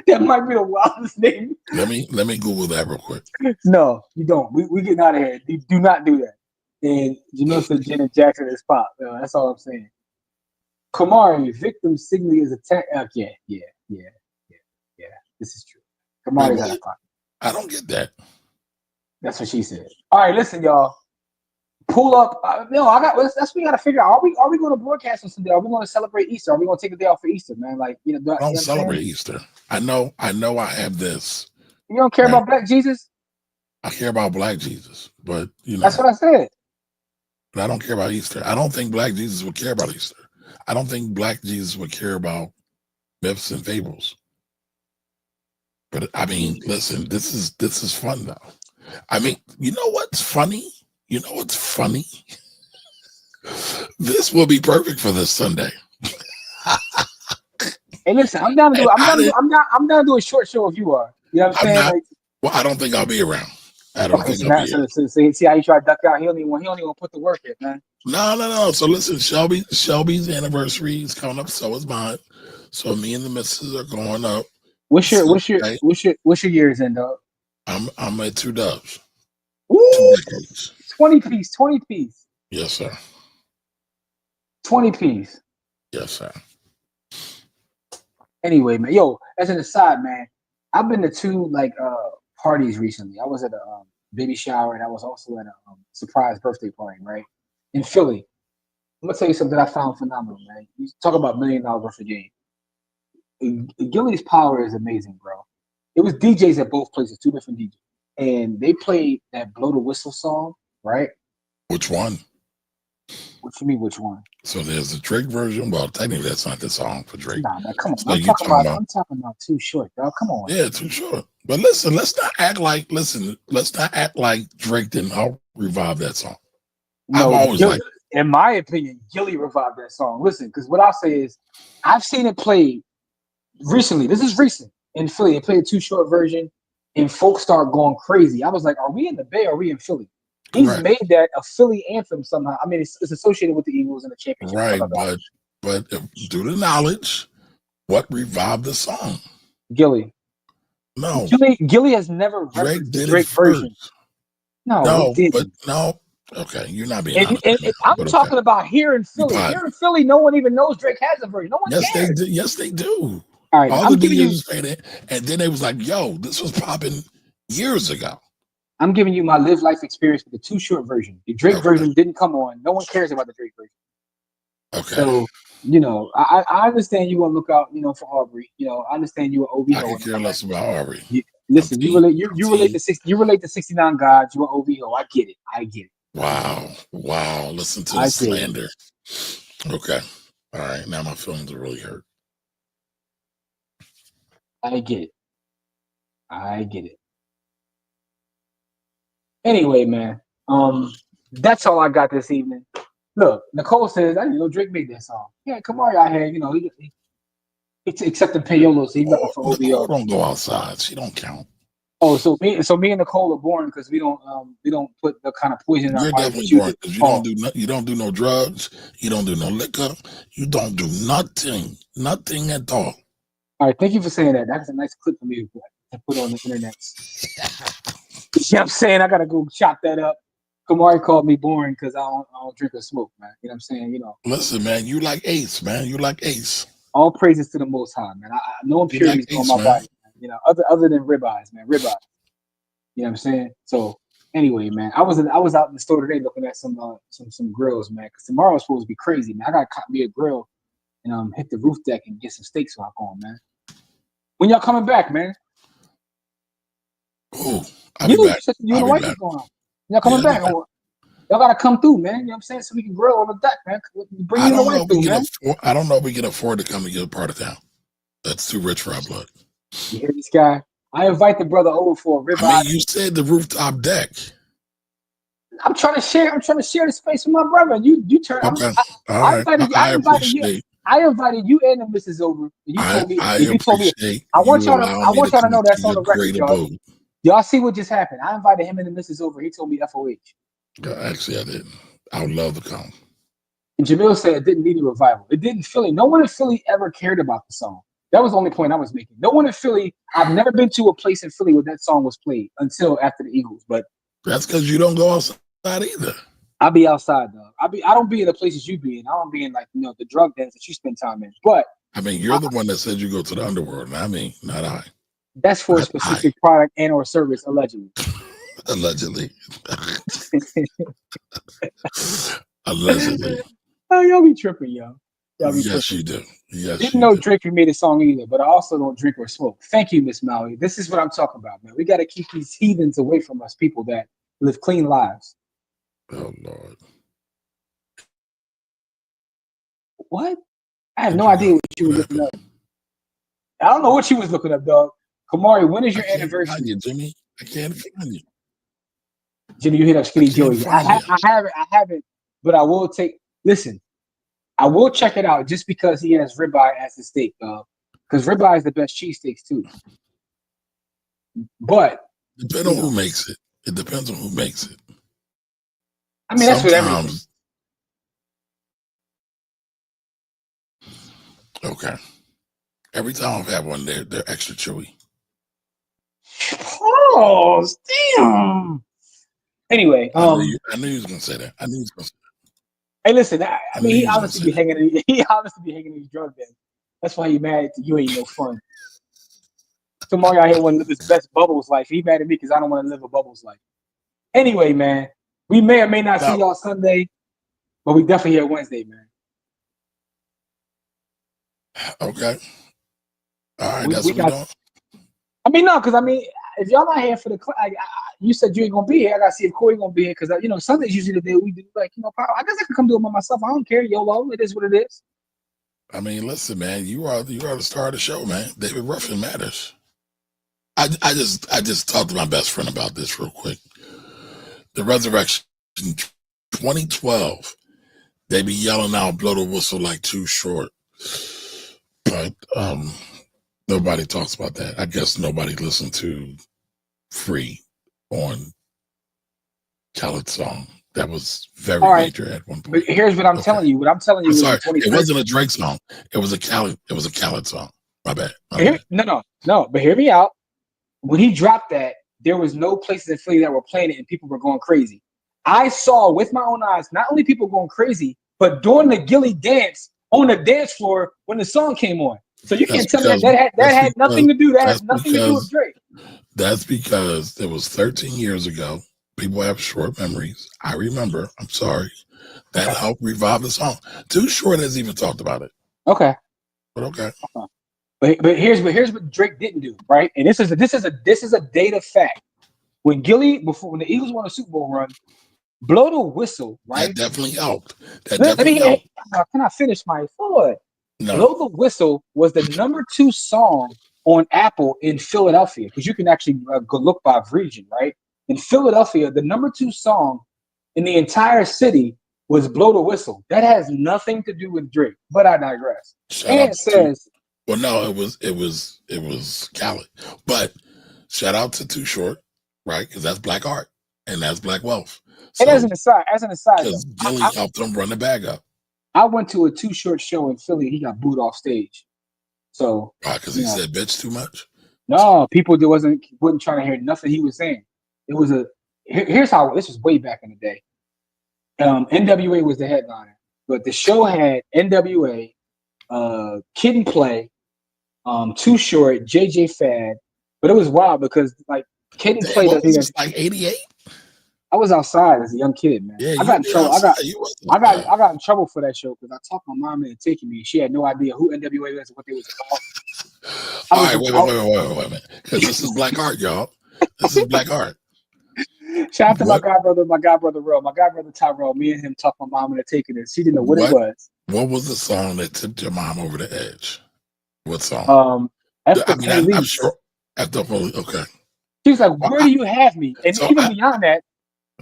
that might be the wildest name. Let me Google that real quick. No, you don't. We getting out of here. You do not do that. And said Janet Jackson is pop. That's all I'm saying. Camari, victim signally is attack. Yeah. This is true. Camari's out of what? pocket. I don't get that. That's what she said. All right, listen, y'all. Pull up. That's what we got to figure out. Are we going to broadcast on Sunday? Are we going to celebrate Easter? Are we going to take a day off for Easter, man? Like, I don't celebrate Easter. I know I have this. You don't care about Black Jesus? I care about Black Jesus, but That's what I said. But I don't care about Easter. I don't think Black Jesus would care about Easter. I don't think Black Jesus would care about myths and fables. But I mean, listen, this is fun though. I mean, you know what's funny? This will be perfect for this Sunday. Hey, listen, I'm down to do a short show if you are. You know what I'm saying? Not, well, I don't think I'll be around. I don't think I'll be so see how you try to duck out. He don't even put the work in, man. No. So listen, Shelby's anniversary is coming up, so is mine. So me and the missus are going up. What's your years in, dog? I'm at 2 dubs. Ooh, 20 piece. Yes, sir. 20 piece. Yes, sir. Anyway, man, yo, as an aside, man, I've been to 2 parties recently. I was at a baby shower, and I was also at a surprise birthday party, right, in Philly. I'm gonna tell you something I found phenomenal, man. You talk about $1 million worth of game. Gilly's power is amazing, bro. It was DJs at both places, 2 different DJs, and they played that "Blow the Whistle" song, right? Which one? What you mean, which one? So there's the Drake version. Well, technically, that's not the song for Drake. Nah, man, come on. So I'm talking about Too Short, dog. Come on. Yeah, Too Short. But listen, let's not act like Drake didn't help revive that song. No, in my opinion, Gilly revived that song. Listen, because what I'll say is, I've seen it played recently. This is recent in Philly. They played a Too Short version, and folks start going crazy. I was like, are we in the Bay or are we in Philly? He's made that a Philly anthem somehow. I mean, it's associated with the Eagles and the championship. Right, but due to knowledge, what revived the song? Gilly. No. Gilly has never referenced the Drake version. No, Okay, you're not being honest. I'm talking about here in Philly. Here in Philly, no one even knows Drake has a version. No one cares. Yes, they do. All right, all the DJs played it, and then they was like, "Yo, this was popping years ago." I'm giving you my live life experience with the Too Short version. The Drake version didn't come on. No one cares about the Drake version. Okay. So, I understand you want to look out, for Aubrey. I understand you an OVO. I could care less about Aubrey. Listen, you relate to 69 gods. You an OVO. I get it. Wow. Listen to the slander. Okay. All right. Now my feelings are really hurt. I get it. Anyway, man, that's all I got this evening. Look, Nicole says, I didn't know Drake made that song. Yeah, Camari out here, he accepted payola, so he's looking for OVO. Don't go outside. She don't count. Oh, so me and Nicole are boring because we don't put the kind of poison in our body. You're definitely boring because you don't do no drugs, you don't do no liquor, you don't do nothing at all. All right, thank you for saying that. That's a nice clip for me to put on the internet. You know what I'm saying? I gotta go chop that up. Camari called me boring because I don't drink or smoke, man. You know what I'm saying? Listen, man, you like Ace, man. You like Ace. All praises to the Most High, man. No impurities on my body, man. Other than ribeyes, man. Ribeyes. You know what I'm saying? So anyway, man, I was out in the store today looking at some grills, man. Because tomorrow's supposed to be crazy, man. I gotta cut me a grill and hit the roof deck and get some steaks while I'm going, man. When y'all coming back, man? Ooh, I'll be back. You and the wife is going on. Y'all coming back? Y'all gotta come through, man. You know what I'm saying? So we can grill on the deck, man. Bring you the wife through, man. I don't know if we can afford to come to your part of town. That's too rich for our blood. You hear this guy? I invite the brother over for a ribeye. I mean, you said the rooftop deck. I'm trying to share the space with my brother. You turn. Okay. I invited you and the missus over. You told me. I want y'all to know that's on the record, y'all. Y'all see what just happened? I invited him and the missus over. He told me FOH. Actually, I didn't. I would love to come. And Jamil said it didn't need a revival. It didn't Philly. No one in Philly ever cared about the song. That was the only point I was making. No one in Philly. I've never been to a place in Philly where that song was played until after the Eagles. But that's because you don't go outside either. I be outside though. I don't be in the places you be in. I don't be in the drug dens that you spend time in. But I mean, you're the one that said you go to the underworld. I mean, not I. That's for a specific product and or service, allegedly. Allegedly. Allegedly. Oh, y'all be tripping, yo. Y'all be Yes, tripping. you do. Yes, Didn't you know do. Drake made a song either, but I also don't drink or smoke. Thank you, Miss Maui. This is what I'm talking about, man. We got to keep these heathens away from us, people that live clean lives. Oh, Lord. What? I have no idea what you were looking up. I don't know what you was looking up, dog. Kamari, when is your anniversary? Find you, Jimmy. I can't find you. Jimmy, you hit up Skinny Joey. I haven't, but I will take. Listen, I will check it out just because he has ribeye as the steak, dog. Because ribeye is the best cheesesteaks too. But depends on who makes it. It depends on who makes it. I mean, that's with everything. Okay. Every time I've had one, they're extra chewy. Oh, damn. Anyway, I knew you was gonna say that. I knew you was gonna say that. Hey, listen. I mean, he obviously be hanging. He obviously be hanging in his drug den. That's why he mad at you. Ain't no fun. Tomorrow out here want to live his best Bubbles life. He mad at me because I don't want to live a Bubbles life. Anyway, man, we may or may not see y'all Sunday, but we definitely here Wednesday, man. Okay. All right, that's what we doing. I mean, no, because I mean, if y'all not here for the, you said you ain't gonna be here. I gotta see if Corey gonna be here because Sunday's usually the day we do. Like, I guess I can come do it by myself. I don't care, YOLO. It is what it is. I mean, listen, man, you are the star of the show, man. David Ruffin matters. I just talked to my best friend about this real quick. The Resurrection 2012, they be yelling out, blow the whistle like Too Short. But nobody talks about that. I guess nobody listened to Free on Khaled's song. That was very major at one point. But here's what I'm telling you. What I'm telling you I'm sorry, it wasn't a Drake song. It was a Khaled song. My bad. No, but hear me out. When he dropped that, there was no places in Philly that were playing it and people were going crazy. I saw with my own eyes, not only people going crazy, but doing the Gilly dance on the dance floor when the song came on. So you can't tell me that had nothing to do. That has nothing to do with Drake. That's because it was 13 years ago. People have short memories. I remember. I'm sorry. That helped revive the song. Too Short has even talked about it. Okay. But okay. But here's what Drake didn't do, right? And this is a data fact. When the Eagles won a Super Bowl run, blow the whistle, right? That definitely helped. Can I finish my thought? No. Blow the Whistle was the number 2 song on Apple in Philadelphia, because you can actually go look by region, right? In Philadelphia, the number 2 song in the entire city was Blow the Whistle. That has nothing to do with Drake, but I digress. Well, no, it was Khaled. But shout out to Too Short, right? Because that's black art and that's black wealth. So, and as an aside, because Gilly helped them run the bag up. I went to a Too Short show in Philly. He got booed off stage. So because he said bitch too much. No, people wasn't trying to hear nothing he was saying. It was here's how this was way back in the day. NWA was the headliner, but the show had NWA, Kid and Play, Too Short, JJ Fad. But it was wild because like Kid and Play does like 88. I was outside as a young kid, man. Yeah, I got in trouble. I got in trouble for that show because I talked my mom into taking me. She had no idea who NWA was and what they was called. All right, wait a minute. Because this is black art, y'all. This is black art. Shout out to my god brother Ro. My god brother Tyrell. Me and him talked my mom into taking it. She didn't know what it was. What was the song that tipped your mom over the edge? What song? I'm sure. After Police. Okay. She was like, "Where do you have me?" And so even beyond that,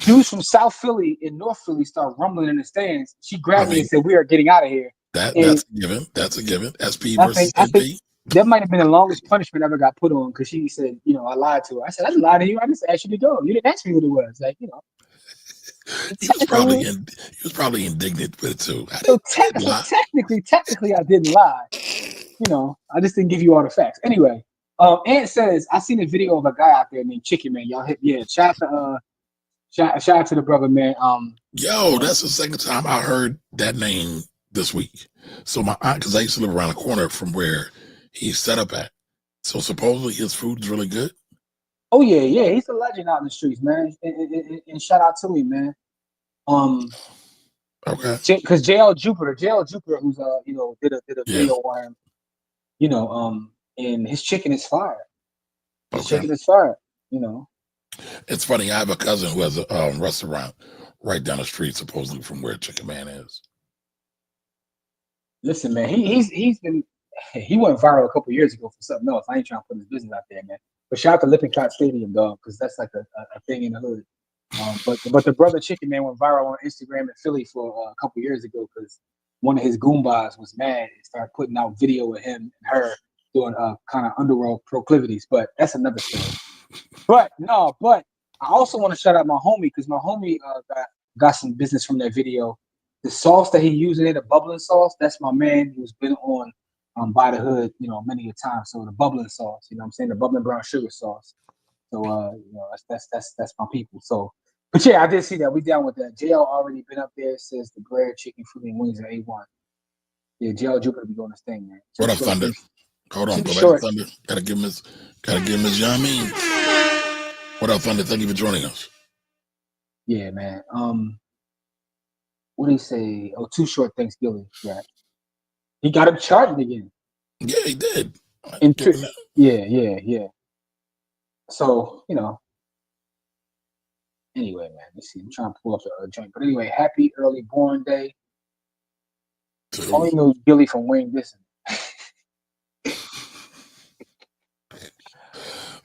dudes from South Philly and North Philly started rumbling in the stands. She grabbed me and said, "We are getting out of here." That's a given. That's a given. SP versus MP. That might have been the longest punishment I ever got put on because she said, I lied to her. I said, I didn't lie to you. I just asked you to go. You didn't ask me what it was. Like, He was probably indignant with it too. So technically, I didn't lie. I just didn't give you all the facts. Anyway, Ant says, I seen a video of a guy out there named Chicken Man. Y'all shout out to the brother, man. That's the second time I heard that name this week. So my aunt, because I used to live around the corner from where he's set up at. So supposedly his food's really good. Oh yeah, he's a legend out in the streets, man. And shout out to him, man. Okay. Because JL Jupiter, who's did a Yeah. video on him, and his chicken is fire. His Okay. chicken is fire, It's funny. I have a cousin who has a restaurant right down the street, supposedly from where Chicken Man is. Listen, man, he went viral a couple years ago for something else. I ain't trying to put his business out there, man. But shout out to Lippincott Stadium, dog, because that's like a thing in the hood. But the brother Chicken Man went viral on Instagram in Philly for a couple years ago because one of his Goombas was mad and started putting out video of him and her doing kind of underworld proclivities. But that's another story. But I also want to shout out my homie because my homie got some business from that video. The sauce that he used in it, the bubbling sauce, that's my man who's been on By the Hood, many a time. So the bubbling sauce, I'm saying, the bubbling brown sugar sauce. So that's my people. So, but yeah, I did see that. We down with that. JL already been up there. Says the bread, chicken, fruit, and wings are A1. Yeah, JL Jupiter be doing this thing, man. What up, Thunder? Hold on, go back to Thunder. Gotta give him his, you know what I mean? What up, Thunder? Thank you for joining us. Yeah, man. What do you say? Oh, Too Short, thanks, Gilly. Yeah. He got him charging again. Yeah, he did. Yeah. So, anyway, man, let's see. I'm trying to pull up the joint. But anyway, happy early born day. Only knows Gilly from Wayne Dixon.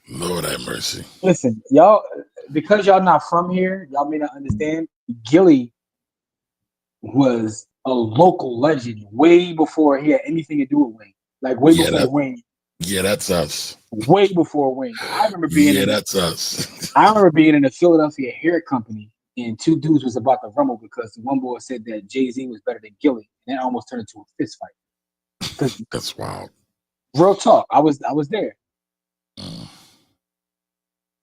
Lord have mercy. Listen, y'all, because y'all not from here, y'all may not understand. Gilly was a local legend way before he had anything to do with Wayne. Like way before Wayne. Yeah, that's us. Way before Wayne. I remember being that's us. I remember being in a Philadelphia hair company and two dudes was about to rumble because the one boy said that Jay-Z was better than Gilly, and that almost turned into a fist fight. That's wild. Real talk. I was there.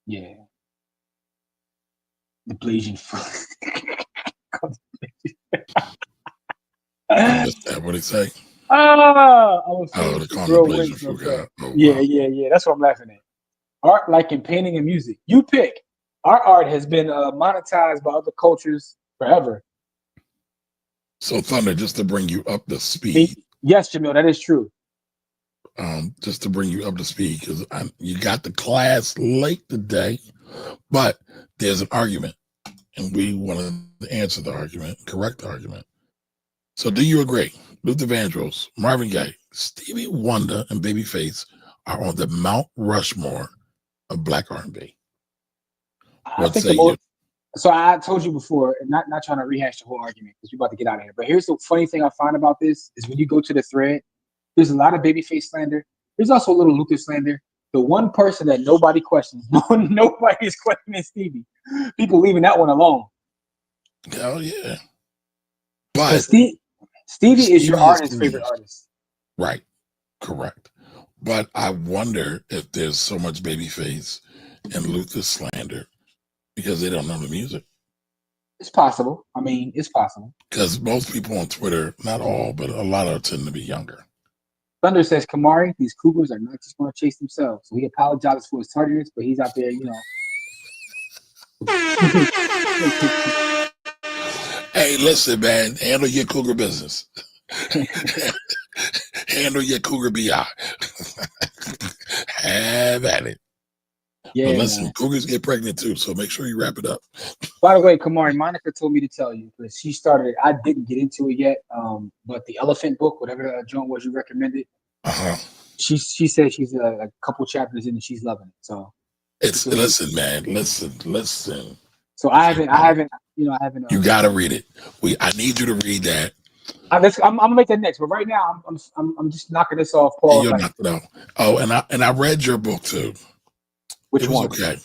Yeah. The Blasian fruit. What he say? The Blasian fruit guy. Oh, yeah. That's what I'm laughing at. Art like in painting and music. You pick. Our art has been monetized by other cultures forever. So, Thunder, just to bring you up to speed. Yes, Jamil, that is true. Just to bring you up to speed, because you got the class late today, but there's an argument, and we want to answer the argument, correct the argument. So, do you agree? Luther Vandross, Marvin Gaye, Stevie Wonder, and Babyface are on the Mount Rushmore of Black R&B. So I told you before, and not trying to rehash the whole argument because we're about to get out of here. But here's the funny thing I find about this is when you go to the thread, there's a lot of Babyface slander. There's also a little Luther slander. The one person that nobody questions, nobody's questioning Stevie. People leaving that one alone. Hell yeah. But Stevie is your artist's favorite artist. Right. Correct. But I wonder if there's so much Babyface and Luther slander because they don't know the music. It's possible. I mean, it's possible. Because most people on Twitter, not all, but a lot of them tend to be younger. Thunder says, Camari, these cougars are not just going to chase themselves. So he apologizes for his tardiness, but he's out there, Hey, listen, man, handle your cougar business. Handle your cougar BI. Have at it. Yeah, but listen, man. Cougars get pregnant too, so make sure you wrap it up. By the way, Camari, Monica told me to tell you because she started it. I didn't get into it yet, but the Elephant book, whatever the joint was you recommended, she said she's a couple chapters in and she's loving it. So listen, man, listen. So I haven't. You gotta read it. I need you to read that. I'm gonna make that next, but right now I'm just knocking this off, Paul. You're knocking it off. Oh, and I read your book too. Which one? Okay,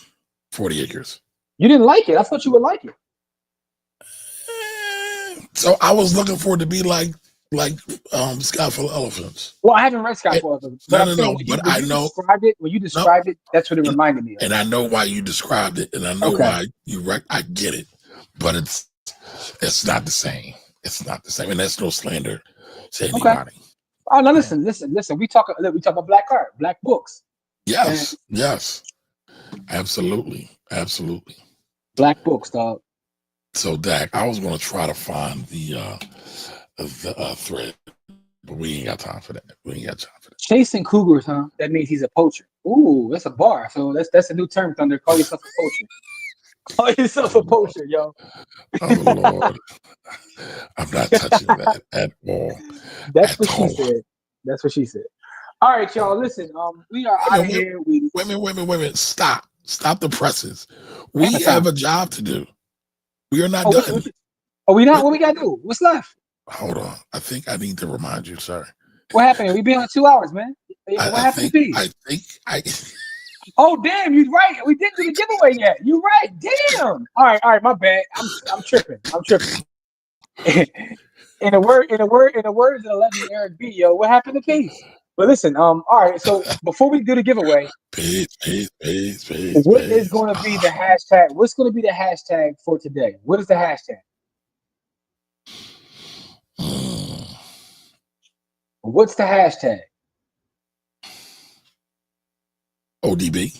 40 Acres. You didn't like it. I thought you would like it. So I was looking for it to be like Sky Full of Elephants. Well, I haven't read Sky Full of Elephants. But I know when you described it, that's what it reminded me of. And I know why you described it, and I know why I get it, but it's not the same. It's not the same, and that's no slander to anybody. Oh no, listen. We talk about black art, black books. Yes, yes, absolutely, absolutely. Black books, dog. So, Dak, I was going to try to find the thread, but we ain't got time for that. We ain't got time for that. Chasing cougars, huh? That means he's a poacher. Ooh, that's a bar. So that's a new term, Thunder. Call yourself a poacher. Call yourself Oh, a poacher, yo. oh Lord, I'm not touching that at all. That's what At she all. said. That's what she said. All right, y'all. Listen, we are out of here. Wait a minute. Stop the presses. We Hammer time. have a job to do. We are not Oh, done. we not? What we gotta do? What's left? Hold on. I think I need to remind you, sir. What happened? We been on 2 hours, man. What happened to P? Oh, damn, you're right. We didn't do the giveaway yet. You're right. Damn. All right, my bad. I'm tripping. in the words of the legend Eric B, yo, what happened to Peace? But listen, all right, so before we do the giveaway, peace. What is going to be the hashtag? What's going to be the hashtag for today? What is the hashtag? What's the hashtag? ODB.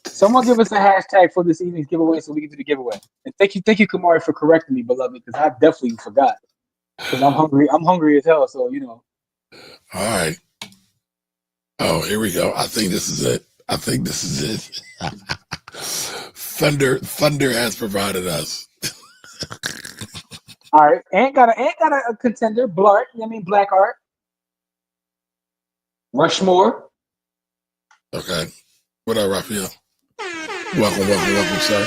Someone give us a hashtag for this evening's giveaway so we can do the giveaway. And thank you, Camari, for correcting me, beloved, because I definitely forgot. Because I'm hungry. I'm hungry as hell. So All right. Oh, here we go. I think this is it. Thunder has provided us. All right. Ain't got a contender. Blart. Black Art. Rushmore. Okay. What up, Raphael? Welcome, sir.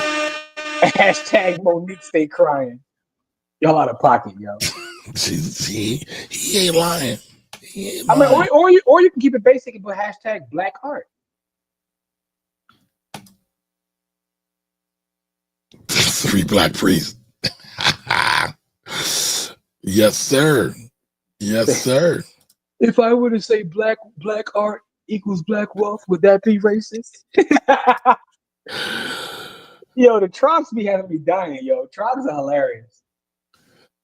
Hashtag Monique stay crying. Y'all out of pocket, yo. he ain't lying. Or you can keep it basic and put hashtag Black Art. Three black priests. Yes, sir. If I were to say black art equals black wealth, would that be racist? Yo, the Trumps be having me dying, yo. Trumps are hilarious.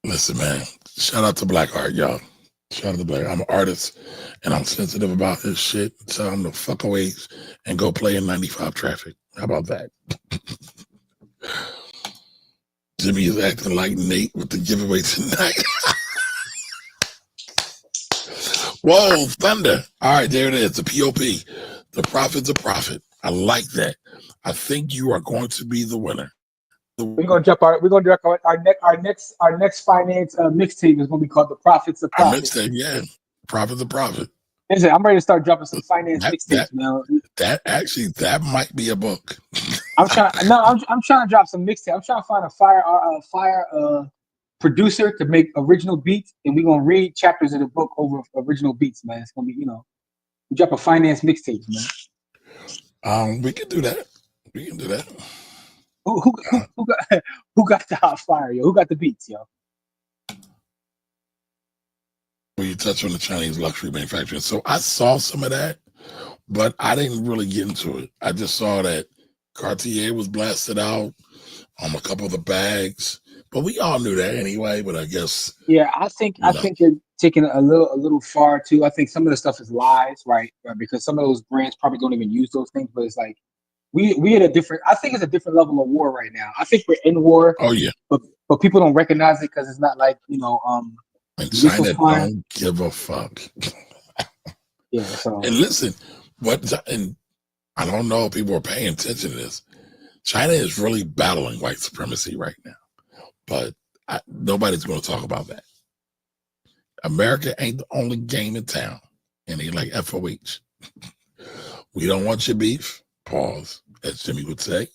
Listen, man. Shout out to Black Art, y'all. Shout out to Black Art. I'm an artist, and I'm sensitive about this shit. Tell them to fuck away and go play in 95 traffic. How about that? Jimmy is acting like Nate with the giveaway tonight. Whoa, Thunder. All right, there it is. The POP. The Prophet's a Prophet. I like that. I think you are going to be the winner. We're gonna drop our next finance mixtape is gonna be called The Prophet's a Prophet. Our mixtape, yeah. Prophet's a Prophet. Listen, I'm ready to start dropping some finance mixtapes now. That might be a book. I'm trying to drop some mixtape. I'm trying to find a fire producer to make original beats, and we're gonna read chapters of the book over original beats, man. It's gonna be, we drop a finance mixtape, man. We can do that. Who got the hot fire, yo? Who got the beats, yo? Well, you touch on the Chinese luxury manufacturing. So I saw some of that, but I didn't really get into it. I just saw that Cartier was blasted out on a couple of the bags, but we all knew that anyway. But I guess, yeah, I think they're taking it a little far too. I think some of the stuff is lies, right? Because some of those brands probably don't even use those things. But it's like we at a different. I think it's a different level of war right now. I think we're in war. Oh yeah, but people don't recognize it because it's not like And China don't give a fuck. Yeah. So and listen, and I don't know if people are paying attention to this. China is really battling white supremacy right now, but nobody's going to talk about that. America ain't the only game in town, and they like FOH. We don't want your beef. Pause, as Jimmy would say.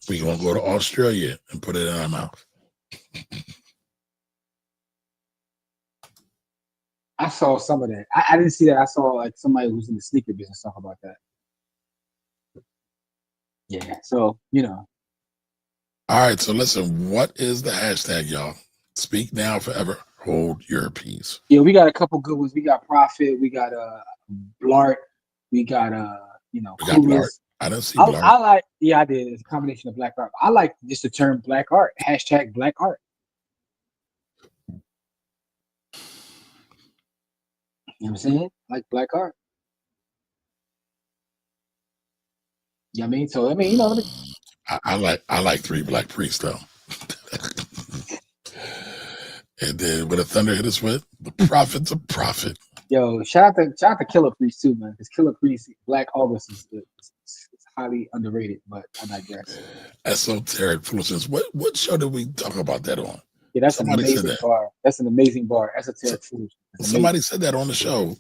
We gonna go to Australia and put it in our mouth. I saw some of that. I didn't see that. I saw like somebody who's in the sneaker business talk about that. Yeah. So All right. So listen, what is the hashtag, y'all? Speak now, forever hold your peace. Yeah, we got a couple good ones. We got Prophet. We got Blart. We got We got Blart. I didn't see Blart. I like. Yeah, I did. It's a combination of black art. I like just the term black art. Hashtag black art. You know what I'm saying? Like black art. You know what I mean? So I mean, you know, I like Three Black Priests though. And then what a thunder hit us with, the prophet's a prophet. yo, shout out to Killer Priest too, man. Because Killer Priest, Black August is highly underrated, but I digress. Esoteric foolishness. What show did we talk about that on? Yeah, that's Somebody an said amazing that. bar. That's an amazing bar. Esoteric foolishness. Somebody said that on the show.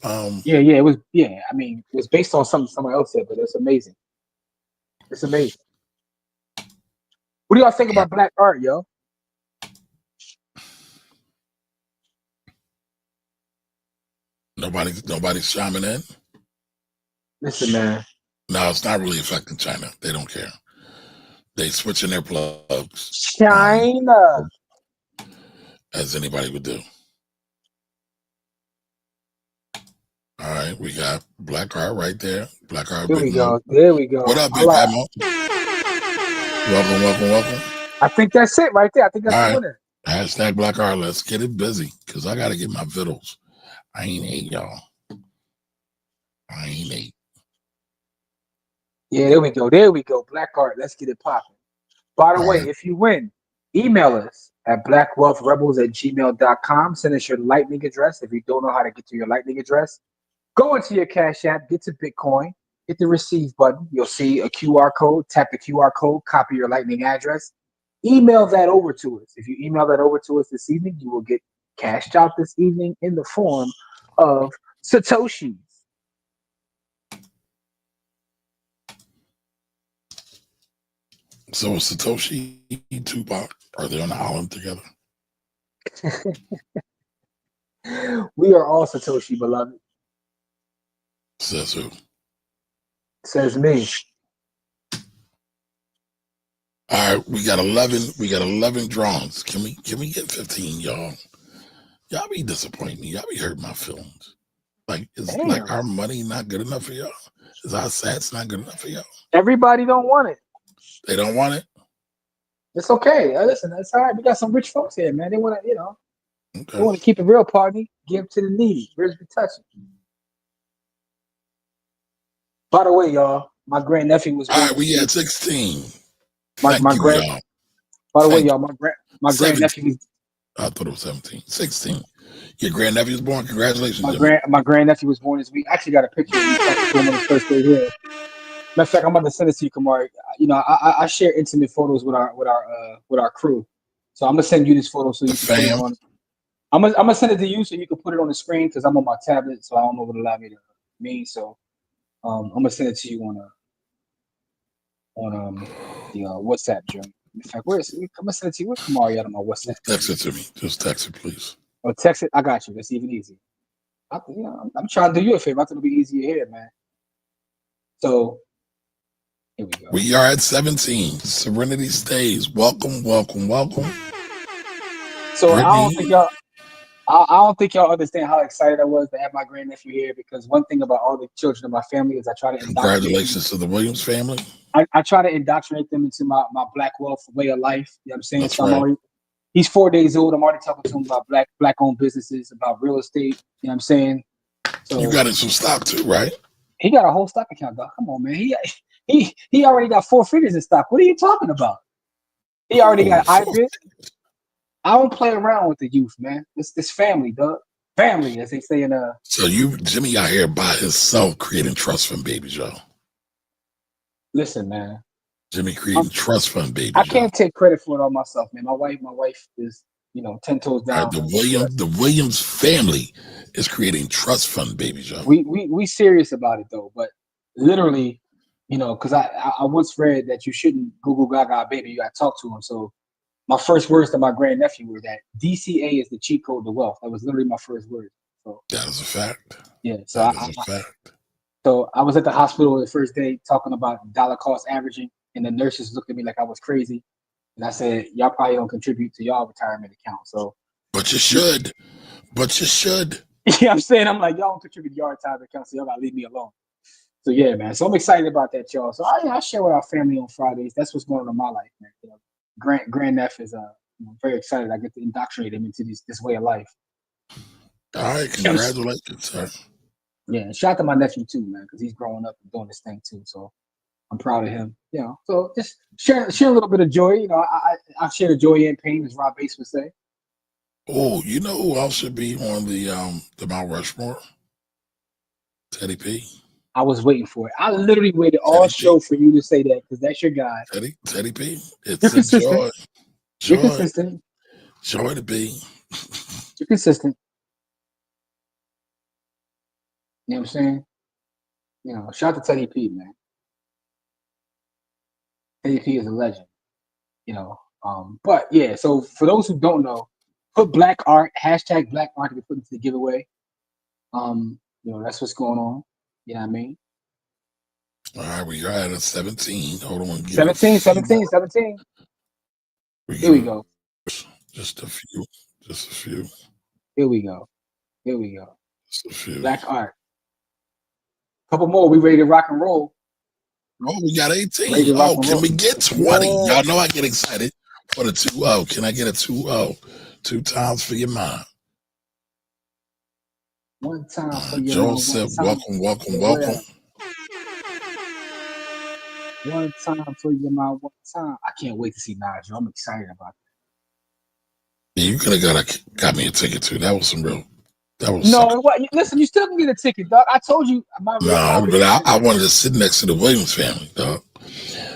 Yeah, it was. Yeah, I mean, it was based on something somebody else said, but it's amazing. It's amazing. What do y'all think about black art, yo? Nobody's chiming in. Listen, man. No, it's not really affecting China. They don't care. They switching their plugs. China. As anybody would do. All right, we got Black Art right there. Black Art. There we go. There we go. What up, Big Pamo? Welcome. I think that's it right there. I think that's the winner. Hashtag Black Art. Let's get it busy because I got to get my vittles. I ain't ate, y'all. I ain't ate. Yeah, there we go. There we go. Black art. Let's get it popping. By the way, if you win, email us at blackwealthrebels@gmail.com. Send us your lightning address. If you don't know how to get to your lightning address, go into your Cash App, get to Bitcoin, hit the receive button. You'll see a QR code. Tap the QR code, copy your lightning address. Email that over to us. If you email that over to us this evening, you will get cashed out this evening in the form of Satoshis. So Satoshi, Tupac, are they on the island together? We are all Satoshi, beloved. Says who? Says me. All right, we got 11. We got 11 drawings. Can we get 15, y'all? Y'all be disappointing me. Y'all be hurting my feelings. Like, is like our money not good enough for y'all? Is our sats not good enough for y'all? Everybody don't want it. They don't want it? It's okay. Listen, that's all right. We got some rich folks here, man. They want to, Okay. they want to keep it real, party. Give to the needy. Rich be touching. By the way, y'all, my grandnephew was born. All right, we at 16. My Thank you, grand. y'all. By the way, Thank y'all, my grandnephew. I thought it was 17. 16. Your grandnephew was born. Congratulations, my grandnephew was born this week. I actually got a picture of me talking to him on his first day here. Matter of fact, I'm about to send it to you, Camari. You know, I share intimate photos with our crew, so I'm gonna send you this photo so you can put it on. I'm gonna send it to you so you can put it on the screen because I'm on my tablet, so I don't know what allow me to mean. So, I'm gonna send it to you on the WhatsApp, Joe. In fact, I'm gonna send it to you. Where's Camari out on my WhatsApp? Text it to me. Just text it, please. Oh, text it. I got you. That's even easier. I'm trying to do you a favor. I think it'll be easier here, man. So. Here we go. We are at 17. Serenity stays. Welcome. So Brittany. I don't think y'all understand how excited I was to have my grandnephew here because one thing about all the children of my family is I try to congratulations to the Williams family. I try to indoctrinate them into my black wealth way of life. You know what I'm saying? That's so right. He's 4 days old. I'm already talking to him about black owned businesses, about real estate. You know what I'm saying? So you got some stock too, right? He got a whole stock account, dog. Come on, man. He already got 4 figures in stock. What are you talking about? He already got IBIT. I don't play around with the youth, man. This family, dog. Family, as they say in So Jimmy out here by himself creating trust fund babies, y'all. Listen, man. Jimmy creating trust fund babies. I can't take credit for it all myself, man. My wife is, 10 toes down. Right, the Williams family is creating trust fund babies, y'all. We serious about it though, but literally, because I once read that you shouldn't Google Gaga baby, you got to talk to him. So my first words to my grandnephew were that DCA is the cheat code to wealth. That was literally my first word. So that is a fact. Yeah. So that is a fact. So I was at the hospital the first day talking about dollar cost averaging, and the nurses looked at me like I was crazy. And I said, y'all probably don't contribute to y'all retirement account. So But you should. Yeah, I'm saying, I'm like, y'all don't contribute to your retirement account, so y'all gotta leave me alone. So yeah, man. So I'm excited about that, y'all. So I share with our family on Fridays. That's what's going on in my life, man. Grandnephew is very excited. I get to indoctrinate him into this way of life. All right, congratulations, sir. Yeah, shout out to my nephew too, man, because he's growing up and doing this thing too. So I'm proud of him. You know, so just share a little bit of joy. You know, I share the joy and pain, as Rob Bass would say. Oh, you know who else should be on the Mount Rushmore? Teddy P. I was waiting for it. I literally waited all show for you to say that because that's your guy. Teddy P. You're It's a consistent. You're joy consistent. to be. You're consistent. You know what I'm saying? You know, shout out to Teddy P, man. Teddy P is a legend. You know, but yeah. So for those who don't know, put Black Art hashtag Black Art to be put into the giveaway. You know, that's what's going on. You know what I mean? All right, we are at a 17. Hold on. 17. Here we go. Just a few. Here we go. Just a few. Black Art. Couple more. We ready to rock and roll. Oh, we got 18. Oh, can we get 20? Yeah. Y'all know I get excited for the 2-0. Can I get a 2-0? 2 times for your mind. One time for your Joel mind. said, welcome. One time for your mind. One time. I can't wait to see Nigel. I'm excited about it. Yeah, you could have got me a ticket too. That was some real. That was no. Listen, you still can get a ticket, dog. I told you. But I wanted to sit next to the Williams family, dog.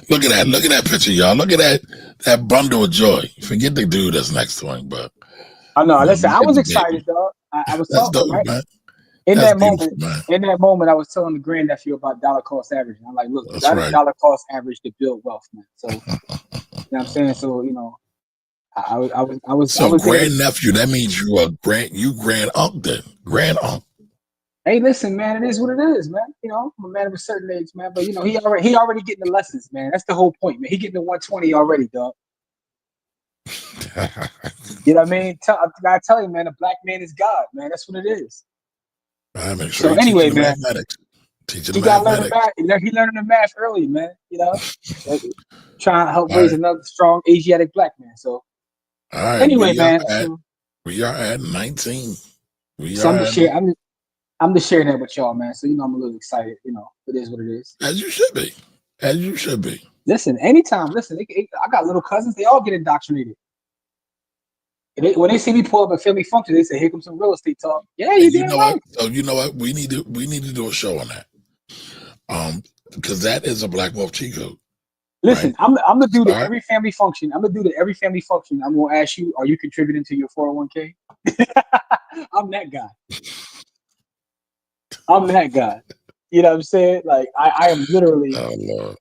Look at that picture, y'all. Look at that bundle of joy. Forget the dude that's next to him, but I know. Listen, I was excited, dog. I was talking, dope, right? Man. In that moment, I was telling the grandnephew about dollar cost average. I'm like, look, that's right. Dollar cost average to build wealth, man. So, you know what I'm saying? So, you know, I was. So, grandnephew, that means you are grand uncle then. Grand uncle. Hey, listen, man, it is what it is, man. You know, I'm a man of a certain age, man. But you know, he already getting the lessons, man. That's the whole point, man. He getting the 120 already, dog. You know what I mean? I tell you, man, a black man is God, man. That's what it is. So anyway, man, he got learning math. He learning the math early, man. You know, trying to help raise another strong Asiatic black man. So, all right. Anyway, man, we are at 19. I'm just sharing that with y'all, man. So you know, I'm a little excited. You know, it is what it is. As you should be. Listen, anytime. Listen, I got little cousins. They all get indoctrinated. When they see me pull up a family function, they say, "Here comes some real estate talk." Yeah, you know what? So you know what? We need to do a show on that. Because that is a Black Wolf cheat code. Listen, right? I'm the dude at every family function. I'm gonna ask you, are you contributing to your 401k? I'm that guy. You know what I'm saying? Like I am literally. Oh Lord.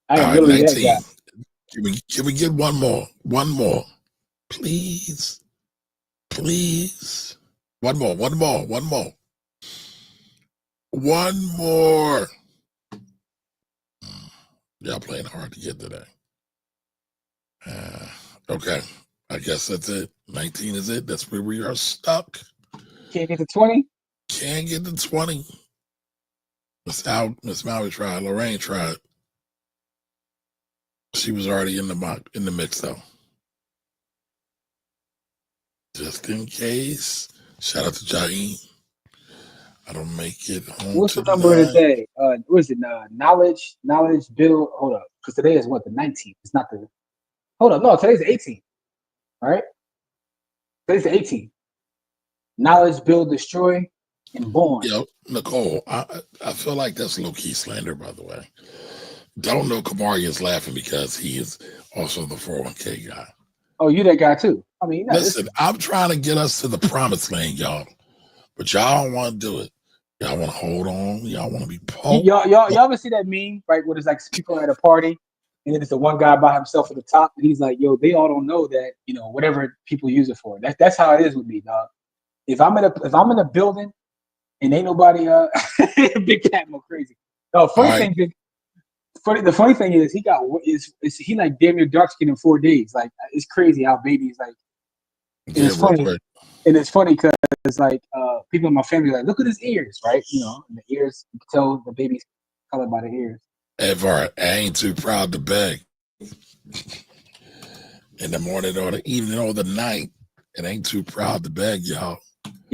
I am literally 19. That guy. Can we get one more? One more. Please. One more. Y'all playing hard to get today. Okay. I guess that's it. 19 is it. That's where we are stuck. Can't get to 20? Can't get to 20. Miss Maui tried. Lorraine tried. She was already in the mix though. Just in case. Shout out to Jaheem. I don't make it home. What's the number of the day? What is it? Knowledge build. Hold up, because today is what, the 19th. It's not the. Hold up, no, today's the 18th. All right, today's the 18th. Knowledge, build, destroy, and born. Yo, Nicole, I feel like that's low key slander, by the way. Don't know Camari is laughing because he is also the 401k guy. Oh, you that guy too? I mean, listen, I'm trying to get us to the promised land, y'all, but y'all don't want to do it. Y'all want to hold on. Y'all want to be poked. Y'all ever see that meme, right? Where there's like people at a party, and then there's the one guy by himself at the top, and he's like, "Yo, they all don't know that, you know, whatever people use it for." That's how it is with me, dog. If I'm in a building and ain't nobody Big Cat go crazy. No, the funny thing is he like damn near dark skin in 4 days. Like it's crazy how baby's like. It's funny, and it's funny because like people in my family are like, look at his ears, right? You know, and the ears, you can tell the baby's colored by the ears. Ever, I ain't too proud to beg. In the morning or the evening or the night, it ain't too proud to beg, y'all.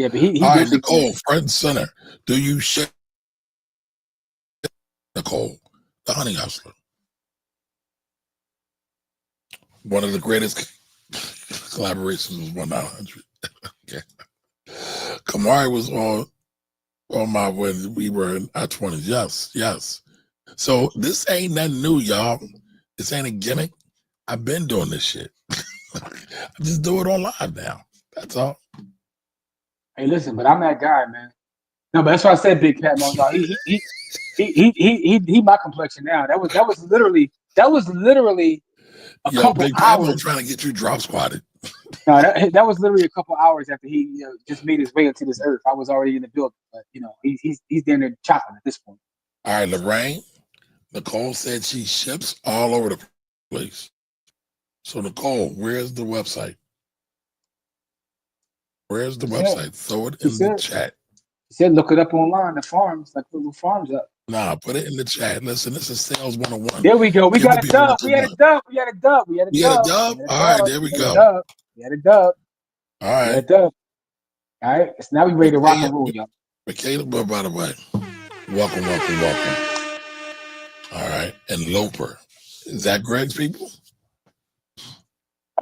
Yeah, but he All right, definitely Nicole, front and center. Do you share Nicole, the Honey Hustler? One of the greatest collaborations was 1-900. Okay. Camari was on my when we were in our 20s. Yes, yes. So this ain't nothing new, y'all. This ain't a gimmick. I've been doing this shit. I just do it on live now. That's all. Hey, listen, but I'm that guy, man. No, but that's why I said Big Cat. No, he my complexion now. That was literally a Yo, couple Big Pablo hours. trying to get you drop squatted. No, that was literally a couple hours after he just made his way into this earth. I was already in the building, but he's down there chopping at this point. All right, Lorraine. Nicole said she ships all over the place. So Nicole, where's the website? Where's the website? Throw it in the chat. He said, look it up online. The farms, like little farms up. Nah, put it in the chat. Listen, this is Sales 101. There we go. We Give got the a people dub. what they We had a want. dub. We had a dub. We had a You had a dub. dub? All right, there we go. We had a dub. All right. We had a dub. All right. So now we ready to rock and roll, y'all. Michaela, by the way, welcome. All right. And Loper. Is that Greg's people?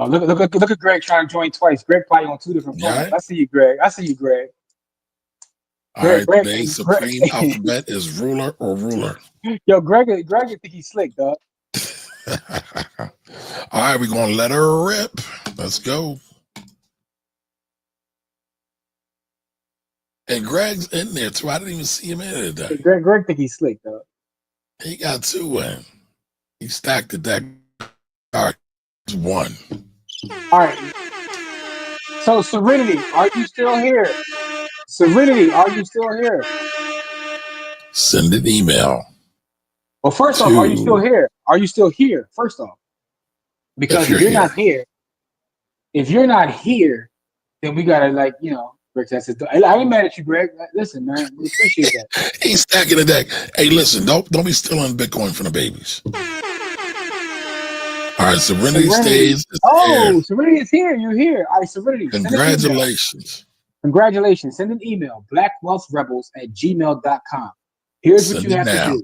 Oh, look at Greg trying to join twice. Greg probably on two different phones. Yeah. I see you, Greg. All right. Today's supreme alphabet is ruler or ruler. Yo, Greg think he's slick, dog. All right, we're gonna let her rip. Let's go. And Greg's in there too. I didn't even see him in today. Greg think he's slick, dog. He got 2 in. He stacked the deck. All right, 1. All right. So Serenity, are you still here? Serenity, are you still here? Send an email. Well, first off, are you still here? Are you still here? First off, because if you're not here, then we gotta Greg says, I ain't mad at you, Greg. Listen, man, we appreciate that. He's stacking the deck. Hey, listen, don't be stealing Bitcoin from the babies. All right, Serenity stays. Serenity is here. You're here. All right, Serenity. Congratulations. Congratulations. Send an email, blackwealthrebels@gmail.com. Here's what you have to do.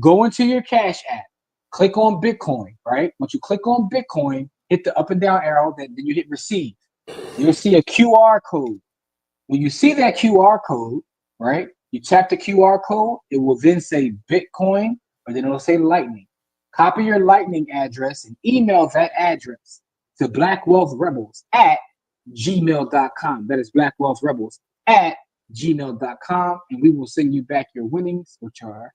Go into your Cash app, click on Bitcoin, right? Once you click on Bitcoin, hit the up and down arrow, then you hit receive. You'll see a QR code. When you see that QR code, right, you tap the QR code, it will then say Bitcoin, or then it'll say Lightning. Copy your Lightning address and email that address to blackwealthrebels@gmail.com. That is blackwealthrebels@gmail.com, and we will send you back your winnings, which are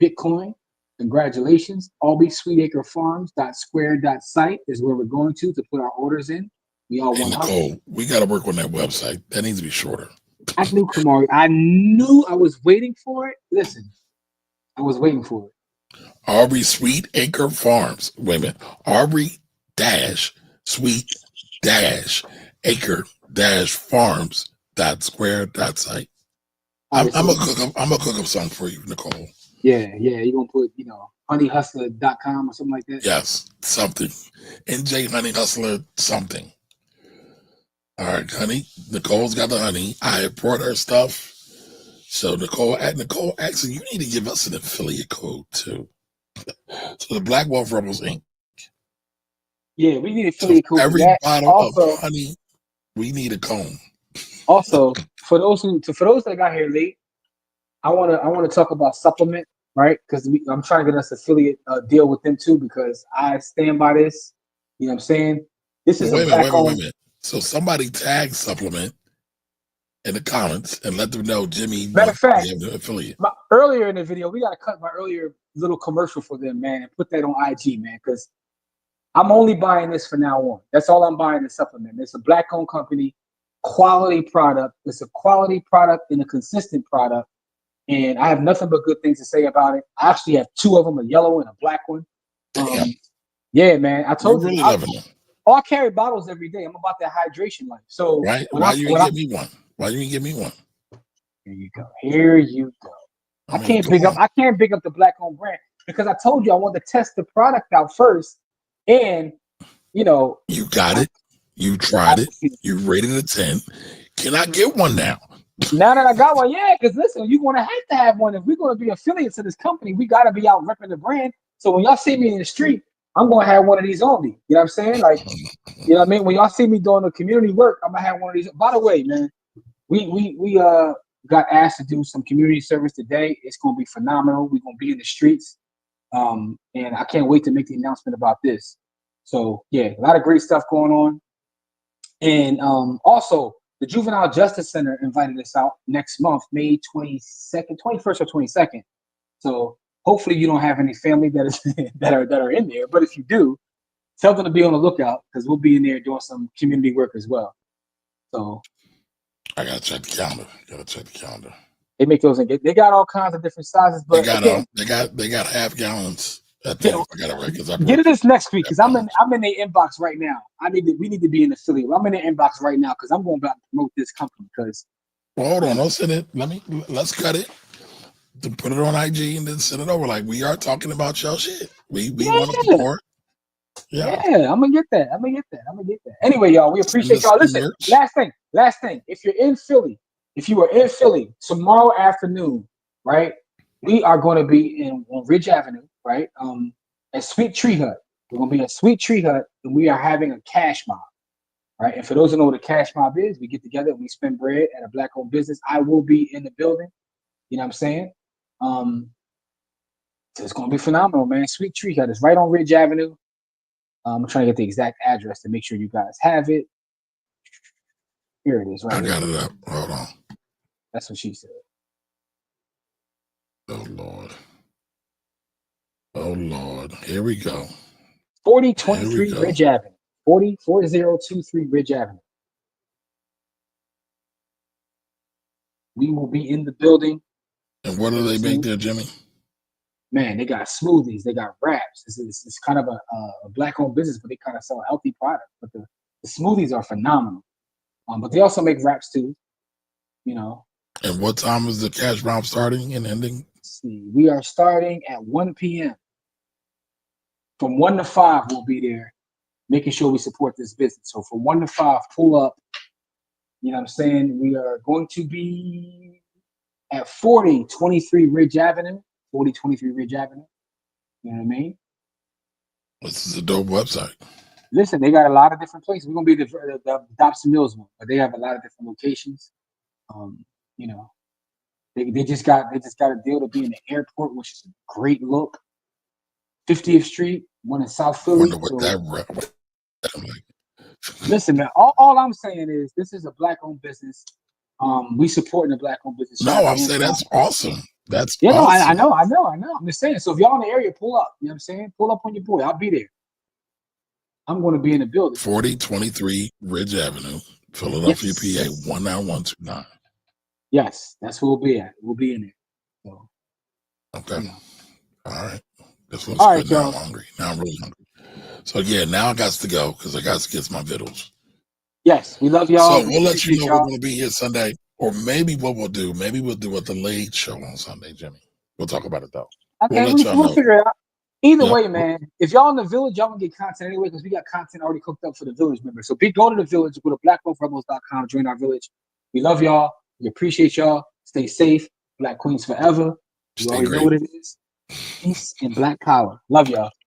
Bitcoin. Congratulations. allbsweetacrefarms.square.site is where we're going to put our orders in. We all want Nicole, we got to work on that website. That needs to be shorter. I knew, Camari. I knew I was waiting for it. Listen, I was waiting for it. Aubrey Sweet Acre Farms. Wait a minute. Aubrey Sweet Acre Farms.square.site. I'm gonna cook up something for you, Nicole. Yeah. You're gonna put, honeyhustler.com or something like that. Yes, something. NJ Honey Hustler something. All right, honey. Nicole's got the honey. I brought her stuff. So Nicole, actually, you need to give us an affiliate code too. So the Black Wealth Rebels Inc. Yeah, we need affiliate code. Every for that. bottle Also, of honey, we need a comb. Also, for those that got here late, I wanna talk about supplement, right? Because I'm trying to get us affiliate deal with them too, because I stand by this. You know what I'm saying? This is Wait a minute. So somebody tag supplement in the comments and let them know Jimmy. Matter of fact, affiliate. Earlier in the video, we got to cut my earlier little commercial for them, man, and put that on IG, man, because I'm only buying this from now on. That's all I'm buying, the supplement. It's a black-owned company, quality product. It's a quality product and a consistent product, and I have nothing but good things to say about it. I actually have 2 of them, a yellow and a black one. Yeah, man. I told you. I carry bottles every day. I'm about that hydration life. So right? Why you didn't give me one? Why you didn't give me one? Here you go. I can't big up the black-owned brand because I told you I wanted to test the product out first, and you got it. You tried it. You rated it a 10. Can I get one now? Now that I got one, yeah, because listen, you're gonna have to have one. If we're gonna be affiliates of this company, we gotta be out repping the brand. So when y'all see me in the street, I'm gonna have one of these on me. You know what I'm saying? Like, you know what I mean? When y'all see me doing the community work, I'm gonna have one of these. By the way, man, we got asked to do some community service today. It's gonna be phenomenal. We're gonna be in the streets. And I can't wait to make the announcement about this. So yeah, a lot of great stuff going on. And also the Juvenile Justice Center invited us out next month, May 22nd, 21st or 22nd. So hopefully you don't have any family that is that are in there. But if you do, tell them to be on the lookout because we'll be in there doing some community work as well. So I gotta check the calendar. They make those. They got all kinds of different sizes, but they got half gallons. I think I got it right because I get it this next week because I'm in their inbox right now. We need to be in affiliate. I'm in their inbox right now because I'm going back to promote this company. Because hold on, don't send it. Let's cut it. To put it on IG and then send it over. Like we are talking about y'all shit. We want to support. Yeah, I'm gonna get that. Anyway, y'all, we appreciate y'all. Listen, last thing. If you're in Philly, tomorrow afternoon, right? We are going to be on Ridge Avenue, right? At Sweet Tree Hut. We're going to be at Sweet Tree Hut, and we are having a cash mob, right? And for those who know what a cash mob is, we get together and we spend bread at a Black-owned business. I will be in the building. You know what I'm saying? So it's going to be phenomenal, man. Sweet Tree Hut is right on Ridge Avenue. I'm trying to get the exact address to make sure you guys have it. Here it is, right? I got it up. Hold on. That's what she said. Oh Lord. Here we go. 4023 Ridge Avenue. 4023 Ridge Avenue. We will be in the building. And what do they make there, Jimmy? Man, they got smoothies, they got wraps. It's kind of a Black-owned business, but they kind of sell healthy products. But the smoothies are phenomenal. But they also make wraps too, you know. And what time is the cash mob starting and ending? Let's see, we are starting at 1 p.m. From 1 to 5, we'll be there, making sure we support this business. So from 1 to 5, pull up. You know what I'm saying? We are going to be at 4023 Ridge Avenue. 4023 Ridge Avenue. You know what I mean? This is a dope website. Listen, they got a lot of different places. We're gonna be the Dobson Mills one, but they have a lot of different locations. You know, they just got a deal to be in the airport, which is a great look. 50th Street, one in South Philly. Listen, man. All I'm saying is this is a Black-owned business. We supporting the Black-owned business. No, I'm saying that's awesome. That's awesome. I know. I'm just saying. So if y'all in the area, pull up. You know what I'm saying? Pull up on your boy. I'll be there. I'm going to be in the building. 4023 Ridge Avenue, Philadelphia, PA 19129. Yes, that's where we'll be at. We'll be in there. So, okay. You know. All right. This looks good. Now I'm hungry. Now I'm really hungry. So yeah, now I got to go because I got to get my vittles. Yes, we love y'all. So we'll let you know we're going to be here Sunday. Or maybe what we'll do, we'll do a delayed show on Sunday, Jimmy. We'll talk about it though. Okay, we'll figure it out. Either way, man, if y'all in the village, y'all gonna get content anyway because we got content already cooked up for the village members. So go to the village, go to blackwealthrebels.com, join our village. We love y'all. We appreciate y'all. Stay safe. Black Queens forever. You already know what it is. Peace and Black power. Love y'all.